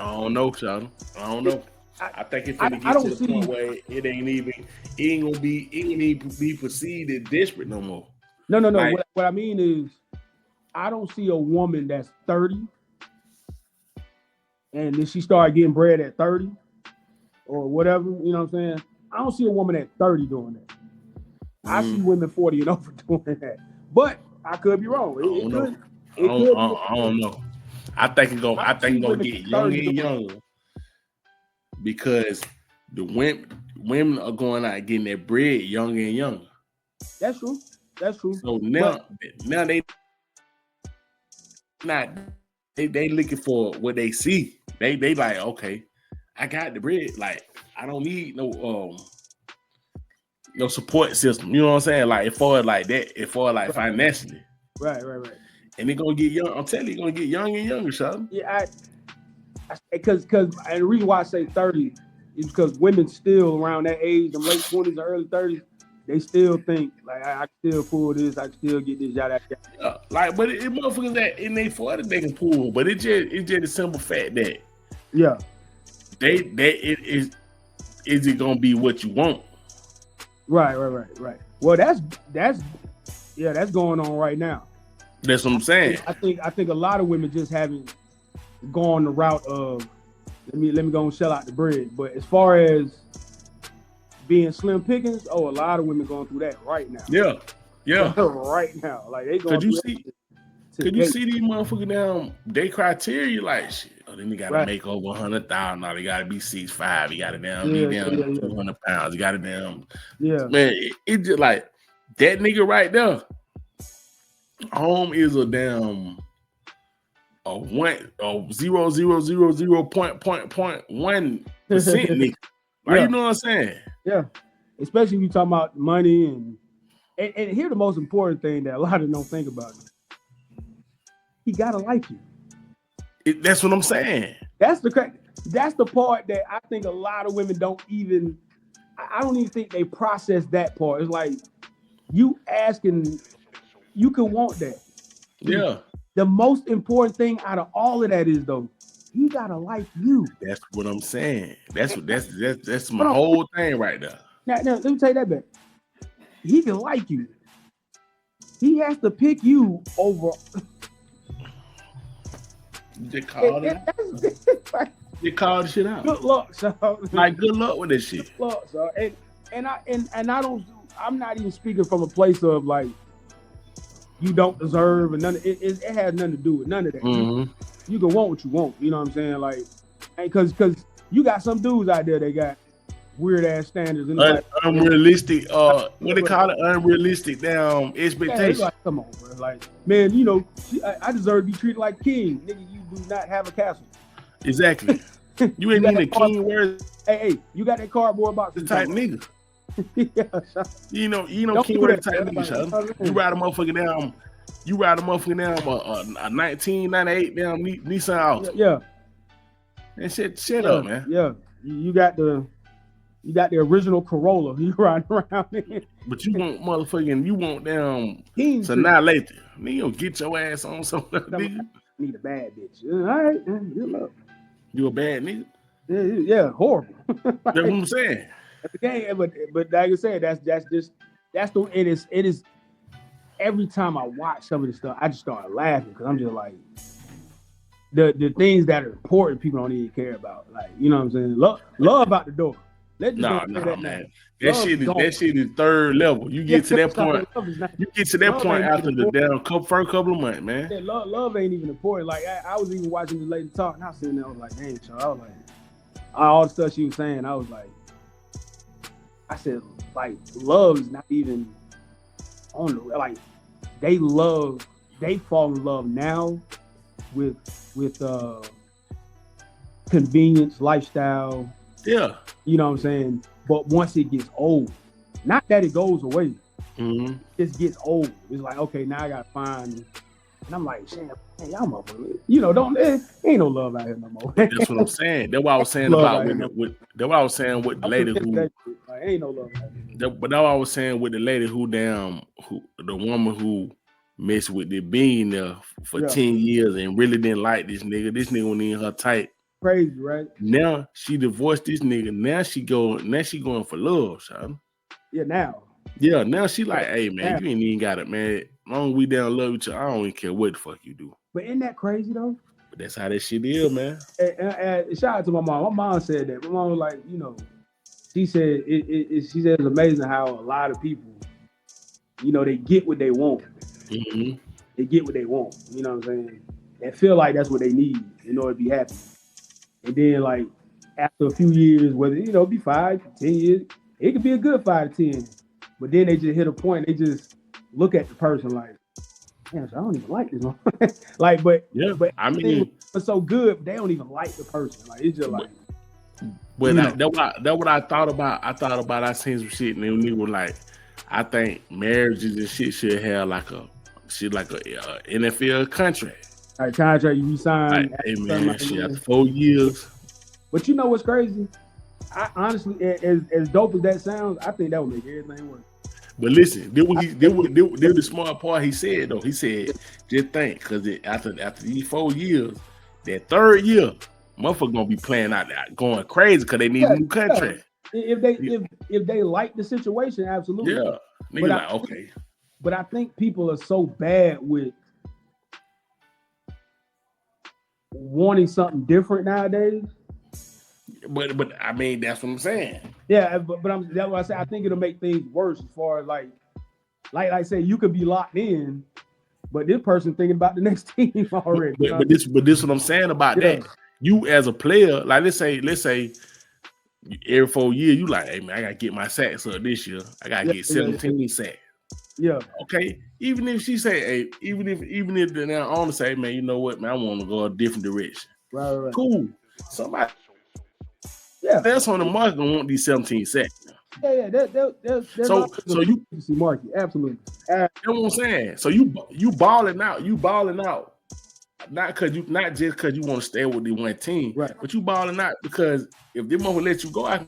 I don't know, Sean. I don't know. I think it's gonna get to the point where it ain't gonna be perceived as desperate no more. No. Like, what I mean is, I don't see a woman that's 30 and then she started getting bread at 30 or whatever. You know what I'm saying? I don't see a woman at 30 doing that. I see women 40 and over doing that. But I could be wrong. I don't know. I think it's gonna get younger and younger. Because the women are going out getting their bread younger and younger. That's true. So now they looking for what they see. They like, okay, I got the bread. Like, I don't need no support system. You know what I'm saying? Like, for like that, financially. Right. And they're gonna get young. I'm telling you, gonna get younger and younger, Sean. Yeah, because and the reason why I say 30 is because women still around that age, the late 20s or early 30s, they still think like I can still pull this, I can still get this, yada. But it motherfuckers that in their 40s they can pull, but it's just a simple fact that is it gonna be what you want? Right. Well, that's going on right now. That's what I'm saying. I think a lot of women just haven't gone the route of let me go and shell out the bread. But as far as being slim pickings, a lot of women going through that right now. Yeah. Right now. Like they going Could you see these motherfuckers down their criteria like shit? Oh, then you gotta make over 100,000. Now they gotta be 6'5". You gotta be down 200 pounds. You gotta man. It just like that nigga right there. Home is a damn 0.1% nigga. Like, you know what I'm saying? Yeah. Especially when you talking about money and here's the most important thing that a lot of them don't think about. He gotta like you. That's what I'm saying. That's the part that I think a lot of women don't even. I don't even think they process that part. It's like you asking. You can want that. Yeah. The most important thing out of all of that is though, he gotta like you. That's what I'm saying. That's my whole thing right there. Now let me take that back. He can like you. He has to pick you over. You called it. You called the shit out. Good luck, so. Like, good luck with this shit. Good luck, so. And I don't. I'm not even speaking from a place of like you don't deserve and none. It has nothing to do with none of that. Mm-hmm. You can want what you want. You know what I'm saying? Like, because you got some dudes out there that got weird ass standards and unrealistic. What they call it? Unrealistic damn expectations. Like, come on, bro. Like, man, you know, I deserve to be treated like king. Nigga, you do not have a castle. Exactly. You ain't even a king. Where? Hey, you got that cardboard box? The type nigga. Yeah, you know, king wear the type nigga. Shut. You ride a motherfucker down. You ride a motherfucker down a 1998 down Nissan Altima. Yeah. And shut up, man. Yeah, you got the original Corolla you riding around in. But you want motherfucking, you want them. King So Tree. now later, nigga, get your ass on something, nigga. Need a bad bitch. All right, good luck. You a bad nigga. Yeah, horrible. That's what I'm saying. At the game, but like I said, that's the it is. Every time I watch some of this stuff, I just start laughing because I'm just like the things that are important people don't even care about. Like, you know what I'm saying? Love out the door. No, man. That shit is third level. You get to that point. You get to that point after the damn first couple of months, man. Yeah, love ain't even important. Like I was even watching this lady talk, and I was sitting there, I was like, damn, so I was like, all the stuff she was saying, I was like, I said, like, love is not even on the, like, they fall in love now with convenience, lifestyle. Yeah. You know what I'm saying? But once it gets old, not that it goes away, it just gets old. It's like, okay, now I gotta find, and I'm like, shit, man, y'all motherfuckers, you know, ain't no love out here no more. That's what I'm saying. That's what I was saying about that's what I was saying with the lady who like, ain't no love out here. But that's what I was saying with the lady who the woman who messed with the being there for 10 years and really didn't like this nigga. This nigga wasn't in her type. Crazy, right? Now she divorced this nigga. Now she going for love, son. Yeah, now. Yeah, now she like, hey man, you ain't even got it, man. As long as we down love each other, I don't even care what the fuck you do. But isn't that crazy though? But that's how that shit is, man. And shout out to my mom. My mom said that. My mom was like, you know, she said she said it's amazing how a lot of people, you know, they get what they want. Mm-hmm. They get what they want. You know what I'm saying? They feel like that's what they need in order to be happy. And then, like, after a few years, whether, you know, be 5, 10 years, it could be a good 5 to 10. But then they just hit a point, they just look at the person like, damn, I don't even like this one. Like, but I mean, it's so good, they don't even like the person. Like, it's just like. But that's what I thought about. I seen some shit and they were like, I think marriages and shit should have like a NFL contract. Like contract you sign. Like, hey man, shit after 4 years. But you know what's crazy? I honestly, as dope as that sounds, I think that would make everything work. But listen, the smart part he said though. He said, just think, because after these 4 years, that third year, motherfucker gonna be playing out there, going crazy because they need a new contract. If they like the situation, absolutely. Yeah, nigga, like okay. But I think people are so bad with wanting something different nowadays. But I mean, that's what I'm saying. Yeah, but that's what I say. I think it'll make things worse as far as like I say, you could be locked in, but this person thinking about the next team already. But this what I'm saying about that. You as a player, like let's say every 4 years, you like, hey man, I gotta get my sacks up this year. I gotta get 17 sacks. Yeah. Okay. Even if she say, hey, even if the now owner say, man, you know what, man, I want to go a different direction. Right. Cool. Somebody that's on the market gonna want these 17 sacks. Yeah. So you see market, absolutely. That's what I'm saying. So you balling out. Not just because you want to stay with the one team, right? But you balling out because if they won't let you go,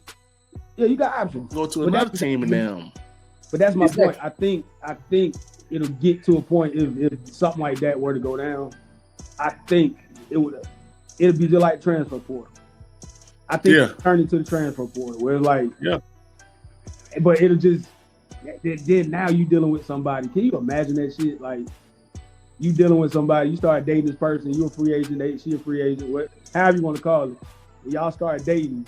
you got options. Go to another team and them. But that's my point. I think it'll get to a point if something like that were to go down. I think it'll be just like transfer portal. I think it'll turn into the transfer portal where it's like but it'll just then now you dealing with somebody. Can you imagine that shit? Like you dealing with somebody, you start dating this person, you a free agent, she a free agent, however you want to call it. And y'all start dating,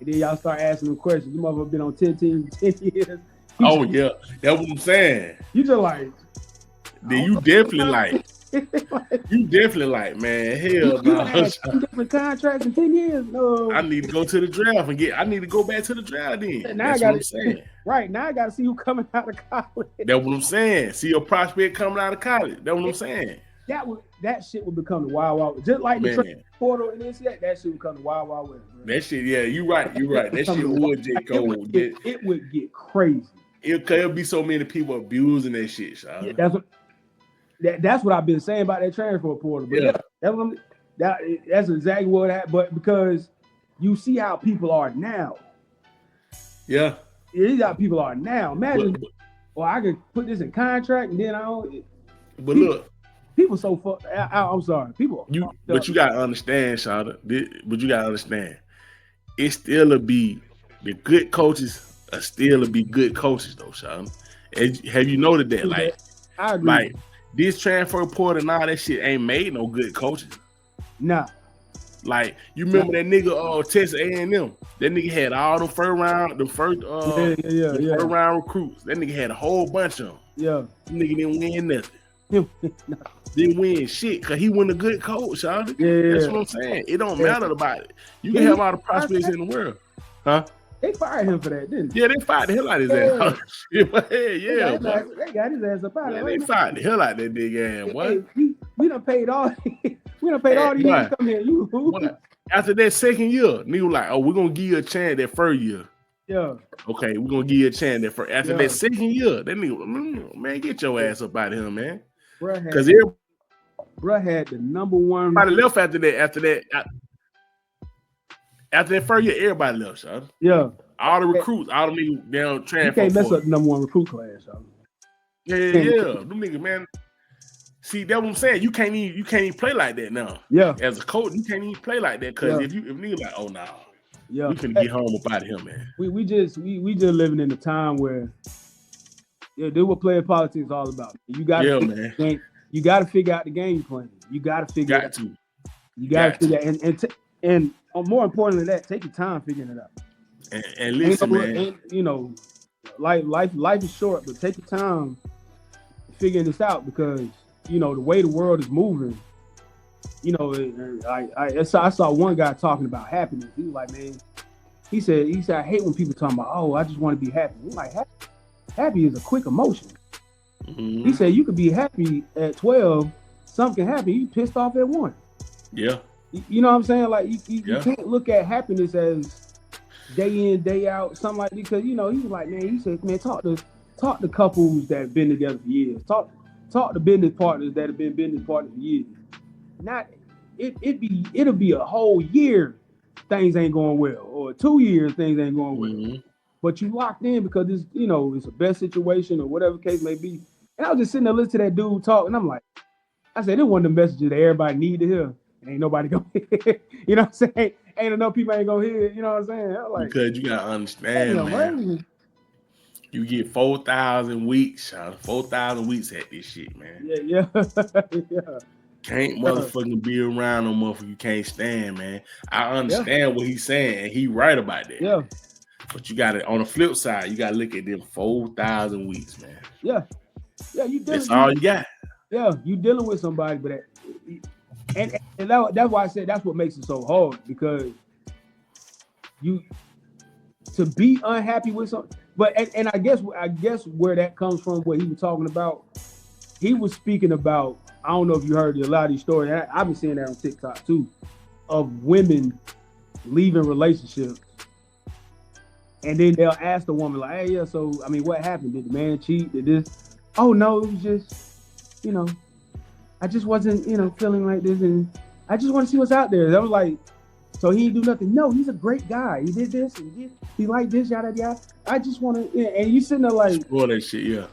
and then y'all start asking them questions. You motherfucker been on 10 teams 10 years. Oh yeah, that's what I'm saying. You just like, then you definitely like, man, hell no. Two different contracts in 10 years. No, I need to go to the draft I need to go back to the draft then. Now that's what I'm saying. Right, now I got to see who coming out of college. That's what I'm saying. See a prospect coming out of college. That's what I'm saying. That shit would become the wild wild. Just like the transfer portal and this, that shit would become the wild wild west. That shit, yeah, you right. That shit would get cold. It would get crazy. It'll be so many people abusing that shit, Sean. Yeah, that's what I've been saying about that transfer portal. But That's exactly what happened. But because you see how people are now. Yeah. These how people are now. Imagine, but I could put this in contract and then I don't. But look, people so fucked. I'm sorry, people. But you gotta understand, Shawty. But you gotta understand, it still be the good coaches are still be good coaches though, Shawty. Have you noted that? Like, I agree. Like this transfer portal and all that shit ain't made no good coaches. Nah. Like you remember that nigga Texas A&M? That nigga had all the first round recruits. That nigga had a whole bunch of them. Yeah. That nigga didn't win nothing. Didn't win shit because he wasn't a good coach, y'all. Yeah. That's what I'm saying. It don't matter about it. You can have all the prospects in the world. Huh? They fired him for that, didn't they? Yeah, they fired the hell out of his ass. Yeah, they got his ass up out of there. They fired the hell out of that big ass. What? We done paid all these years to come here. After that second year, nigga was like, oh, we're gonna give you a chance that first year. Yeah. Okay, we're gonna give you a chance that first. After that second year, that nigga, man, get your ass up out of here, man. Because Bruh had the number one. Everybody left after that. After that first year, everybody left, son. Yeah. All the recruits, all the niggas down transfer. You can't mess up the number one recruit class, son. Yeah. Them niggas, man. See, that's what I'm saying. You can't even play like that now. Yeah. As a coach, you can't even play like that because if niggas like, oh no, yeah, we can get home up out of here, man. We just living in a time where do what Playa Politics is all about. You got you got to figure out the game you're playing. You got to figure it out. You got to figure out and more importantly than that, take your time figuring it out. And listen, man. Life is short, but take your time figuring this out because the way the world is moving. I saw one guy talking about happiness. He was like, man, he said I hate when people talk about, oh, I just want to be happy. He's like, happy is a quick emotion. Mm-hmm. He said you could be happy at 12, something can happen. You pissed off at 1. Yeah. You know what I'm saying? Like you can't look at happiness as day in, day out, something like that. Because he was like, man, he said, man, talk to couples that have been together for years. Talk to business partners that have been business partners for years. It'll be a whole year things ain't going well, or 2 years things ain't going well. Mm-hmm. But you locked in because it's it's a best situation or whatever case may be. And I was just sitting there listening to that dude talk, and I'm like, I said, this one of the messages that everybody need to hear. Ain't nobody gonna hear. You know what I'm saying? Ain't enough people ain't gonna hear it. You know what I'm saying? Like, because you gotta understand, man. You get 4,000 weeks, 4,000 weeks at this shit, man. Yeah. Can't motherfucking be around no motherfucker you can't stand, man. I understand what he's saying, and he right about that. Yeah. But you got it on the flip side. You got to look at them 4,000 weeks, man. Yeah. That's all you got. Yeah, you dealing with somebody, but that's why I said that's what makes it so hard because to be unhappy with something. But and I guess where that comes from, what he was talking about, he was speaking about. I don't know if you heard a lot of these stories. I've been seeing that on TikTok too, of women leaving relationships, and then they'll ask the woman like, "Hey, yeah, so I mean, what happened? Did the man cheat? Did this? Oh no, it was just, I just wasn't, feeling like this, and I just want to see what's out there." I was like, so he didn't do nothing. No, he's a great guy. He did this, and he liked this, yada yada. I just want to, and you sitting there like, all that shit, yeah.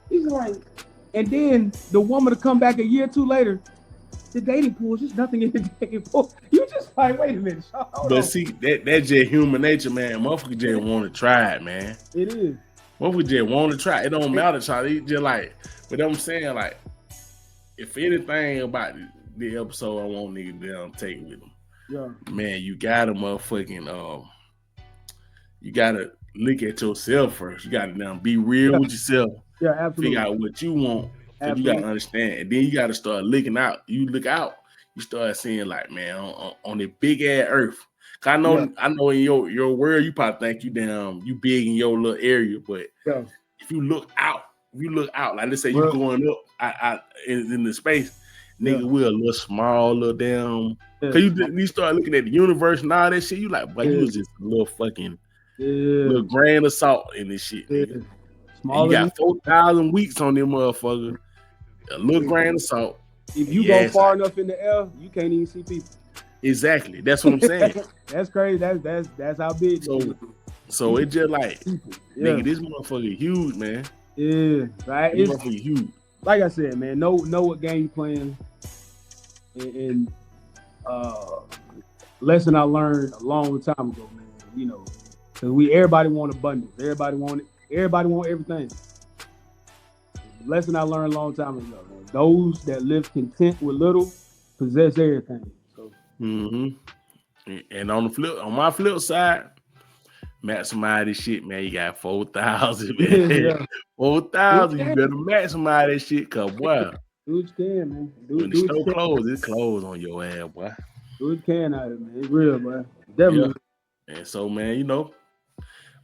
He's like. And then the woman to come back a year or two later, the dating pool is just nothing in the dating pool. You just like, wait a minute. But see, that's just human nature, man. Motherfucker just want to try it, man. It is. Motherfucker just want to try it. It don't matter, Charlie. Just like, but I'm saying, like, if anything about the episode I want niggas down take with them, man, you gotta motherfucking you gotta look at yourself first. You gotta now be real with yourself. Yeah, absolutely. Figure out what you want. You gotta understand, and then you gotta start looking out. You look out. You start seeing like, man, on the big ass earth. Cause I know in your world, you probably think you big in your little area, but if you look out, like let's say you going up in the space, nigga, we're a little small, little damn. Cause you start looking at the universe and all that shit. You like, but you was just a little fucking little grain of salt in this shit, nigga. You got 4,000 weeks on them motherfucker. A little grain of salt. if you go far enough in the air, you can't even see people. Exactly. That's what I'm saying. That's crazy. That's how big. So it just like, nigga, this motherfucker huge, man. Yeah, right. This motherfucker huge. Like I said, man, know what game you playing, and lesson I learned a long time ago, man. You know, because everybody want abundance. Everybody want everything. Lesson I learned a long time ago, man. Those that live content with little possess everything. So. And on my flip side, maximize this shit, man. You got 4,000, man. Yeah. 4,000. You better maximize that shit, cause boy, do what you can, man. When the store closed, it closed on your ass, boy. Do what you can out of it, man. It's real, boy. Definitely. Yeah. And so, man, you know,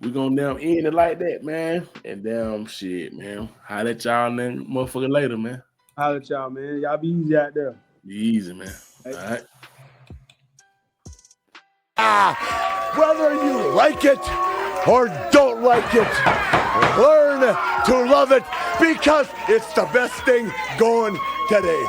we gonna damn end it like that, man. And damn shit, man. Holla at y'all then motherfucker later, man. Holla at y'all, man. Y'all be easy out there. Be easy, man. Hey. All right. Whether you like it or don't like it, learn to love it because it's the best thing going today.